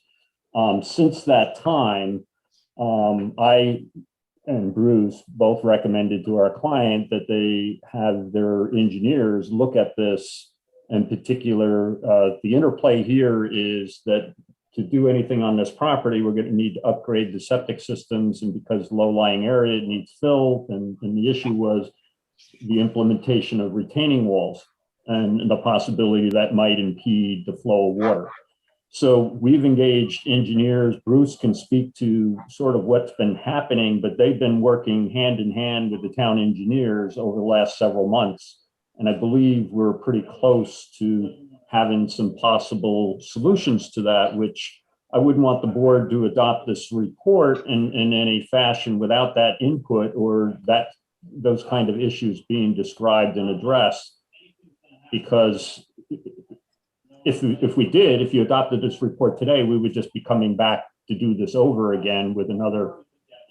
Since that time, I and Bruce both recommended to our client that they have their engineers look at this. In particular, the interplay here is that to do anything on this property, we're going to need to upgrade the septic systems, and because low-lying area, it needs fill, and the issue was the implementation of retaining walls and the possibility that might impede the flow of water. So we've engaged engineers. Bruce can speak to sort of what's been happening, but they've been working hand in hand with the town engineers over the last several months. And I believe we're pretty close to having some possible solutions to that, which I wouldn't want the board to adopt this report in any fashion without that input or those kind of issues being described and addressed. Because if you adopted this report today, we would just be coming back to do this over again with another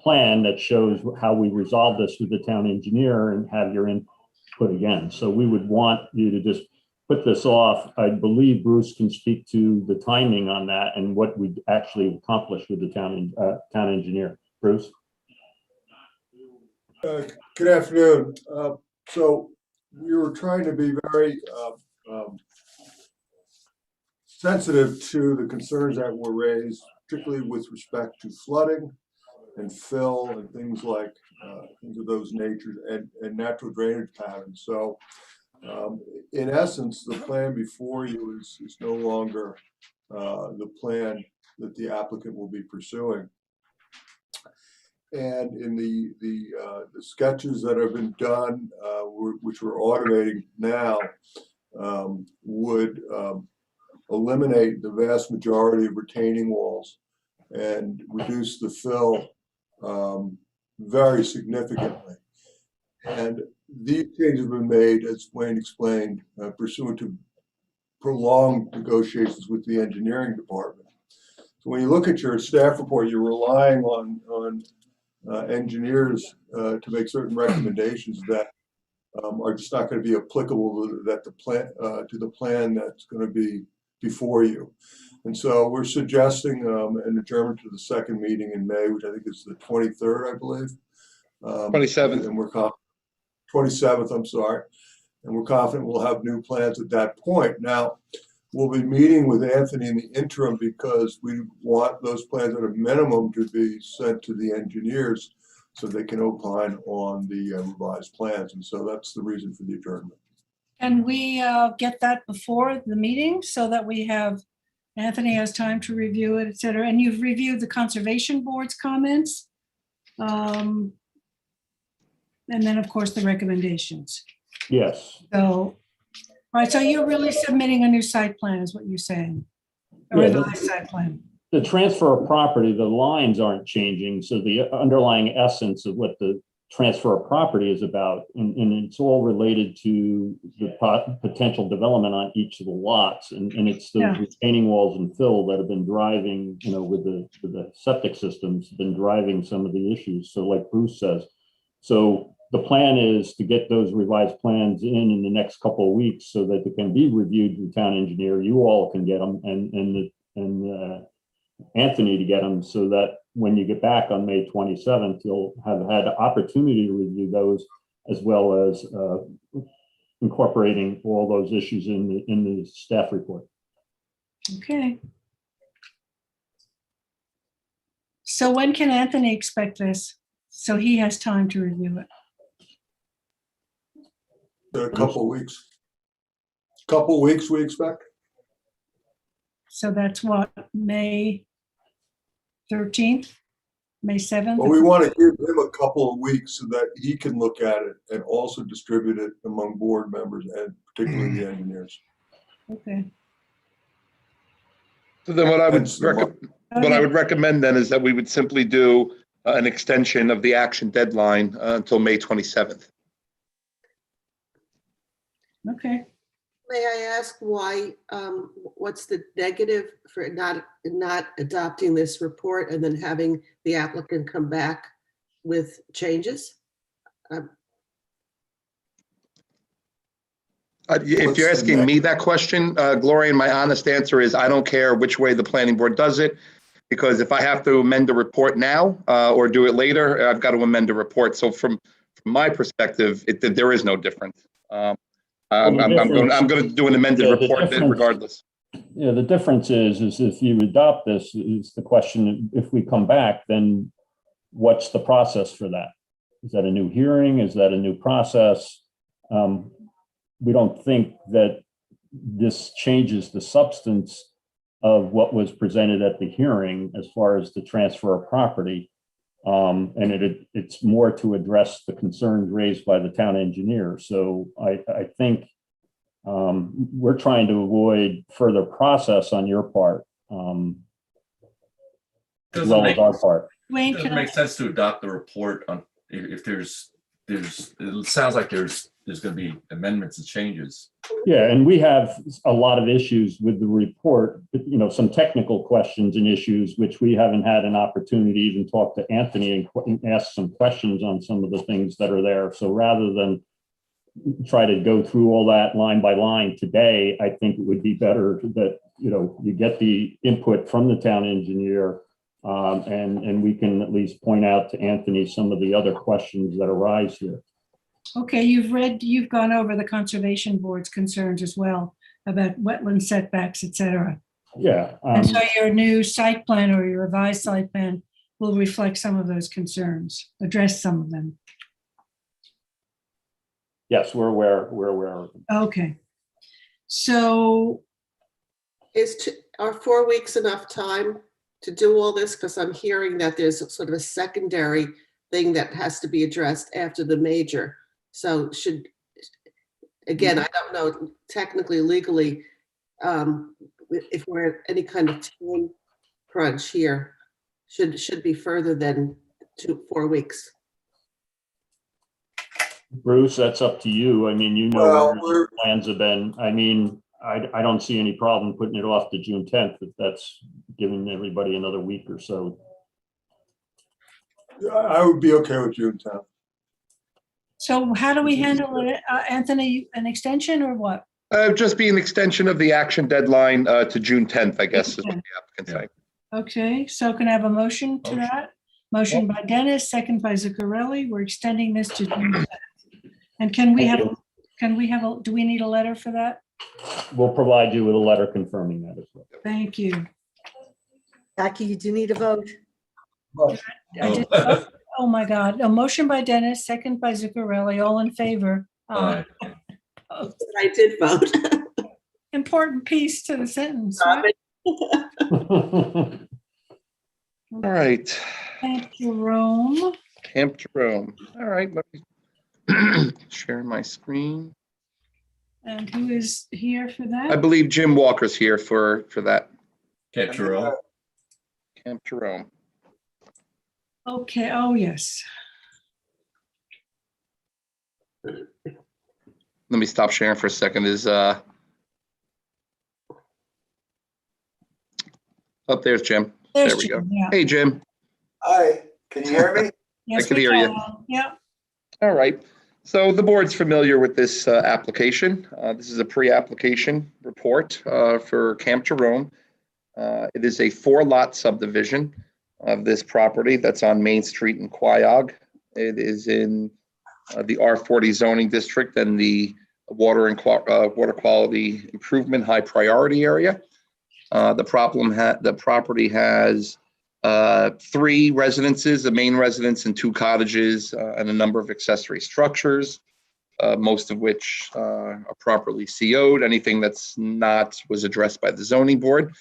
plan that shows how we resolve this with the town engineer and have your input again. So we would want you to just put this off. I believe Bruce can speak to the timing on that and what we actually accomplished with the town engineer. Bruce? Good afternoon. So we were trying to be very sensitive to the concerns that were raised, particularly with respect to flooding and fill and things like things of those natures and natural drainage patterns. So in essence, the plan before you is no longer the plan that the applicant will be pursuing. And in the sketches that have been done, which we're automating now, would eliminate the vast majority of retaining walls and reduce the fill very significantly. And these changes have been made, as Wayne explained, pursuant to prolonged negotiations with the engineering department. So when you look at your staff report, you're relying on engineers to make certain recommendations that are just not going to be applicable to the plan that's going to be before you. And so we're suggesting an adjournment to the second meeting in May, which I think is the 23rd, I believe. 27th. And we're 27th, I'm sorry. And we're confident we'll have new plans at that point. Now, we'll be meeting with Anthony in the interim because we want those plans at a minimum to be sent to the engineers so they can opine on the revised plans. And so that's the reason for the adjournment. Can we get that before the meeting so that Anthony has time to review it, et cetera? And you've reviewed the Conservation Board's comments. And then, of course, the recommendations. Yes. So, all right, so you're really submitting a new site plan is what you're saying? A Yeah, revised site plan. The transfer of property, the lines aren't changing. So the underlying essence of what the transfer of property is about, and it's all related to the potential development on each of the lots. And it's those retaining walls and fill that have been driving, with the septic systems, been driving some of the issues. So like Bruce says, so the plan is to get those revised plans in the next couple of weeks so that they can be reviewed with the town engineer. You all can get them and Anthony to get them so that when you get back on May 27th, you'll have had the opportunity to review those as well as incorporating all those issues in the staff report. Okay. So when can Anthony expect this? So he has time to review it. A couple of weeks. Couple weeks, we expect. So that's what, May 13th, May 7th? Well, we want to give him a couple of weeks so that he can look at it and also distribute it among board members and particularly the engineers. Okay. So then what I would recommend then is that we would simply do an extension of the action deadline until May 27th. Okay. May I ask why, what's the negative for not adopting this report and then having the applicant come back with changes? If you're asking me that question, Gloria, my honest answer is I don't care which way the planning board does it, because if I have to amend the report now or do it later, I've got to amend the report. So from my perspective, there is no difference. I'm going to do an amended report then regardless. Yeah, the difference is if you adopt this, is the question, if we come back, then what's the process for that? Is that a new hearing? Is that a new process? We don't think that this changes the substance of what was presented at the hearing as far as the transfer of property. And it's more to address the concerns raised by the town engineer. So I think we're trying to avoid further process on your part, as well as our part. It doesn't make sense to adopt the report on if there's it sounds like there's going to be amendments and changes. Yeah, and we have a lot of issues with the report, some technical questions and issues, which we haven't had an opportunity to even talk to Anthony and ask some questions on some of the things that are there. So rather than try to go through all that line by line today, I think it would be better that, you get the input from the town engineer, and we can at least point out to Anthony some of the other questions that arise here. Okay, you've gone over the Conservation Board's concerns as well about wetland setbacks, et cetera. Yeah. And so your new site plan or your revised site plan will reflect some of those concerns, address some of them. Yes, we're aware of them. Okay. So Are 4 weeks enough time to do all this? Because I'm hearing that there's sort of a secondary thing that has to be addressed after the major. So again, I don't know technically, legally, if we're at any kind of time crunch here, should be further than 4 weeks. Bruce, that's up to you. I mean, Well, what your plans have been. I mean, I don't see any problem putting it off to June 10th if that's giving everybody another week or so. I would be okay with June 10th. So how do we handle it, Anthony, an extension or what? Just be an extension of the action deadline to June 10th, I guess, is what the applicant's saying. Okay, so can I have a motion to that? Motion by Dennis, second by Zuccarelli. We're extending this to June 10th. And do we need a letter for that? We'll provide you with a letter confirming that as well. Thank you. Jackie, you do need a vote. Oh my God. A motion by Dennis, second by Zuccarelli, all in favor. Aye. I did vote. Important piece to the sentence. Right? All right. Camp Jerome. Camp Jerome. All right. Let me share my screen. And who is here for that? I believe Jim Walker's here for that. Camp Jerome. Camp Jerome. Okay. Oh, yes. Let me stop sharing for a second. Oh, there's Jim. There we go. Yeah. Hey, Jim. Hi, can you hear me? Yes, I can hear you. Yeah. All right. So the board's familiar with this application. This is a pre-application report for Camp Jerome. It is a 4-lot subdivision of this property that's on Main Street in Quiog. It is in the R40 zoning district and the water quality improvement high priority area. The property has 3 residences, a main residence and 2 cottages, and a number of accessory structures, most of which are properly CO'd. Anything that's not was addressed by the zoning board.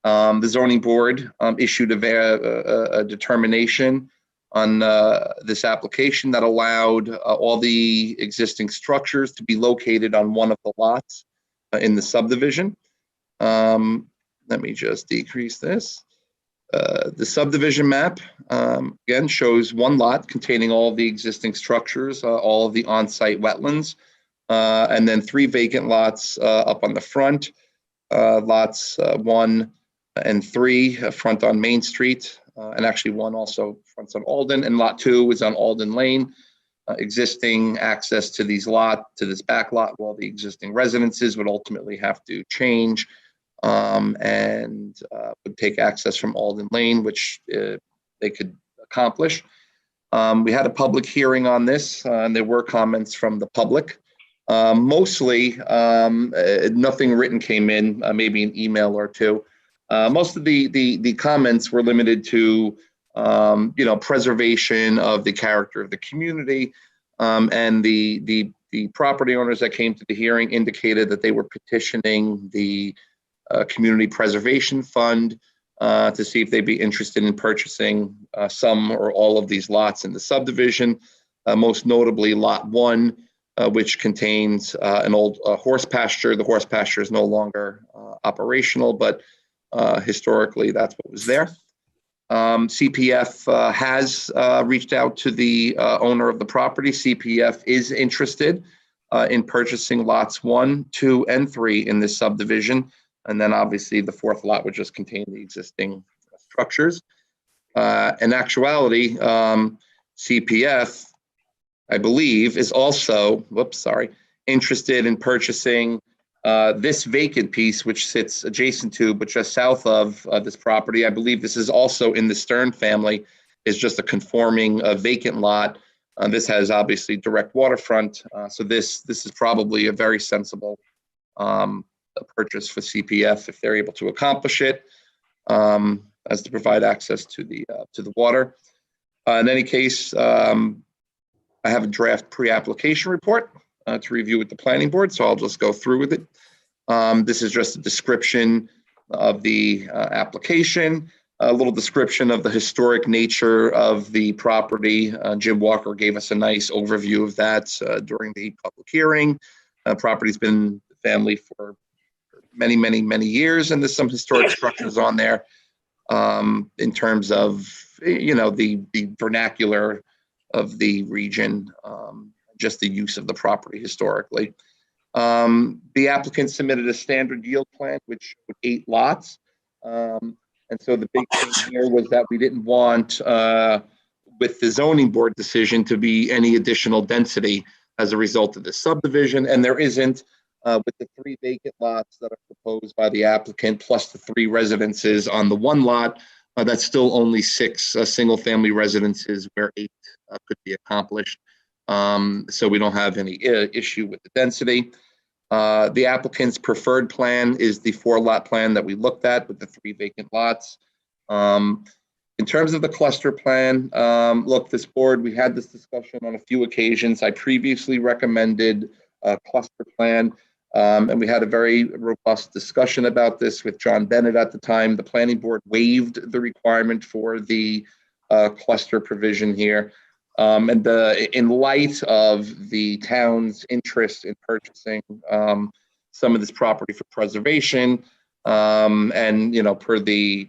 The zoning board issued a determination on this application that allowed all the existing structures to be located on one of the lots in the subdivision. Let me just decrease this. The subdivision map, again, shows one lot containing all of the existing structures, all of the on-site wetlands, and then 3 vacant lots up on the front. Lots 1 and 3 front on Main Street, and actually 1 also fronts on Alden, and lot 2 is on Alden Lane. Existing access to this back lot, while the existing residences would ultimately have to change and would take access from Alden Lane, which they could accomplish. We had a public hearing on this, and there were comments from the public. Mostly, nothing written came in, maybe an email or two. Most of the comments were limited to, preservation of the character of the community, and the property owners that came to the hearing indicated that they were petitioning the Community Preservation Fund to see if they'd be interested in purchasing some or all of these lots in the subdivision, most notably Lot 1, which contains an old horse pasture. The horse pasture is no longer operational, but historically that's what was there. CPF has reached out to the owner of the property. CPF is interested in purchasing lots 1, 2, and 3 in this subdivision. And then obviously the 4th lot would just contain the existing structures. In actuality, CPF, I believe, is also, interested in purchasing this vacant piece, which sits adjacent to, but just south of this property. I believe this is also in the Stern family, is just a conforming vacant lot. This has obviously direct waterfront. So this is probably a very sensible purchase for CPF if they're able to accomplish it, as to provide access to the water. In any case, I have a draft pre-application report to review with the planning board, so I'll just go through with it. This is just a description of the application, a little description of the historic nature of the property. Jim Walker gave us a nice overview of that during the public hearing. Property's been in the family for many, many, many years, and there's some historic structures on there in terms of, the vernacular of the region, just the use of the property historically. The applicant submitted a standard yield plan, which with 8 lots. And so the big thing here was that we didn't want, with the zoning board decision, to be any additional density as a result of this subdivision. And there isn't, with the 3 vacant lots that are proposed by the applicant, plus the 3 residences on the 1 lot, that's still only 6 single-family residences where 8 could be accomplished. So we don't have any issue with the density. The applicant's preferred plan is the 4-lot plan that we looked at with the 3 vacant lots. In terms of the cluster plan, look, this board, we had this discussion on a few occasions. I previously recommended a cluster plan, and we had a very robust discussion about this with John Bennett at the time. The planning board waived the requirement for the cluster provision here. And in light of the town's interest in purchasing some of this property for preservation, and per the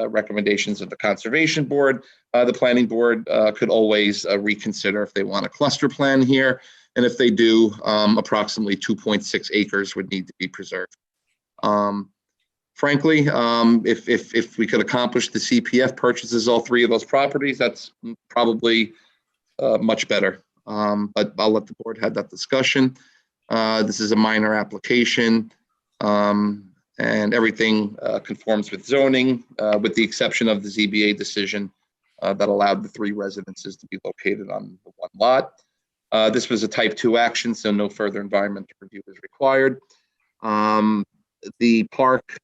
recommendations of the conservation board, the planning board could always reconsider if they want a cluster plan here. And if they do, approximately 2.6 acres would need to be preserved. Frankly, if we could accomplish the CPF purchases all 3 of those properties, that's probably much better. But I'll let the board have that discussion. This is a minor application, and everything conforms with zoning, with the exception of the ZBA decision that allowed the 3 residences to be located on the 1 lot. This was a type 2 action, so no further environmental review is required. The park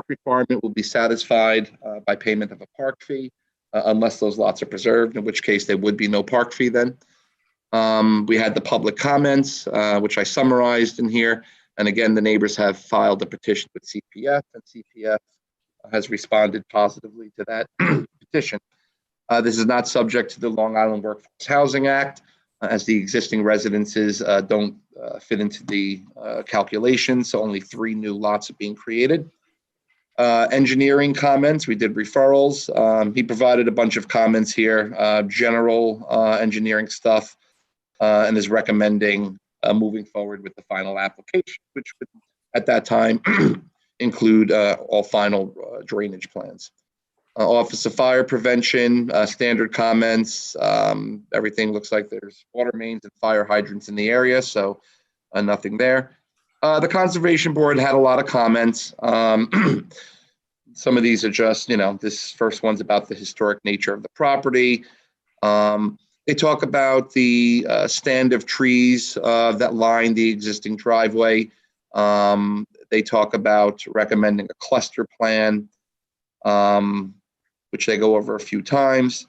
requirement will be satisfied by payment of a park fee, unless those lots are preserved, in which case there would be no park fee then. We had the public comments, which I summarized in here. And again, the neighbors have filed a petition with CPF, and CPF has responded positively to that petition. This is not subject to the Long Island Workforce Housing Act, as the existing residences don't fit into the calculation, so only 3 new lots are being created. Engineering comments, we did referrals. He provided a bunch of comments here, general engineering stuff. and is recommending moving forward with the final application, which would at that time include all final drainage plans. Office of Fire Prevention, standard comments. Everything looks like there's water mains and fire hydrants in the area, so nothing there. The Conservation Board had a lot of comments. Some of these are just, this first one's about the historic nature of the property. They talk about the stand of trees that line the existing driveway. They talk about recommending a cluster plan, which they go over a few times.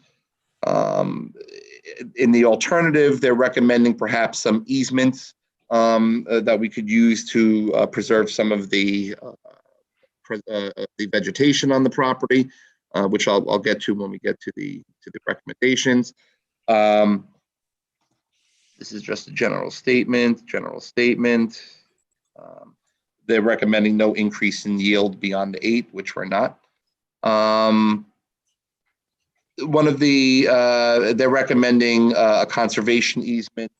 In the alternative, they're recommending perhaps some easements that we could use to preserve some of the vegetation on the property, which I'll get to when we get to the recommendations. This is just a general statement. They're recommending no increase in yield beyond the 8, which we're not. They're recommending a conservation easement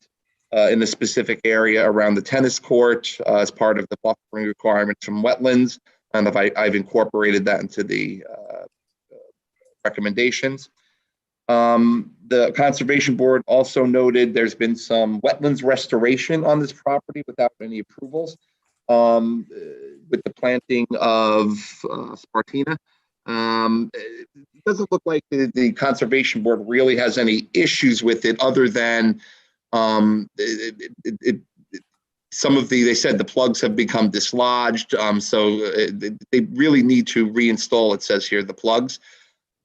in the specific area around the tennis court as part of the buffering requirements from wetlands, and I've incorporated that into the recommendations. The Conservation Board also noted there's been some wetlands restoration on this property without any approvals, with the planting of Spartina. It doesn't look like the Conservation Board really has any issues with it, other than they said the plugs have become dislodged, so they really need to reinstall, it says here, the plugs.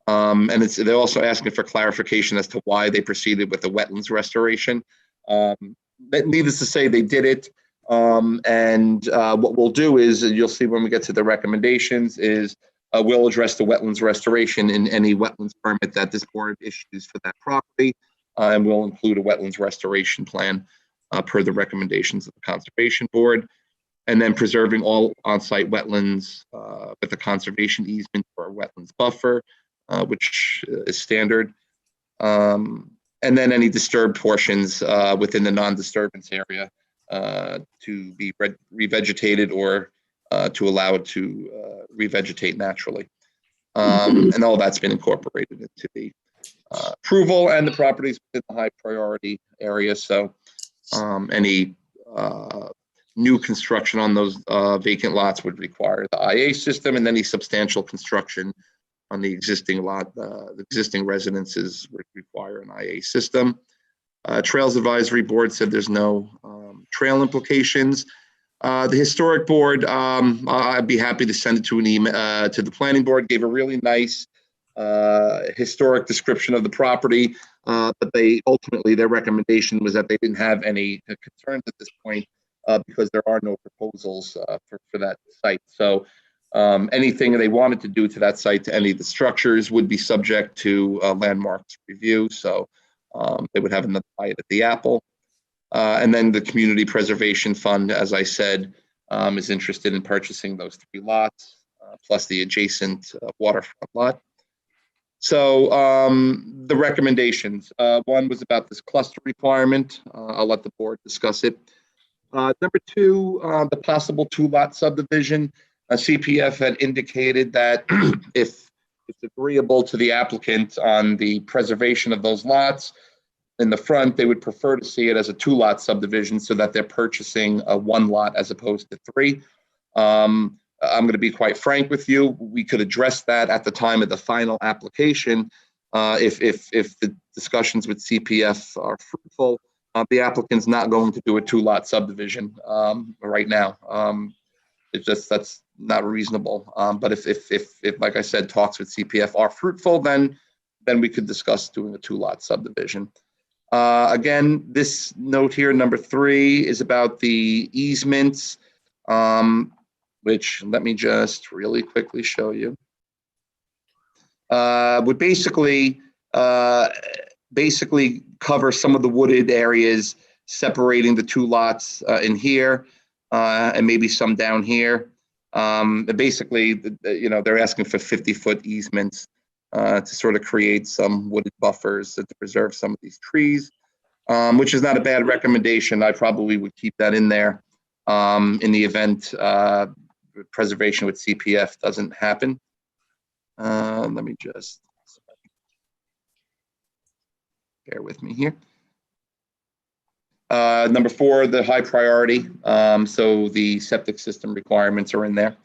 And they're also asking for clarification as to why they proceeded with the wetlands restoration. Needless to say, they did it. And what we'll do is, you'll see when we get to the recommendations, is we'll address the wetlands restoration in any wetlands permit that this board issues for that property. And we'll include a wetlands restoration plan per the recommendations of the Conservation Board. And then preserving all on-site wetlands with a conservation easement or a wetlands buffer, which is standard. And then any disturbed portions within the non-disturbance area to be revegetated or to allow it to revegetate naturally. And all that's been incorporated into the approval, and the properties within the high priority area. So any new construction on those vacant lots would require the IA system, and any substantial construction on the existing lot, the existing residences would require an IA system. Trails Advisory Board said there's no trail implications. The Historic Board, I'd be happy to send it to an email to the Planning Board, gave a really nice historic description of the property, but their recommendation was that they didn't have any concerns at this point because there are no proposals for that site. So anything they wanted to do to that site, to any of the structures, would be subject to landmarks review. So they would have another bite at the apple. And then the Community Preservation Fund, as I said, is interested in purchasing those 3 lots, plus the adjacent waterfront lot. So the recommendations, one was about this cluster requirement. I'll let the board discuss it. Number 2, the possible 2-lot subdivision. CPF had indicated that if it's agreeable to the applicant on the preservation of those lots in the front, they would prefer to see it as a 2-lot subdivision, so that they're purchasing a 1 lot as opposed to 3. I'm going to be quite frank with you. We could address that at the time of the final application. If the discussions with CPF are fruitful, the applicant's not going to do a 2-lot subdivision right now. It's just, that's not reasonable. But if like I said, talks with CPF are fruitful, then we could discuss doing a 2-lot subdivision. Again, this note here, number 3, is about the easements, which, let me just really quickly show you. Would basically cover some of the wooded areas separating the 2 lots in here, and maybe some down here. Basically, they're asking for 50-foot easements to sort of create some wooded buffers to preserve some of these trees. which is not a bad recommendation. I probably would keep that in there in the event preservation with CPF doesn't happen. Let me just bear with me here. Number 4, the high priority. So the septic system requirements are in there.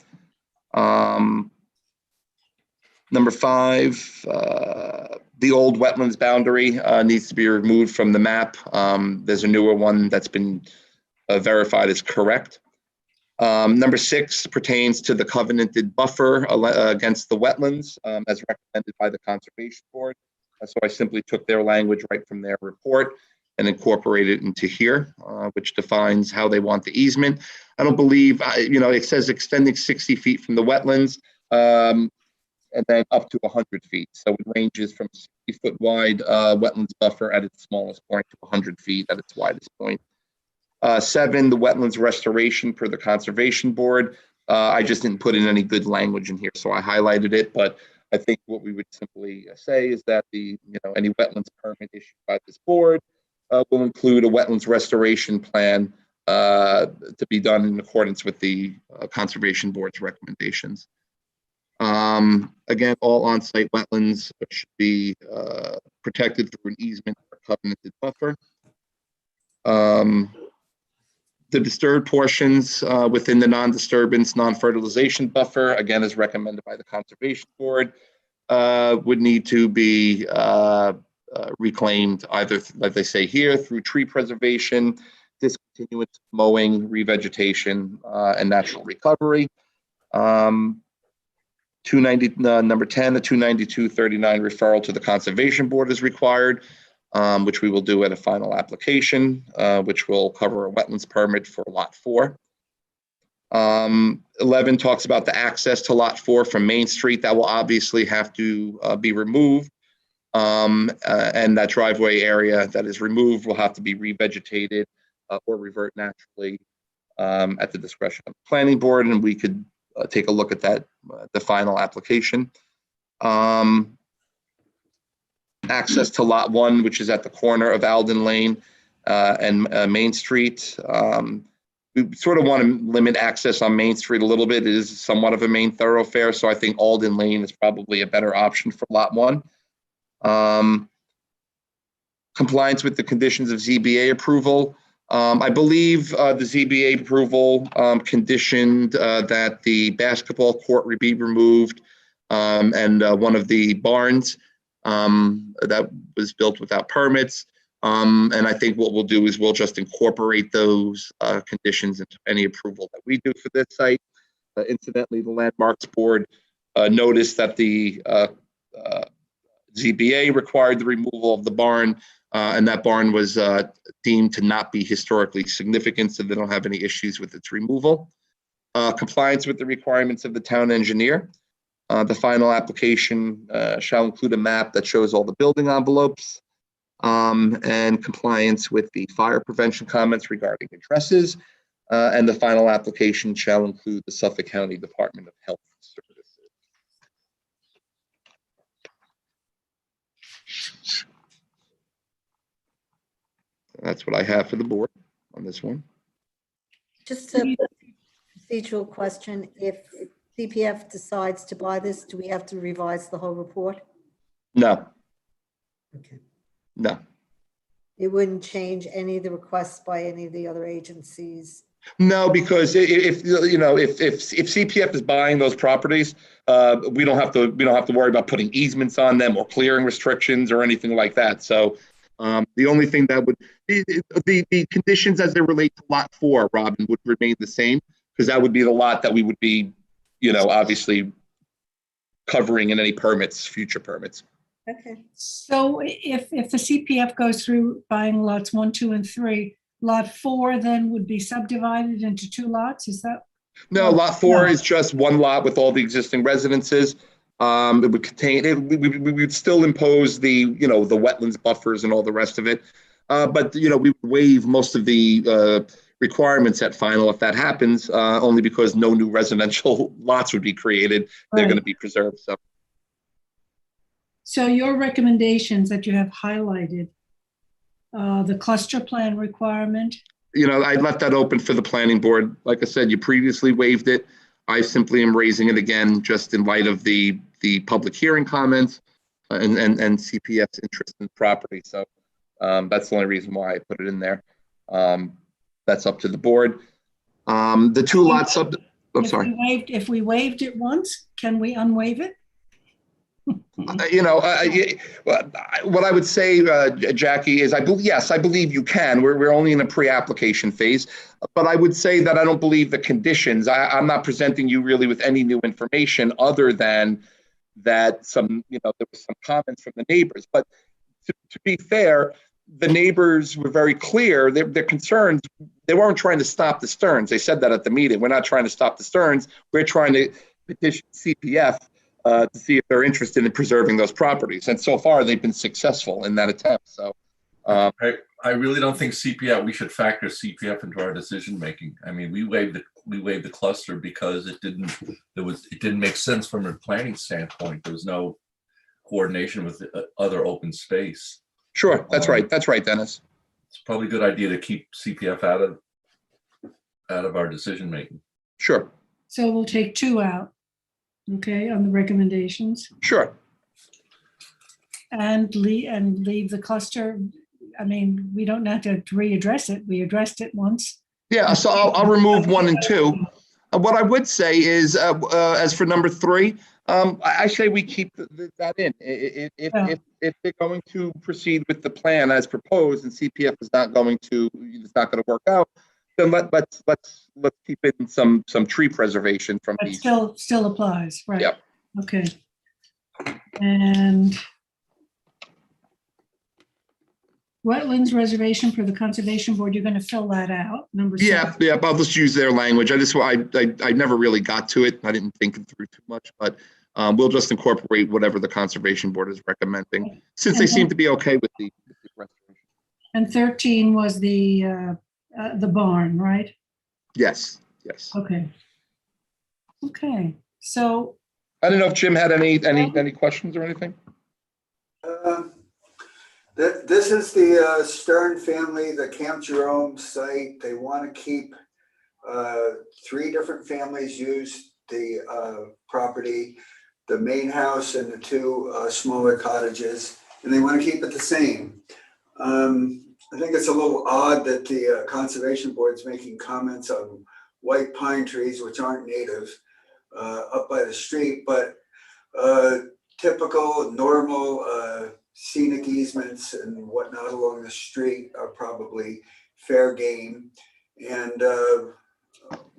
Number 5, the old wetlands boundary needs to be removed from the map. There's a newer one that's been verified as correct. Number 6 pertains to the covenanted buffer against the wetlands as recommended by the Conservation Board. So I simply took their language right from their report and incorporated it into here, which defines how they want the easement. I don't believe, it says extending 60 feet from the wetlands and then up to 100 feet. So it ranges from 60-foot wide wetlands buffer at its smallest point to 100 feet at its widest point. 7, the wetlands restoration per the Conservation Board. I just didn't put in any good language in here, so I highlighted it. But I think what we would simply say is that any wetlands permit issued by this board will include a wetlands restoration plan to be done in accordance with the Conservation Board's recommendations. Again, all on-site wetlands should be protected through an easement or covenanted buffer. The disturbed portions within the non-disturbance, non-fertilization buffer, again, as recommended by the Conservation Board, would need to be reclaimed either, like they say here, through tree preservation, discontinuous mowing, revegetation, and natural recovery. 290, number 10, the 292-39 referral to the Conservation Board is required, which we will do at a final application, which will cover a wetlands permit for Lot 4. 11 talks about the access to Lot 4 from Main Street. That will obviously have to be removed. And that driveway area that is removed will have to be revegetated or revert naturally at the discretion of the Planning Board, and we could take a look at that, the final application. Access to Lot 1, which is at the corner of Alden Lane and Main Street. We sort of want to limit access on Main Street a little bit. It is somewhat of a main thoroughfare, so I think Alden Lane is probably a better option for Lot 1. Compliance with the conditions of ZBA approval. I believe the ZBA approval conditioned that the basketball court would be removed and one of the barns that was built without permits. And I think what we'll do is we'll just incorporate those conditions into any approval that we do for this site. Incidentally, the Landmarks Board noticed that the ZBA required the removal of the barn, and that barn was deemed to not be historically significant, so they don't have any issues with its removal. Compliance with the requirements of the town engineer. The final application shall include a map that shows all the building envelopes and compliance with the fire prevention comments regarding addresses. And the final application shall include the Suffolk County Department of Health Services. That's what I have for the board on this one. Just a procedural question. If CPF decides to buy this, do we have to revise the whole report? No. Okay. No. It wouldn't change any of the requests by any of the other agencies? No, because if CPF is buying those properties, we don't have to worry about putting easements on them or clearing restrictions or anything like that. So the only thing that would the conditions as they relate to Lot 4, Robin, would remain the same, because that would be the lot that we would be, obviously covering in any permits, future permits. Okay. So if the CPF goes through buying lots 1, 2, and 3, Lot 4 then would be subdivided into 2 lots? Is that? No, Lot 4 is just one lot with all the existing residences. It would contain, we would still impose the, the wetlands buffers and all the rest of it. But, we would waive most of the requirements at final if that happens, only because no new residential lots would be created. They're going to be preserved. So your recommendations that you have highlighted, The cluster plan requirement. I left that open for the planning board. Like I said, you previously waived it. I simply am raising it again, just in light of the public hearing comments and CPF's interest in the property. So that's the only reason why I put it in there. That's up to the board. The two lot sub, I'm sorry. If we waived it once, can we unwaive it? What I would say, Jackie, is yes, I believe you can. We're only in a pre-application phase, but I would say that I don't believe the conditions. I'm not presenting you really with any new information other than that there was some comments from the neighbors. But to be fair, the neighbors were very clear. Their concerns, they weren't trying to stop the Stearns. They said that at the meeting. We're not trying to stop the Stearns. We're trying to petition CPF to see if they're interested in preserving those properties. And so far, they've been successful in that attempt. So I really don't think CPF, we should factor CPF into our decision making. I mean, we waived the cluster because it didn't make sense from a planning standpoint. There was no coordination with other open space. Sure, that's right. That's right, Dennis. It's probably a good idea to keep CPF out of our decision making. Sure. So we'll take 2 out, okay, on the recommendations. Sure. And leave the cluster. I mean, we don't have to readdress it. We addressed it once. Yeah, so I'll remove 1 and 2. What I would say is, as for number 3, I say we keep that in. If they're going to proceed with the plan as proposed, and CPF is not going to work out, then let's keep in some tree preservation from But these. still applies, right? Yep. Okay. And wetlands reservation for the conservation board, you're going to fill that out. Number 7. Yeah. I'll just use their language. I never really got to it. I didn't think it through too much, but we'll just incorporate whatever the conservation board is recommending, since they seem to be okay with the restoration. And 13 was the barn, right? Yes. Okay. So I don't know if Jim had any questions or anything. This is the Stern family, the Camp Jerome site. They want to keep 3 different families use the property, the main house and the 2 smaller cottages, and they want to keep it the same. I think it's a little odd that the Conservation Board's making comments on white pine trees, which aren't native, up by the street, but typical, normal scenic easements and whatnot along the street are probably fair game. And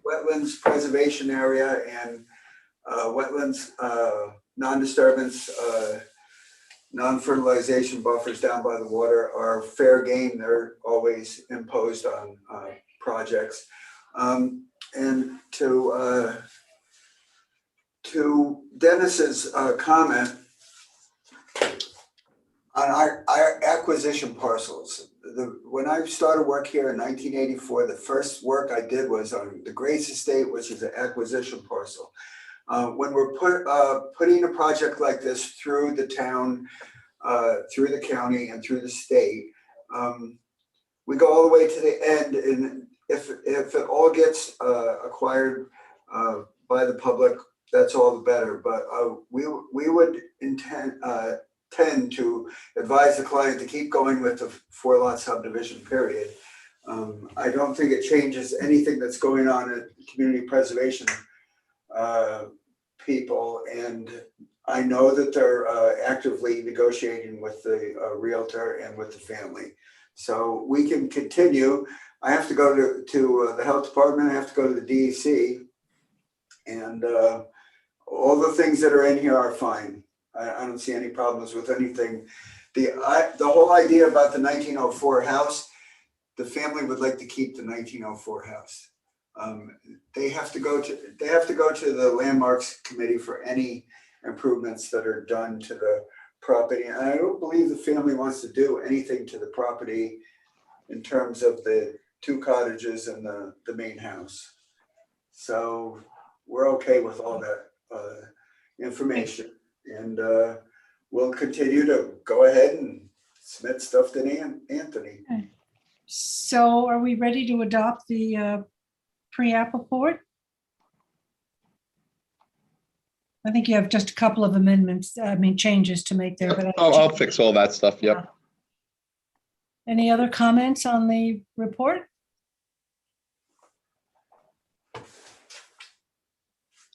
wetlands preservation area and wetlands non-disturbance, non-fertilization buffers down by the water are fair game. They're always imposed on projects. And to Dennis's comment on our acquisition parcels, when I started work here in 1984, the first work I did was on the Grace Estate, which is an acquisition parcel. When we're putting a project like this through the town, through the county, and through the state, we go all the way to the end. And if it all gets acquired by the public, that's all the better. But we would tend to advise the client to keep going with the 4-lot subdivision period. I don't think it changes anything that's going on at community preservation people, and I know that they're actively negotiating with the realtor and with the family. So we can continue. I have to go to the health department. I have to go to the DEC, and all the things that are in here are fine. I don't see any problems with anything. The whole idea about the 1904 house, the family would like to keep the 1904 house. They have to go to the landmarks committee for any improvements that are done to the property. And I don't believe the family wants to do anything to the property in terms of the 2 cottages and the main house. So we're okay with all that information, and we'll continue to go ahead and Submit stuff to Anthony. So are we ready to adopt the pre-app report? I think you have just a couple of amendments, changes to make there, but I'll fix all that stuff. Yep. Any other comments on the report?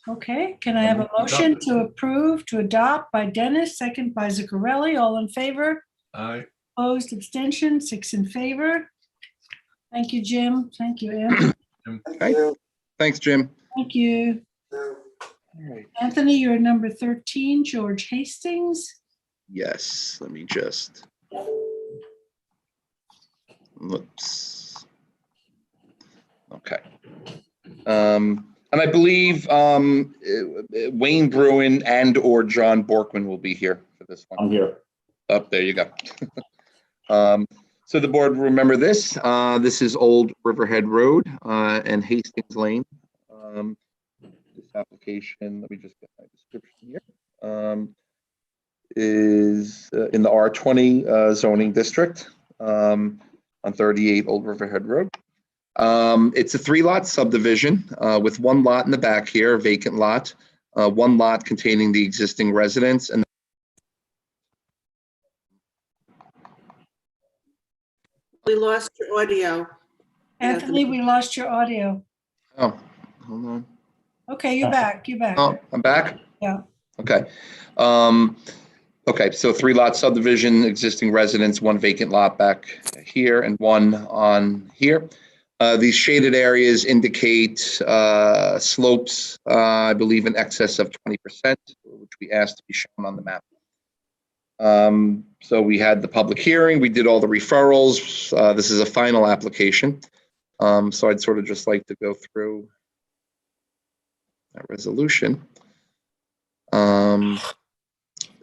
Okay, can I have a motion to approve, to adopt by Dennis, second by Zuccarelli, all in favor? Aye. Opposed, abstention, 6 in favor. Thank you, Jim. Thank you, Anthony. Okay. Thanks, Jim. Thank you. Anthony, you're number 13, George Hastings. Yes, let me just. Whoops. Okay. And I believe Wayne Bruin and or John Borkman will be here for this one. I'm here. Up there you go. So the board remember this. This is Old Riverhead Road and Hastings Lane. This application, let me just get my description here, is in the R20 zoning district on 38 Old Riverhead Road. It's a 3-lot subdivision with 1 lot in the back here, a vacant lot, 1 lot containing the existing residence, and We lost your audio. Anthony, we lost your audio. oh, hold on. Okay, you're back. You're back. Oh, I'm back. Yeah. Okay. Okay, so 3-lot subdivision, existing residence, 1 vacant lot back here and 1 on here. These shaded areas indicate slopes, I believe in excess of 20%, which we asked to be shown on the map. So we had the public hearing, we did all the referrals. This is a final application. So I'd sort of just like to go through that resolution.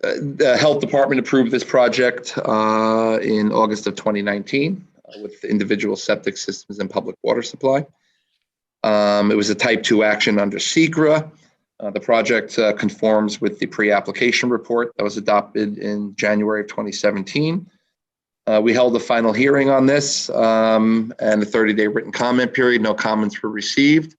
The health department approved this project in August of 2019 with individual septic systems and public water supply. It was a type 2 action under SECRA. The project conforms with the pre-application report that was adopted in January of 2017. We held a final hearing on this and a 30-day written comment period. No comments were received.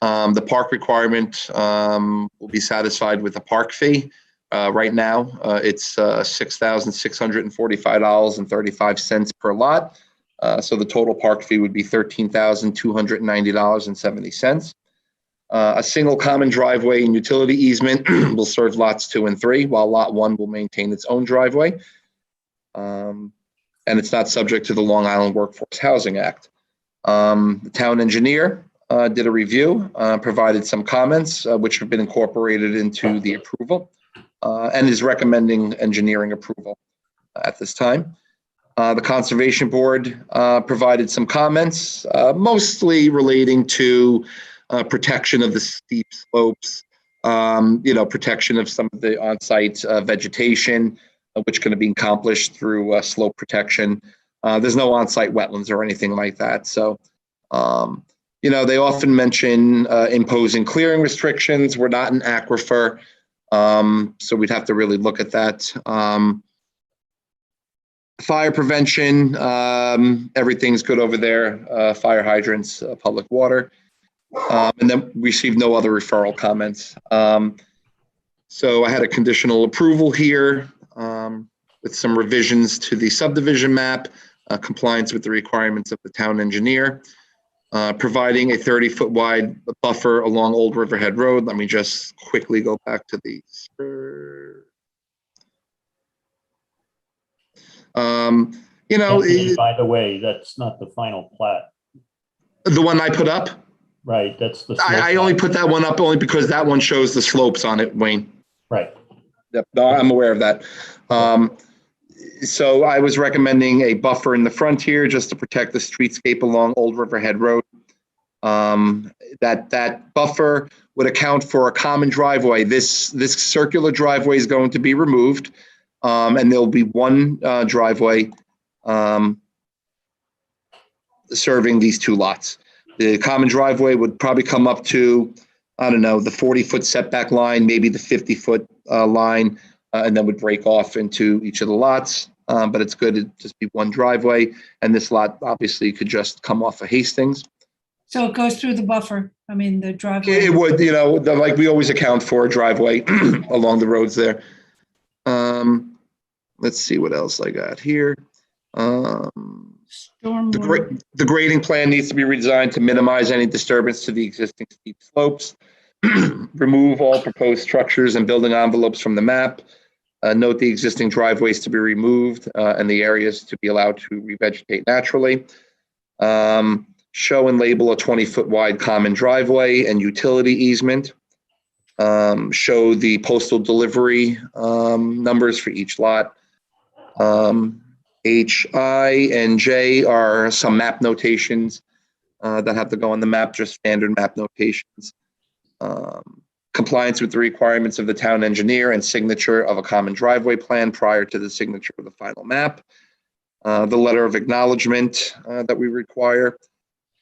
The park requirement will be satisfied with a park fee. Right now, it's $6,645.35 per lot. So the total park fee would be $13,290.70. A single common driveway and utility easement will serve lots 2 and 3, while lot 1 will maintain its own driveway. And it's not subject to the Long Island Workforce Housing Act. The town engineer did a review, provided some comments, which have been incorporated into the approval, and is recommending engineering approval at this time. The Conservation Board provided some comments, mostly relating to protection of the steep slopes, protection of some of the on-site vegetation, which can be accomplished through slope protection. There's no on-site wetlands or anything like that. So, they often mention imposing clearing restrictions. We're not an aquifer, so we'd have to really look at that. Fire prevention, everything's good over there. Fire hydrants, public water. And then received no other referral comments. So I had a conditional approval here with some revisions to the subdivision map, compliance with the requirements of the town engineer, providing a 30-foot wide buffer along Old Riverhead Road. Let me just quickly go back to the Anthony, by the way, that's not the final plat. The one I put up? Right, that's the. I only put that one up only because that one shows the slopes on it, Wayne. Right. Yep, no, I'm aware of that. So I was recommending a buffer in the front here just to protect the streetscape along Old Riverhead Road. That buffer would account for a common driveway. This circular driveway is going to be removed, and there'll be one driveway serving these 2 lots. The common driveway would probably come up to, I don't know, the 40-foot setback line, maybe the 50-foot line, and then would break off into each of the lots. but it's good to just be one driveway. And this lot obviously could just come off of Hastings. So it goes through the buffer, I mean, the driveway. It would, like we always account for a driveway along the roads there. Let's see what else I got here. The grading plan needs to be redesigned to minimize any disturbance to the existing steep slopes. Remove all proposed structures and building envelopes from the map. Note the existing driveways to be removed and the areas to be allowed to revegetate naturally. Show and label a 20-foot wide common driveway and utility easement. Show the postal delivery numbers for each lot. H, I, and J are some map notations that have to go on the map, just standard map notations. Compliance with the requirements of the town engineer and signature of a common driveway plan prior to the signature of the final map. The letter of acknowledgement that we require.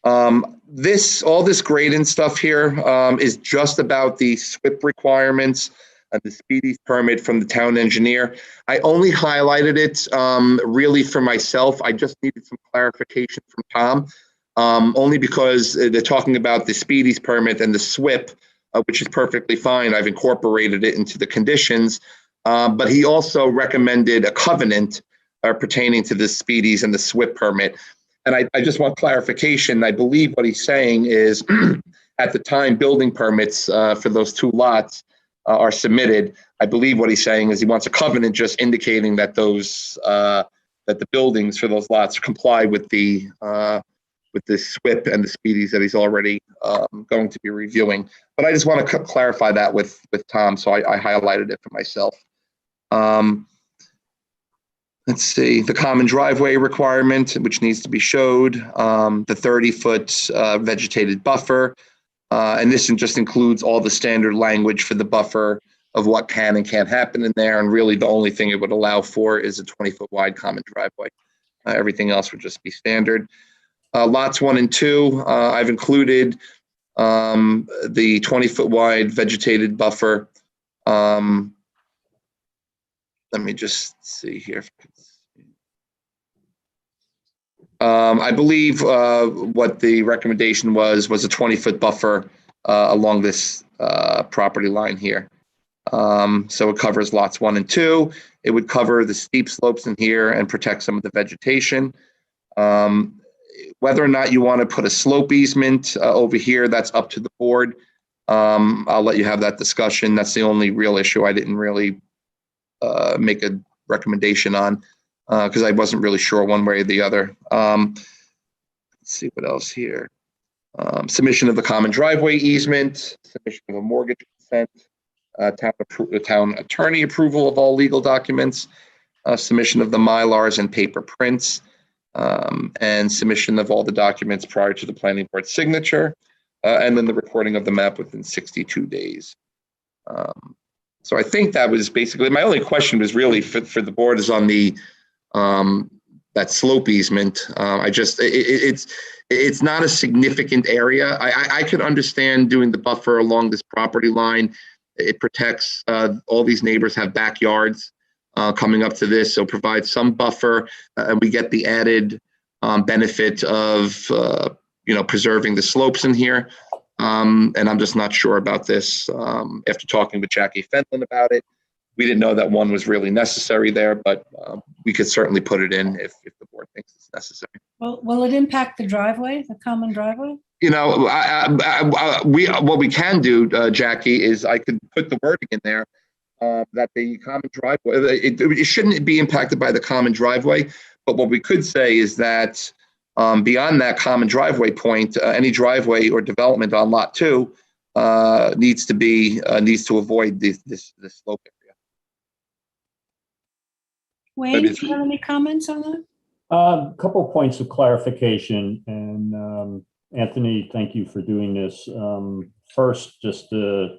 All this grading stuff here is just about the SWIP requirements and the speedy permit from the town engineer. I only highlighted it really for myself. I just needed some clarification from Tom, only because they're talking about the speedies permit and the SWIP, which is perfectly fine. I've incorporated it into the conditions, but he also recommended a covenant pertaining to the speedies and the SWIP permit. And I just want clarification. I believe what he's saying is at the time building permits for those two lots are submitted, I believe what he's saying is he wants a covenant just indicating that that the buildings for those lots comply with the SWIP and the speedies that he's already going to be reviewing. But I just want to clarify that with Tom, so I highlighted it for myself. Let's see, the common driveway requirement, which needs to be showed, the 30-foot vegetated buffer, and this just includes all the standard language for the buffer of what can and can't happen in there, and really the only thing it would allow for is a 20-foot wide common driveway. Everything else would just be standard. Lots 1 and 2, I've included the 20-foot wide vegetated buffer. Let me just see here. I believe what the recommendation was a 20-foot buffer along this property line here. So it covers lots 1 and 2. It would cover the steep slopes in here and protect some of the vegetation. Whether or not you want to put a slope easement over here, that's up to the board. I'll let you have that discussion. That's the only real issue I didn't really make a recommendation on because I wasn't really sure one way or the other. Let's see what else here. Submission of the common driveway easement, submission of a mortgage consent, town attorney approval of all legal documents, submission of the Mylars and paper prints, and submission of all the documents prior to the planning board signature, and then the recording of the map within 62 days. So I think that was basically, my only question was really for the board is on the that slope easement. It's not a significant area. I could understand doing the buffer along this property line. It protects, all these neighbors have backyards coming up to this, so provides some buffer, and we get the added benefit of preserving the slopes in here. And I'm just not sure about this. After talking with Jackie Fenton about it, we didn't know that one was really necessary there, but we could certainly put it in if the board thinks it's necessary. Well, will it impact the driveway, the common driveway? What we can do, Jackie, is I could put the wording in there that the common driveway, it shouldn't be impacted by the common driveway, but what we could say is that beyond that common driveway point, any driveway or development on lot 2 needs to avoid this slope area. Wayne, do you have any comments on that? A couple of points of clarification, and Anthony, thank you for doing this. First, just a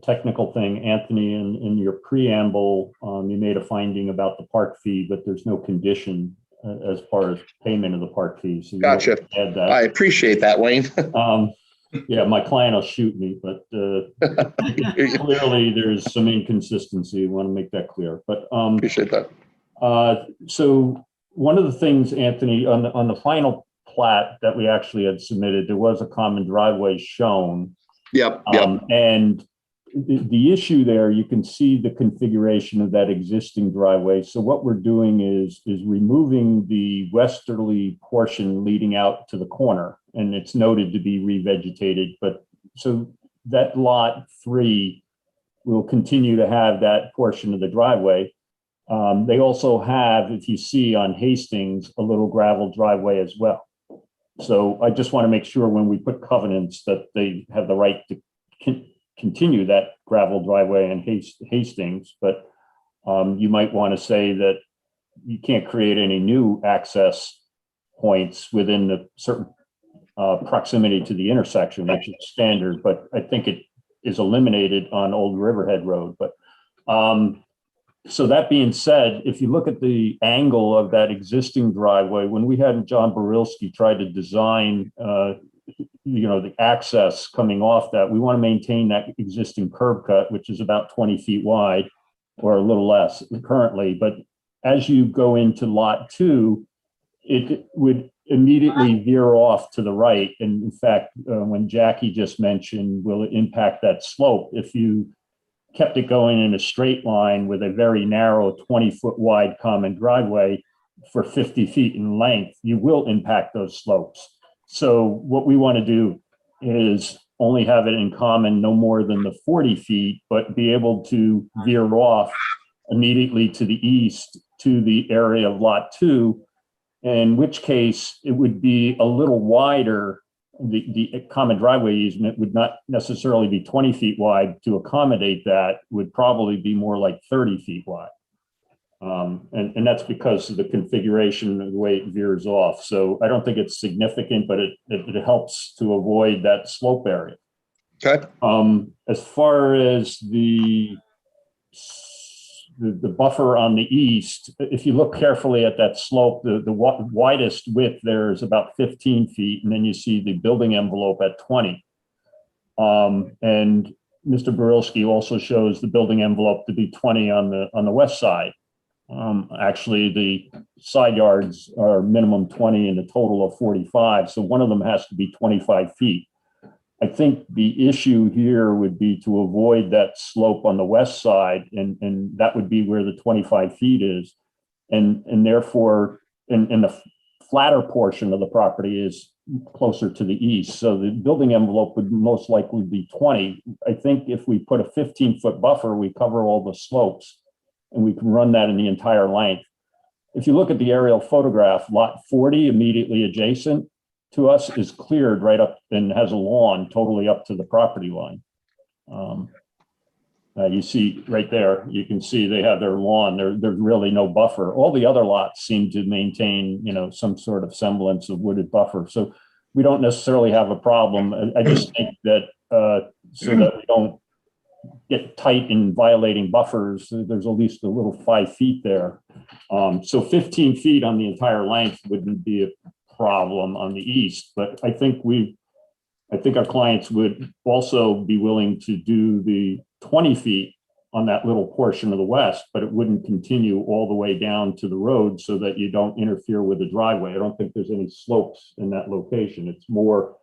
technical thing. Anthony, in your preamble, you made a finding about the park fee, but there's no condition as far as payment of the park fee. So gotcha. Add that. I appreciate that, Wayne. Yeah, my client will shoot me, but clearly there's some inconsistency. I want to make that clear. But appreciate that. So one of the things, Anthony, on the final plat that we actually had submitted, there was a common driveway shown. Yep. And the issue there, you can see the configuration of that existing driveway. So what we're doing is removing the westerly portion leading out to the corner, and it's noted to be revegetated. But so that lot 3 will continue to have that portion of the driveway. They also have, if you see on Hastings, a little gravel driveway as well. So I just want to make sure when we put covenants that they have the right to continue that gravel driveway in Hastings, but you might want to say that you can't create any new access points within the certain proximity to the intersection, which is standard, but I think it is eliminated on Old Riverhead Road. But so that being said, if you look at the angle of that existing driveway, when we had John Barilski try to design the access coming off that, we want to maintain that existing curb cut, which is about 20 feet wide or a little less currently. But as you go into lot 2, it would immediately veer off to the right. And in fact, when Jackie just mentioned, will it impact that slope? If you kept it going in a straight line with a very narrow 20-foot wide common driveway for 50 feet in length, you will impact those slopes. So what we want to do is only have it in common no more than the 40 feet, but be able to veer off immediately to the east to the area of lot 2, in which case it would be a little wider. The common driveway easement would not necessarily be 20 feet wide. To accommodate that would probably be more like 30 feet wide. And that's because of the configuration of the way it veers off. So I don't think it's significant, but it helps to avoid that slope area. Okay. As far as the buffer on the east, if you look carefully at that slope, the widest width there is about 15 feet, and then you see the building envelope at 20. And Mr. Barilski also shows the building envelope to be 20 on the west side. Actually, the side yards are minimum 20 and a total of 45, so one of them has to be 25 feet. I think the issue here would be to avoid that slope on the west side, and that would be where the 25 feet is. And therefore, in the flatter portion of the property is closer to the east. So the building envelope would most likely be 20. I think if we put a 15-foot buffer, we cover all the slopes, and we can run that in the entire length. If you look at the aerial photograph, lot 40 immediately adjacent to us is cleared right up and has a lawn totally up to the property line. You see right there, you can see they have their lawn. There's really no buffer. All the other lots seem to maintain, some sort of semblance of wooded buffer. So we don't necessarily have a problem. I just think that so that we don't get tight in violating buffers, there's at least a little 5 feet there. So 15 feet on the entire length wouldn't be a problem on the east, but I think our clients would also be willing to do the 20 feet on that little portion of the west, but it wouldn't continue all the way down to the road so that you don't interfere with the driveway. I don't think there's any slopes in that location. It's more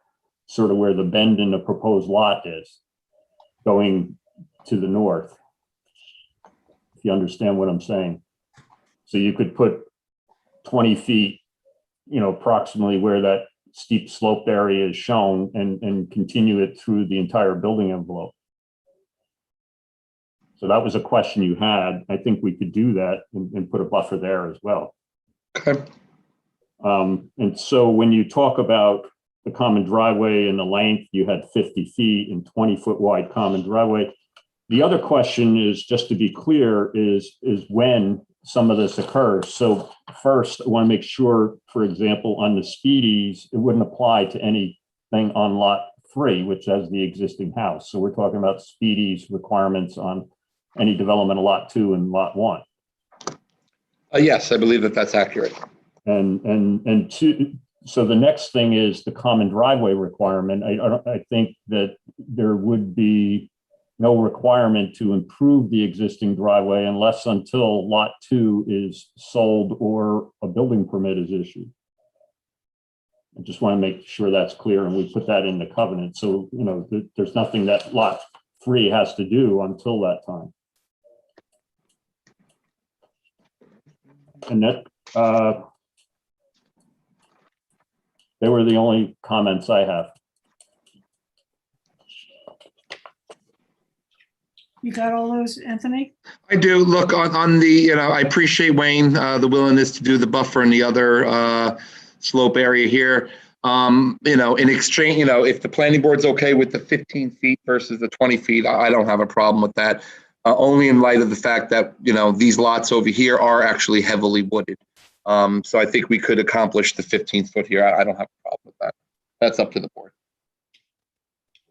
sort of where the bend in the proposed lot is going to the north, if you understand what I'm saying. So you could put 20 feet, approximately where that steep slope area is shown, and continue it through the entire building envelope. So that was a question you had. I think we could do that and put a buffer there as well. Okay. And so when you talk about the common driveway and the length, you had 50 feet and 20-foot wide common driveway. The other question is, just to be clear, is when some of this occurs. So first, I want to make sure, for example, on the Speedies, it wouldn't apply to anything on lot 3, which has the existing house. So we're talking about Speedies requirements on any development of lot 2 and lot 1. Yes, I believe that's accurate. And two, so the next thing is the common driveway requirement. I think that there would be, no requirement to improve the existing driveway unless until lot 2 is sold or a building permit is issued. I just want to make sure that's clear, and we put that in the covenant. So, you know, there's nothing that lot 3 has to do until that time. And that, they were the only comments I have. You got all those, Anthony? I do. Look, on the, you know, I appreciate, Wayne, the willingness to do the buffer in the other slope area here. You know, in exchange, you know, if the planning board's okay with the 15 feet versus the 20 feet, I don't have a problem with that. Only in light of the fact that, you know, these lots over here are actually heavily wooded. So I think we could accomplish the 15 foot here. I don't have a problem with that. That's up to the board.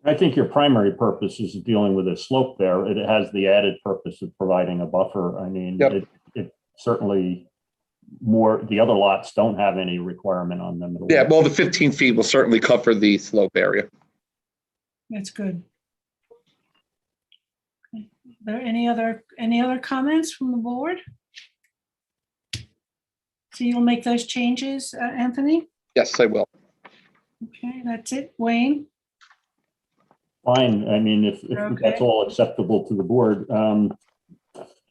I think your primary purpose is dealing with a slope there. It has the added purpose of providing a buffer. I mean, Yep. it certainly more, the other lots don't have any requirement on them at all. Yeah, well, the 15 feet will certainly cover the slope area. That's good. Okay. Are there any other comments from the board? So you'll make those changes, Anthony? Yes, I will. Okay, that's it. Wayne? Fine. I mean, if Okay. that's all acceptable to the board.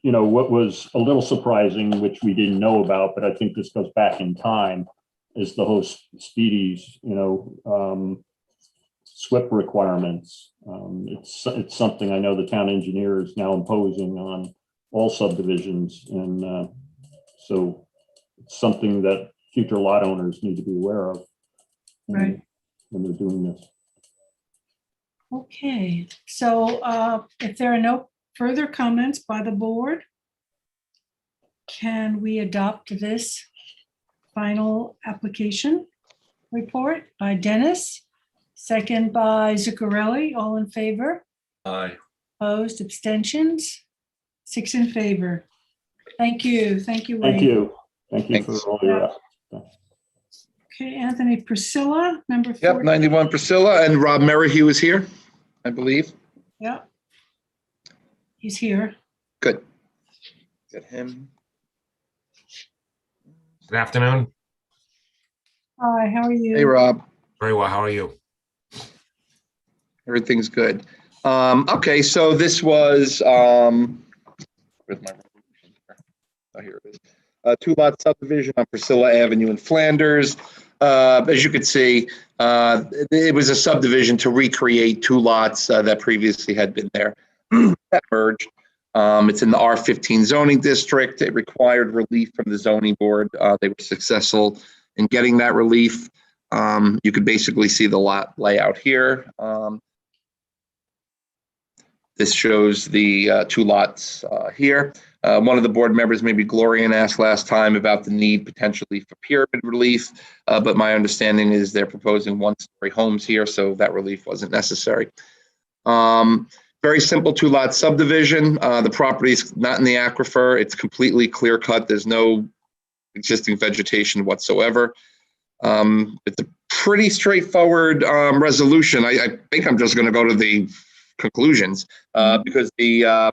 You know, what was a little surprising, which we didn't know about, but I think this goes back in time, is the whole speedies, you know, SWIP requirements. It's something I know the town engineer is now imposing on all subdivisions. And so it's something that future lot owners need to be aware of Right. when they're doing this. Okay, so if there are no further comments by the board, can we adopt this final application report by Dennis? Second by Zuccarelli, all in favor? Aye. Opposed, abstentions? 6 in favor. Thank you, Wayne. Thank you. Thank you for Thanks. all your efforts. Okay, Anthony, Priscilla, number 4. Yep, 91 Priscilla, and Rob Merrihew is here, I believe. Yep. He's here. Good. Get him. Good afternoon. Hi, how are you? Hey, Rob. Very well. How are you? Everything's good. Okay, so this was, where's my resolution here? Oh, here it is. 2-lot subdivision on Priscilla Avenue in Flanders. As you could see, it was a subdivision to recreate 2 lots that previously had been there that merged. It's in the R15 zoning district. It required relief from the zoning board. They were successful in getting that relief. You could basically see the lot layout here. This shows the 2 lots here. One of the board members, maybe Glorian, asked last time about the need potentially for pyramid relief, but my understanding is they're proposing 1-story homes here, so that relief wasn't necessary. Very simple 2-lot subdivision. The property is not in the aquifer. It's completely clear cut. There's no existing vegetation whatsoever. It's a pretty straightforward resolution. I think I'm just going to go to the conclusions because the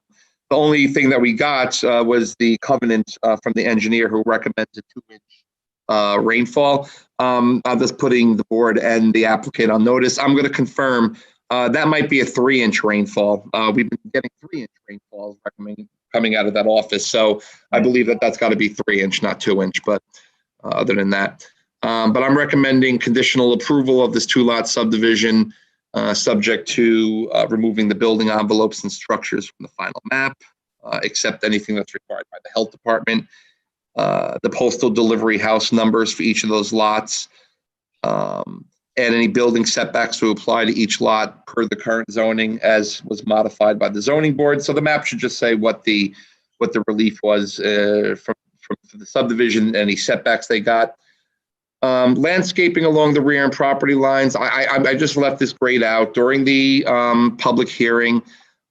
only thing that we got was the covenant from the engineer who recommends a 2-inch rainfall. I'm just putting the board and the applicant on notice. I'm going to confirm that might be a 3-inch rainfall. We've been getting 3-inch rainfalls coming out of that office. So I believe that that's got to be 3-inch, not 2-inch, but other than that. But I'm recommending conditional approval of this 2-lot subdivision subject to removing the building envelopes and structures from the final map, except anything that's required by the health department. The postal delivery house numbers for each of those lots, and any building setbacks to apply to each lot per the current zoning as was modified by the zoning board. So the map should just say what the relief was from the subdivision, any setbacks they got. Landscaping along the rear and property lines. I just left this grayed out during the public hearing.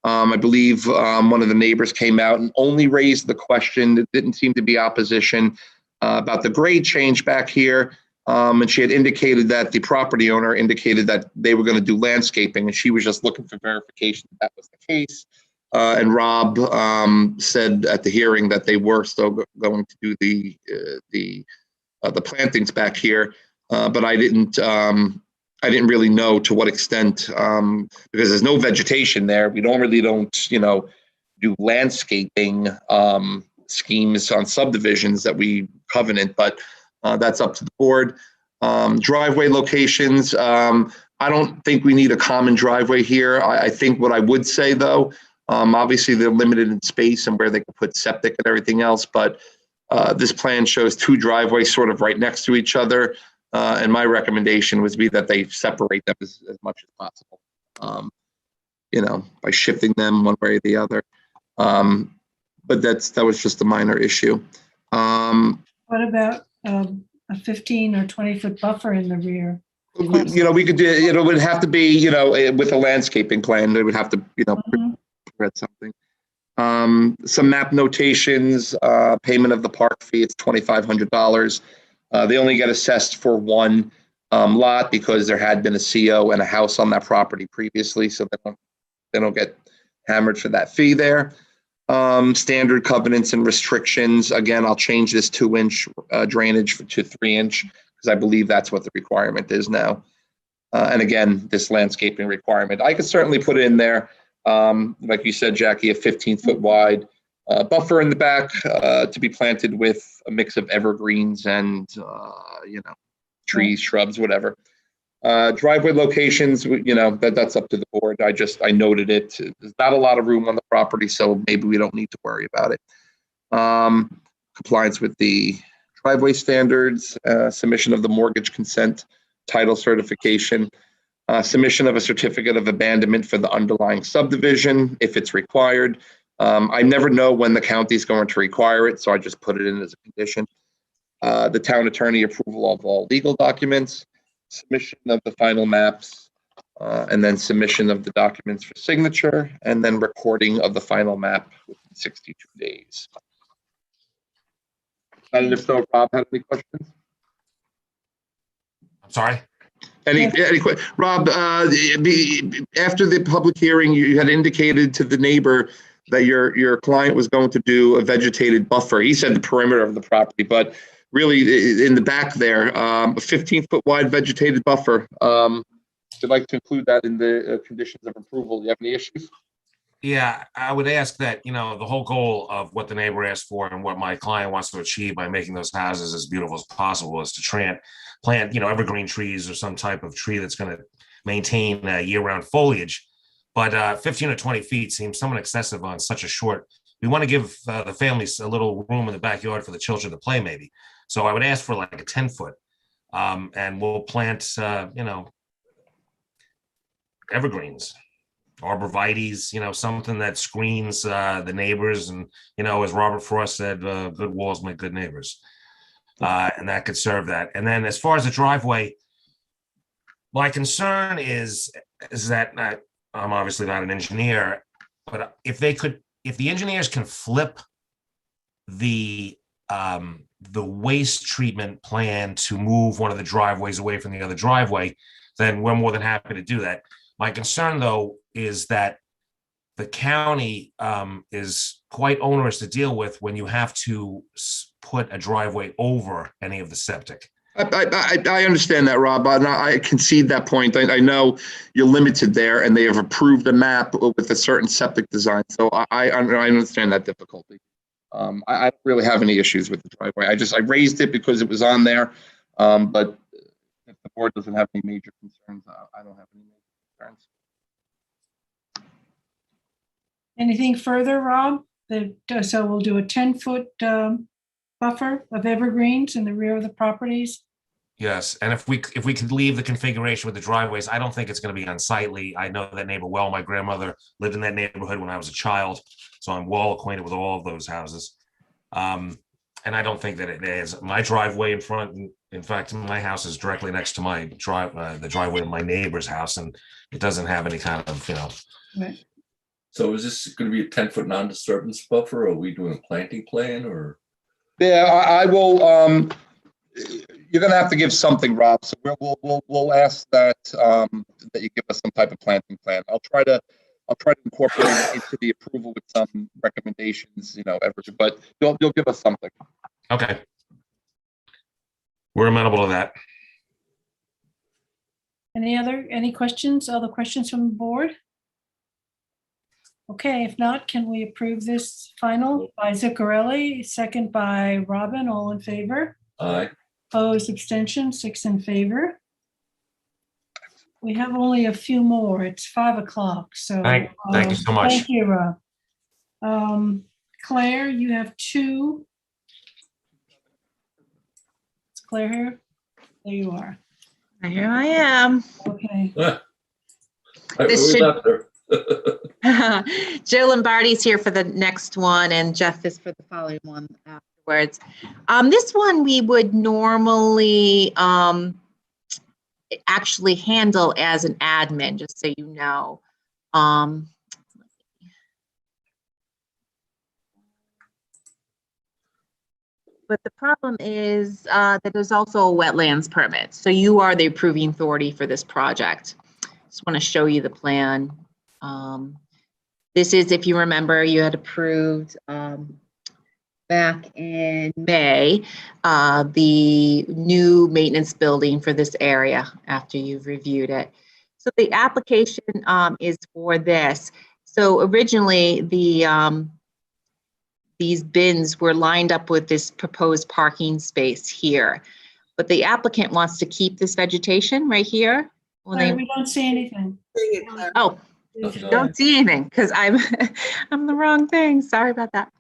I believe one of the neighbors came out and only raised the question. It didn't seem to be opposition about the grade change back here. And she had indicated that the property owner indicated that they were going to do landscaping, and she was just looking for verification that was the case. And Rob said at the hearing that they were still going to do the plantings back here, but I didn't really know to what extent, because there's no vegetation there. We normally don't, do landscaping schemes on subdivisions that we covenant, but that's up to the board. Driveway locations, I don't think we need a common driveway here. I think what I would say though, obviously they're limited in space and where they can put septic and everything else, but this plan shows 2 driveways sort of right next to each other. And my recommendation would be that they separate them as much as possible, by shifting them one way or the other. But that was just a minor issue. What about a 15 or 20-foot buffer in the rear? We could do, it would have to be, with a landscaping plan, they would have to, read something. Some map notations, payment of the park fee, it's $2,500. They only get assessed for one lot because there had been a CO and a house on that property previously, so they don't get hammered for that fee there. Standard covenants and restrictions. Again, I'll change this 2-inch drainage to 3-inch because I believe that's what the requirement is now. And again, this landscaping requirement, I could certainly put it in there. Like you said, Jackie, a 15-foot wide buffer in the back to be planted with a mix of evergreens and, trees, shrubs, whatever. Driveway locations, that's up to the board. I noted it. There's not a lot of room on the property, so maybe we don't need to worry about it. Compliance with the driveway standards, submission of the mortgage consent, title certification, submission of a certificate of abandonment for the underlying subdivision if it's required. I never know when the county is going to require it, so I just put it in as a condition. The town attorney approval of all legal documents, submission of the final maps, and then submission of the documents for signature, and then recording of the final map within 62 days. And if so, Rob had any questions? I'm sorry? Rob, after the public hearing, you had indicated to the neighbor that your client was going to do a vegetated buffer. He said the perimeter of the property, but really in the back there, a 15-foot wide vegetated buffer. I'd like to include that in the conditions of approval. Do you have any issues? Yeah, I would ask that, the whole goal of what the neighbor asked for and what my client wants to achieve by making those houses as beautiful as possible is to plant, evergreen trees or some type of tree that's going to maintain year-round foliage. But 15 or 20 feet seems somewhat excessive on such a short. We want to give the families a little room in the backyard for the children to play, maybe. So I would ask for like a 10-foot, and we'll plant, evergreens, arborvitaes, something that screens the neighbors. And, as Robert Frost said, good walls make good neighbors. And that could serve that. And then as far as the driveway, my concern is that I'm obviously not an engineer, but if the engineers can flip the waste treatment plan to move one of the driveways away from the other driveway, then we're more than happy to do that. My concern, though, is that the county is quite onerous to deal with when you have to put a driveway over any of the septic. I understand that, Rob. I concede that point. I know you're limited there, and they have approved a map with a certain septic design. So I understand that difficulty. I don't really have any issues with the driveway. I raised it because it was on there. But if the board doesn't have any major concerns, I don't have any major concerns. Anything further, Rob? So we'll do a 10-foot buffer of evergreens in the rear of the properties. Yes, and if we could leave the configuration with the driveways, I don't think it's going to be unsightly. I know that neighbor well. My grandmother lived in that neighborhood when I was a child, so I'm well acquainted with all of those houses. And I don't think that it is. My driveway in front, in fact, my house is directly next to my the driveway of my neighbor's house, and it doesn't have any kind of, Right. So is this going to be a 10-foot non-disturbance buffer? Or are we doing a planting plan or? Yeah, I will. You're gonna have to give something, Rob, so we'll ask that, that you give us some type of planting plan. I'll try to incorporate it into the approval with some recommendations, but you'll give us something. Okay. We're amenable to that. Any questions, other questions from the board? Okay, if not, can we approve this final by Zuccarelli, second by Robin, all in favor? Aye. Opposed, abstention, 6 in favor. We have only a few more. It's 5 o'clock, so. Thank you so much. Thank you, Rob. Claire, you have 2. Is Claire here? There you are. Here I am. Okay. This We should- left her. Joe Lombardi's here for the next one and Jeff is for the following one afterwards. This one we would normally actually handle as an admin, just so you know. But the problem is that there's also a wetlands permit. So you are the approving authority for this project. Just want to show you the plan. This is, if you remember, you had approved back in May, the new maintenance building for this area after you've reviewed it. So the application is for this. So originally these bins were lined up with this proposed parking space here, but the applicant wants to keep this vegetation right here. Claire, we don't see anything. Oh, don't see anything because I'm the wrong thing. Sorry about that.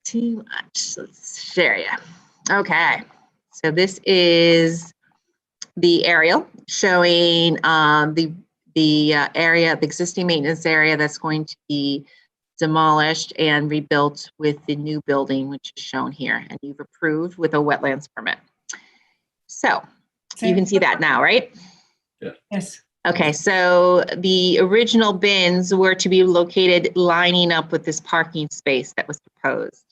Too much. Let's share you. Okay, so this is the aerial showing the area, the existing maintenance area that's going to be demolished and rebuilt with the new building, which is shown here, and you've approved with a wetlands permit. So you can see that now, right? Yeah. Yes. Okay, so the original bins were to be located lining up with this parking space that was proposed.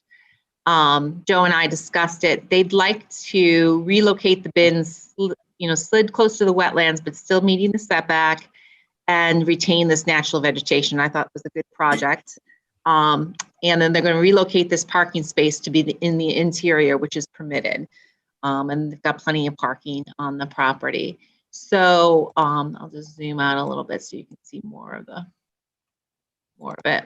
Joe and I discussed it. They'd like to relocate the bins, slid close to the wetlands, but still meeting the setback and retain this natural vegetation. I thought it was a good project. And then they're going to relocate this parking space to be in the interior, which is permitted. And they've got plenty of parking on the property. So I'll just zoom out a little bit so you can see more of it.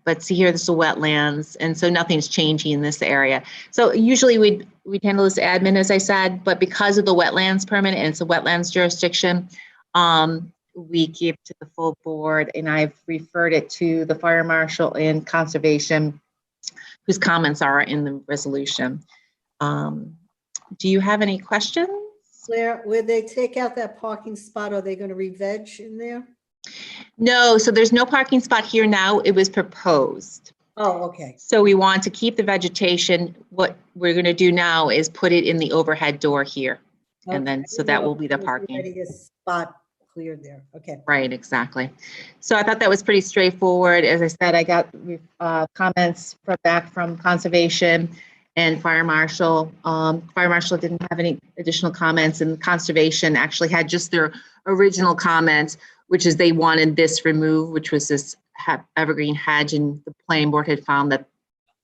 But see here, this is wetlands, and so nothing's changing in this area. So usually we'd handle this admin, as I said, but because of the wetlands permit and it's a wetlands jurisdiction, we give to the full board, and I've referred it to the fire marshal and conservation, whose comments are in the resolution. Do you have any questions? Claire, where they take out that parking spot, are they going to re-veg in there? No, so there's no parking spot here now. It was proposed. Oh, okay. So we want to keep the vegetation. What we're going to do now is put it in the overhead door here. And then, so that will be the parking. Already a spot cleared there. Okay. Right, exactly. So I thought that was pretty straightforward. As I said, I got comments back from conservation and fire marshal. Fire marshal didn't have any additional comments, and conservation actually had just their original comments, which is they wanted this removed, which was this evergreen hedge, and the planning board had found that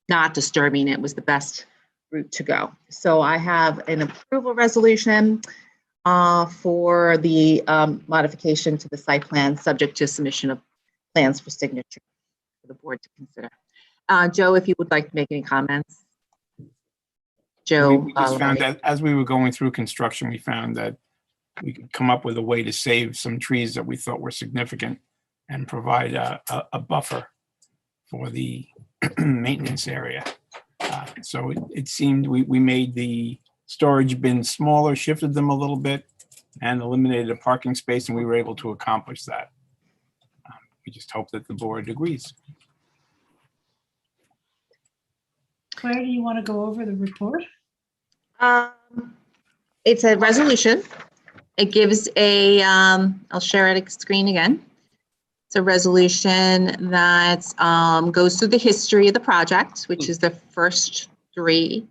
not disturbing it was the best route to go. So I have an approval resolution for the modification to the site plan, subject to submission of plans for signature for the board to consider. Joe, if you would like to make any comments. Joe. We just found that as we were going through construction, we found that we could come up with a way to save some trees that we thought were significant and provide a buffer for the maintenance area. So it seemed we made the storage bins smaller, shifted them a little bit, and eliminated a parking space, and we were able to accomplish that. We just hope that the board agrees. Claire, do you want to go over the report? It's a resolution. It gives a, I'll share it screen again. It's a resolution that goes through the history of the project, which is the first 3.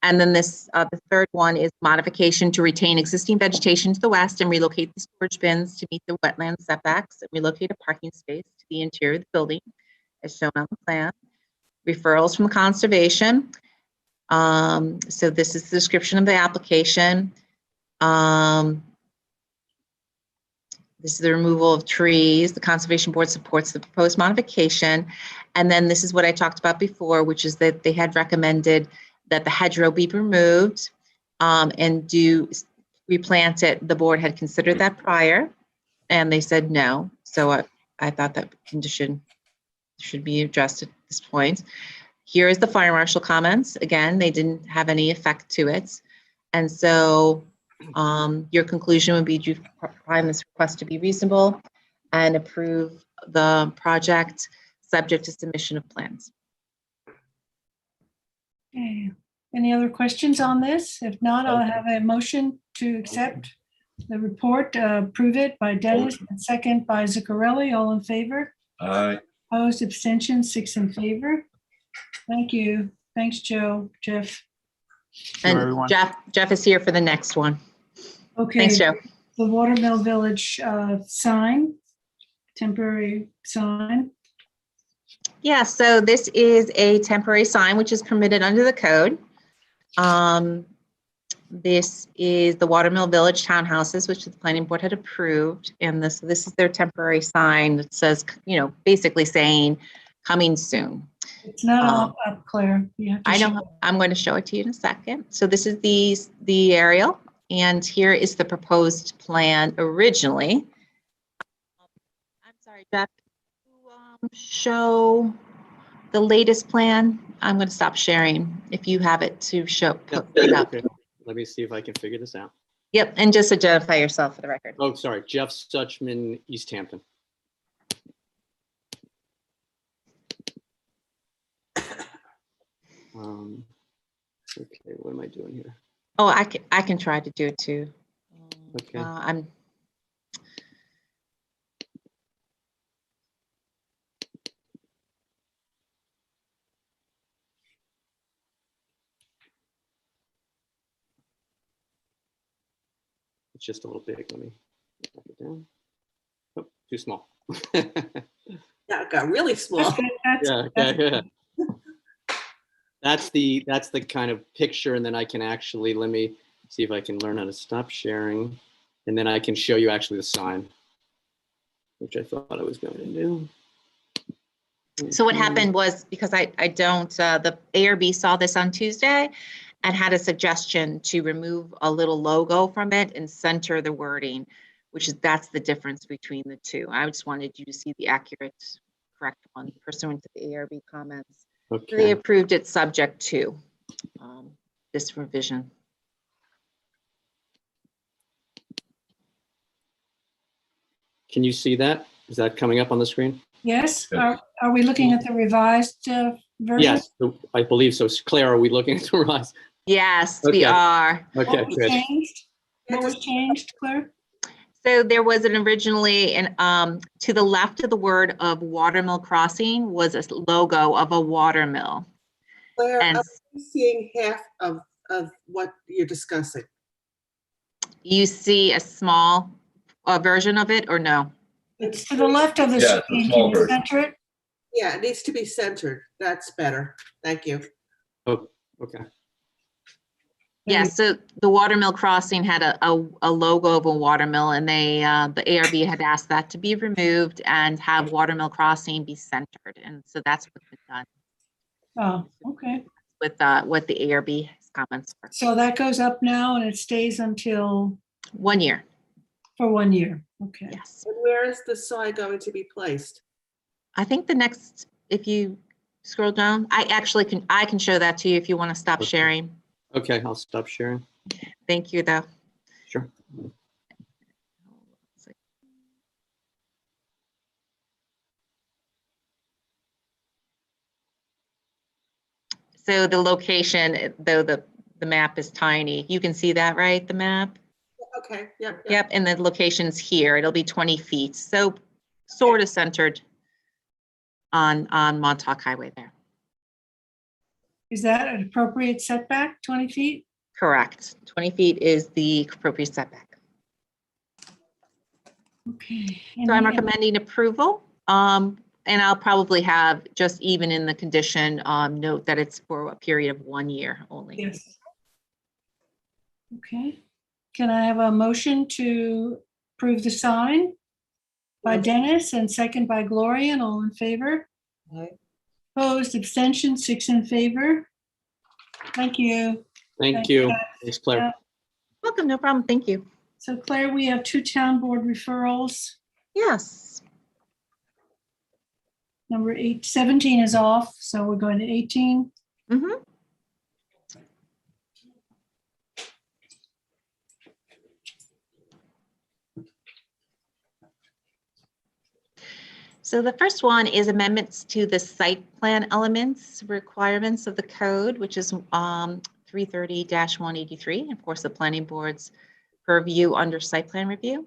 And then this, the third one is modification to retain existing vegetation to the west and relocate the storage bins to meet the wetland setbacks and relocate a parking space to the interior of the building as shown on the plan. Referrals from conservation. So this is the description of the application. This is the removal of trees. The Conservation Board supports the proposed modification. And then this is what I talked about before, which is that they had recommended that the hedgerow be removed and replant it. The board had considered that prior and they said no. So I thought that condition should be addressed at this point. Here is the fire marshal comments. Again, they didn't have any effect to it. And so your conclusion would be to find this request to be reasonable and approve the project subject to submission of plans. Okay. Any other questions on this? If not, I'll have a motion to accept the report, approve it by Dennis, and second by Zuccarelli. All in favor? Aye. Opposed, abstention, 6 in favor. Thank you. Thanks, Joe, Jeff. And everyone. Jeff is here for the next one. Okay. Thanks, Joe. The Watermill Village sign, temporary sign. Yeah, so this is a temporary sign which is permitted under the code. This is the Watermill Village townhouses, which the planning board had approved. And this is their temporary sign that says, basically saying coming soon. It's not all up, Claire. You have to I show know, I'm going to show it to you in a second. So this is the aerial, and here is the proposed plan originally. I'm sorry, Jeff, to show the latest plan. I'm going to stop sharing if you have it to show. Okay. Let me see if I can figure this out. Yep, and just identify yourself for the record. Oh, sorry, Jeff Suchman, East Hampton. Okay, what am I doing here? Oh, I can try to do it too. Okay. I'm. It's just a little big. Let me knock it down. Oh, too small. Yeah, it got really small. Yeah. That's the kind of picture, and then I can actually, let me see if I can learn how to stop sharing, and then I can show you actually the sign, which I thought I was going to do. So what happened was, because I don't, the ARB saw this on Tuesday and had a suggestion to remove a little logo from it and center the wording, that's the difference between the two. I just wanted you to see the correct one pursuant to the ARB comments. Okay. So they approved it subject to this revision. Can you see that? Is that coming up on the screen? Yes. Are we looking at the revised version? Yes, I believe so. Claire, are we looking at the revised? Yes, we are. Okay, What was good. changed? What was changed, Claire? So there was originally, to the left of the word of Watermill Crossing was a logo of a watermill. Claire, And I'm seeing half of what you're discussing. you see a small version of it, or no? It's to the left of the Yeah, it's a screen. small Can you version. center it? Yeah, it needs to be centered. That's better. Thank you. Oh, okay. Yeah, so the Watermill Crossing had a logo of a watermill, and the ARB had asked that to be removed and have Watermill Crossing be centered. And so that's what's been done Oh, okay. with what the ARB comments were. So that goes up now and it stays until? 1 year. For 1 year. Okay. Yes. And where is the sign going to be placed? I think the next, if you scroll down, I can show that to you if you want to stop sharing. Okay, I'll stop sharing. Thank you, though. Sure. So the location, though the map is tiny, you can see that, right? The map? Okay, yep. Yep, and the location's here. It'll be 20 feet. So sort of centered on Montauk Highway there. Is that an appropriate setback, 20 feet? Correct. 20 feet is the appropriate setback. Okay. So I'm recommending approval. And I'll probably have just even in the condition, note that it's for a period of 1 year only. Yes. Okay. Can I have a motion to approve the sign by Dennis and second by Gloria, and all in favor? Opposed, abstention, 6 in favor. Thank you. Thank you. Thanks, Claire. Yeah. Welcome, no problem. Thank you. So Claire, we have 2 town board referrals. Yes. Number 17 is off, so we're going to 18. Mm-hmm. So the first one is amendments to the site plan elements requirements of the code, which is 330-183, of course, the planning board's purview under site plan review.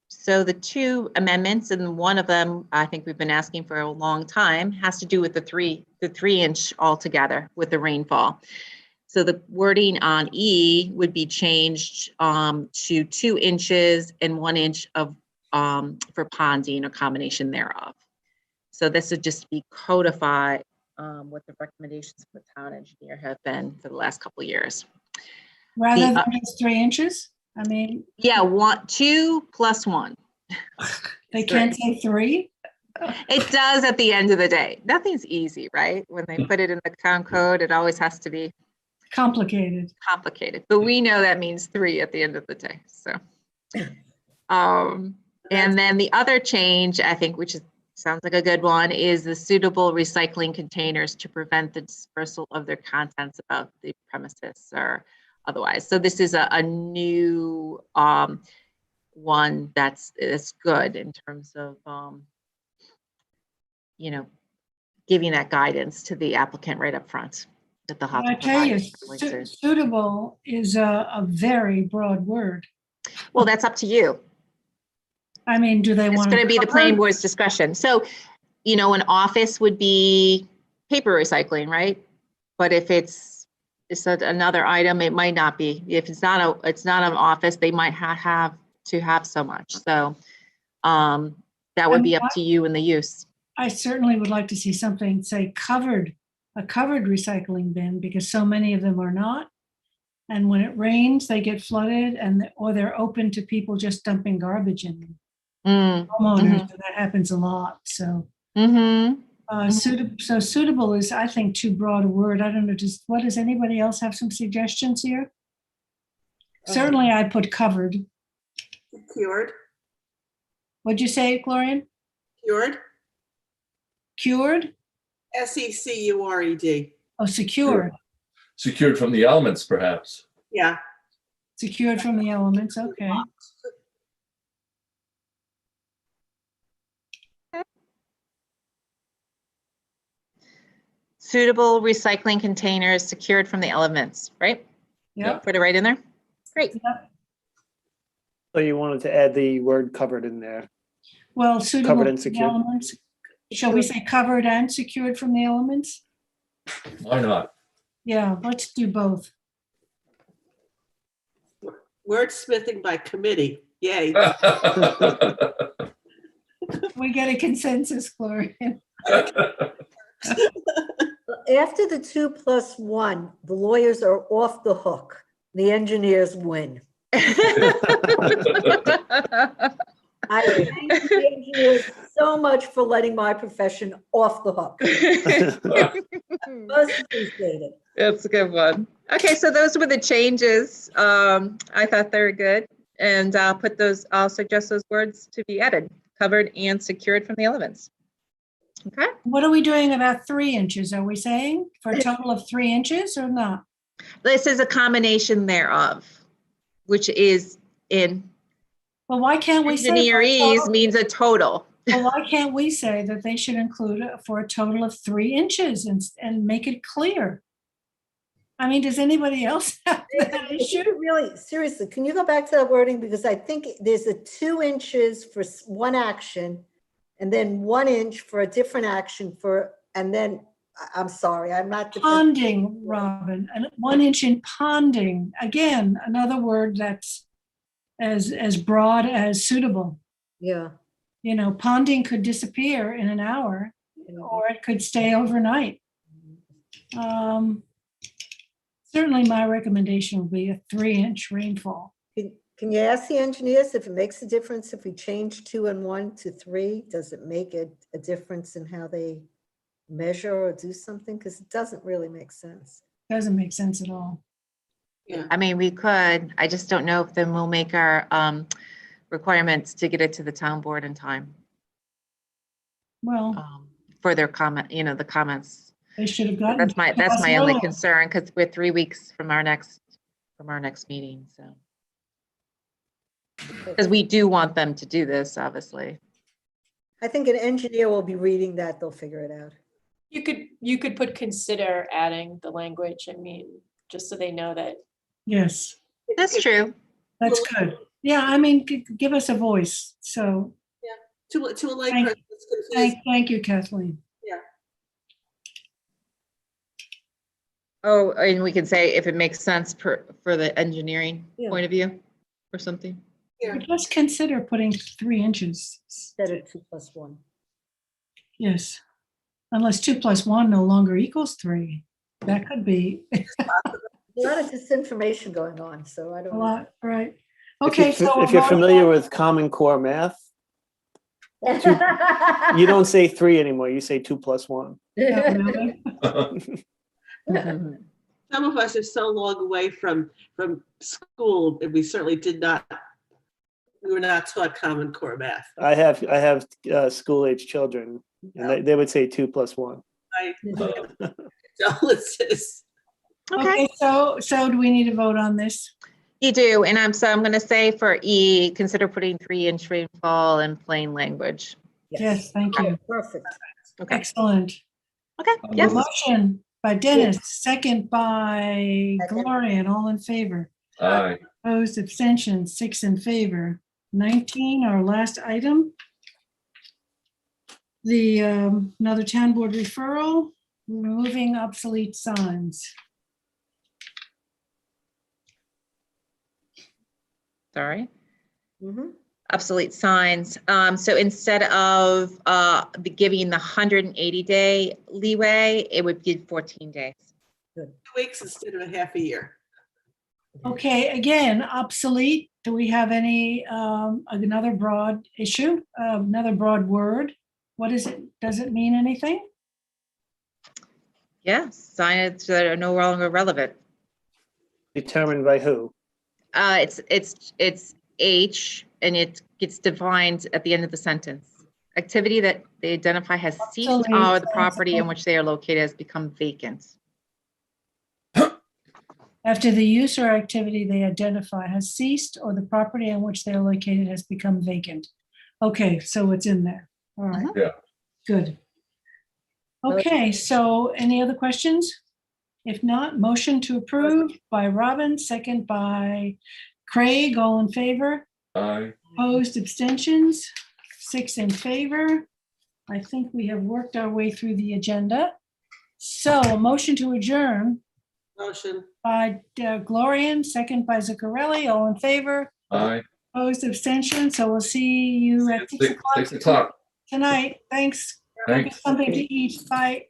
So the 2 amendments, and one of them I think we've been asking for a long time, has to do with the 3 inch altogether with the rainfall. So the wording on E would be changed to 2 inches and 1 inch of for ponding or combination thereof. So this would just be codified what the recommendations from the town engineer have been for the last couple of years. Rather than just 3 inches? I mean. Yeah, 2 plus 1. They can't say 3? It does at the end of the day. Nothing's easy, right? When they put it in the town code, it always has to be complicated. But we know that means 3 at the end of the day. So, and then the other change, I think, which sounds like a good one, is the suitable recycling containers to prevent the dispersal of their contents about the premises or otherwise. So this is a new one that's good in terms of, giving that guidance to the applicant right up front. That they'll have I to tell you, provide. suitable is a very broad word. Well, that's up to you. I mean, do they want? It's going to be the planning board's discretion. So, an office would be paper recycling, right? But if it's another item, it might not be. If it's not an office, they might have to have so much. So that would be up to you and the use. I certainly would like to see something say a covered recycling bin, because so many of them are not. And when it rains, they get flooded, or they're open to people just dumping garbage in them. Homeowners, that happens a lot. So, suitable is, I think, too broad a word. I don't know. What does anybody else have some suggestions here? Certainly, I put covered. Secured. What'd you say, Gloria? Secured. Cured? SECURED. Oh, secured. Secured from the elements, perhaps. Yeah. Secured from the elements. Okay. Suitable recycling containers secured from the elements, right? Yeah. Put it right in there. Great. Yep. So you wanted to add the word covered in there. Well, suitable Covered and from the secured. elements. Shall we say covered and secured from the elements? Why not? Yeah, let's do both. Wordsmithing by committee. Yay. We get a consensus, Gloria. After the 2 plus 1, the lawyers are off the hook. The engineers win. I thank the engineers so much for letting my profession off the hook. Most appreciated. That's a good one. Okay, so those were the changes. I thought they were good. And I'll suggest those words to be added, covered and secured from the elements. Okay. What are we doing about 3 inches? Are we saying for a total of 3 inches or not? This is a combination thereof, which is in. Well, why can't we say engineerese means a total? Well, why can't we say that they should include it for a total of 3 inches and make it clear? I mean, does anybody else have that issue? Really, seriously, can you go back to that wording? Because I think there's a 2 inches for one action and then 1 inch for a different action and then I'm sorry, I'm not. Ponding, Robin, and 1 inch in ponding. Again, another word that's as broad as suitable. Yeah. You know, ponding could disappear in an hour, or it could stay overnight. Certainly my recommendation would be a 3-inch rainfall. Can you ask the engineers if it makes a difference if we change 2 and 1 to 3? Does it make a difference in how they measure or do something? Because it doesn't really make sense. Doesn't make sense at all. Yeah. I mean, we could, I just don't know if then we'll make our requirements to get it to the town board in time Well, for their comment, the comments. they should have gotten. That's my only earlier. concern, because we're 3 weeks from our next meeting, so. Because we do want them to do this, obviously. I think an engineer will be reading that. They'll figure it out. You could put consider adding the language. I mean, just so they know that. Yes. That's true. That's good. Yeah, I mean, give us a voice. So. Yeah, to a lay person. Thank you, Kathleen. Yeah. Oh, and we can say if it makes sense for the engineering point of view or something. Yeah. Just consider putting 3 inches. Instead of 2 + 1. Yes. Unless 2 + 1 no longer equals 3. That could be. A lot of disinformation going on, so I don't A know. lot, right. Okay, If so. you're familiar with Common Core math, you don't say 3 anymore. You say 2 + 1. Some of us are so long away from school, and we certainly we were not taught Common Core math. I have school-age children, and they would say 2 + 1. Okay, so do we need to vote on this? You do, and I'm going to say for E, consider putting 3-inch rainfall in plain language. Yes, thank you. Perfect. Okay. Excellent. Okay. A Yes. motion by Dennis, second by Gloria, and all in favor. Aye. Opposed, abstentions, 6 in favor. 19, our last item. The another town board referral, removing obsolete signs. Sorry. Mm-hmm. Obsolete signs. So instead of giving the 180-day leeway, it would give 14 days. 2 weeks instead of a half a year. Okay, again, obsolete. Do we have any, another broad issue, another broad word? What is it? Does it mean anything? Yes, signage that are no longer relevant. Determined by who? It's H, and it gets defined at the end of the sentence. Activity that they identify has ceased, or the property in which they are located has become vacant. After the use or activity they identify has ceased, or the property on which they are located has become vacant. Okay, so it's in there. All right. Yeah. Good. Okay, so any other questions? If not, motion to approve by Robin, second by Craig, all in favor. Aye. Opposed, abstentions, 6 in favor. I think we have worked our way through the agenda. So a motion to adjourn Motion. by Gloria, second by Zuccarelli, all in favor. Aye. Opposed, abstentions. So we'll see you at 6 o'clock 6 o'clock. tonight. Thanks. Go get Thanks. something to eat. Bye.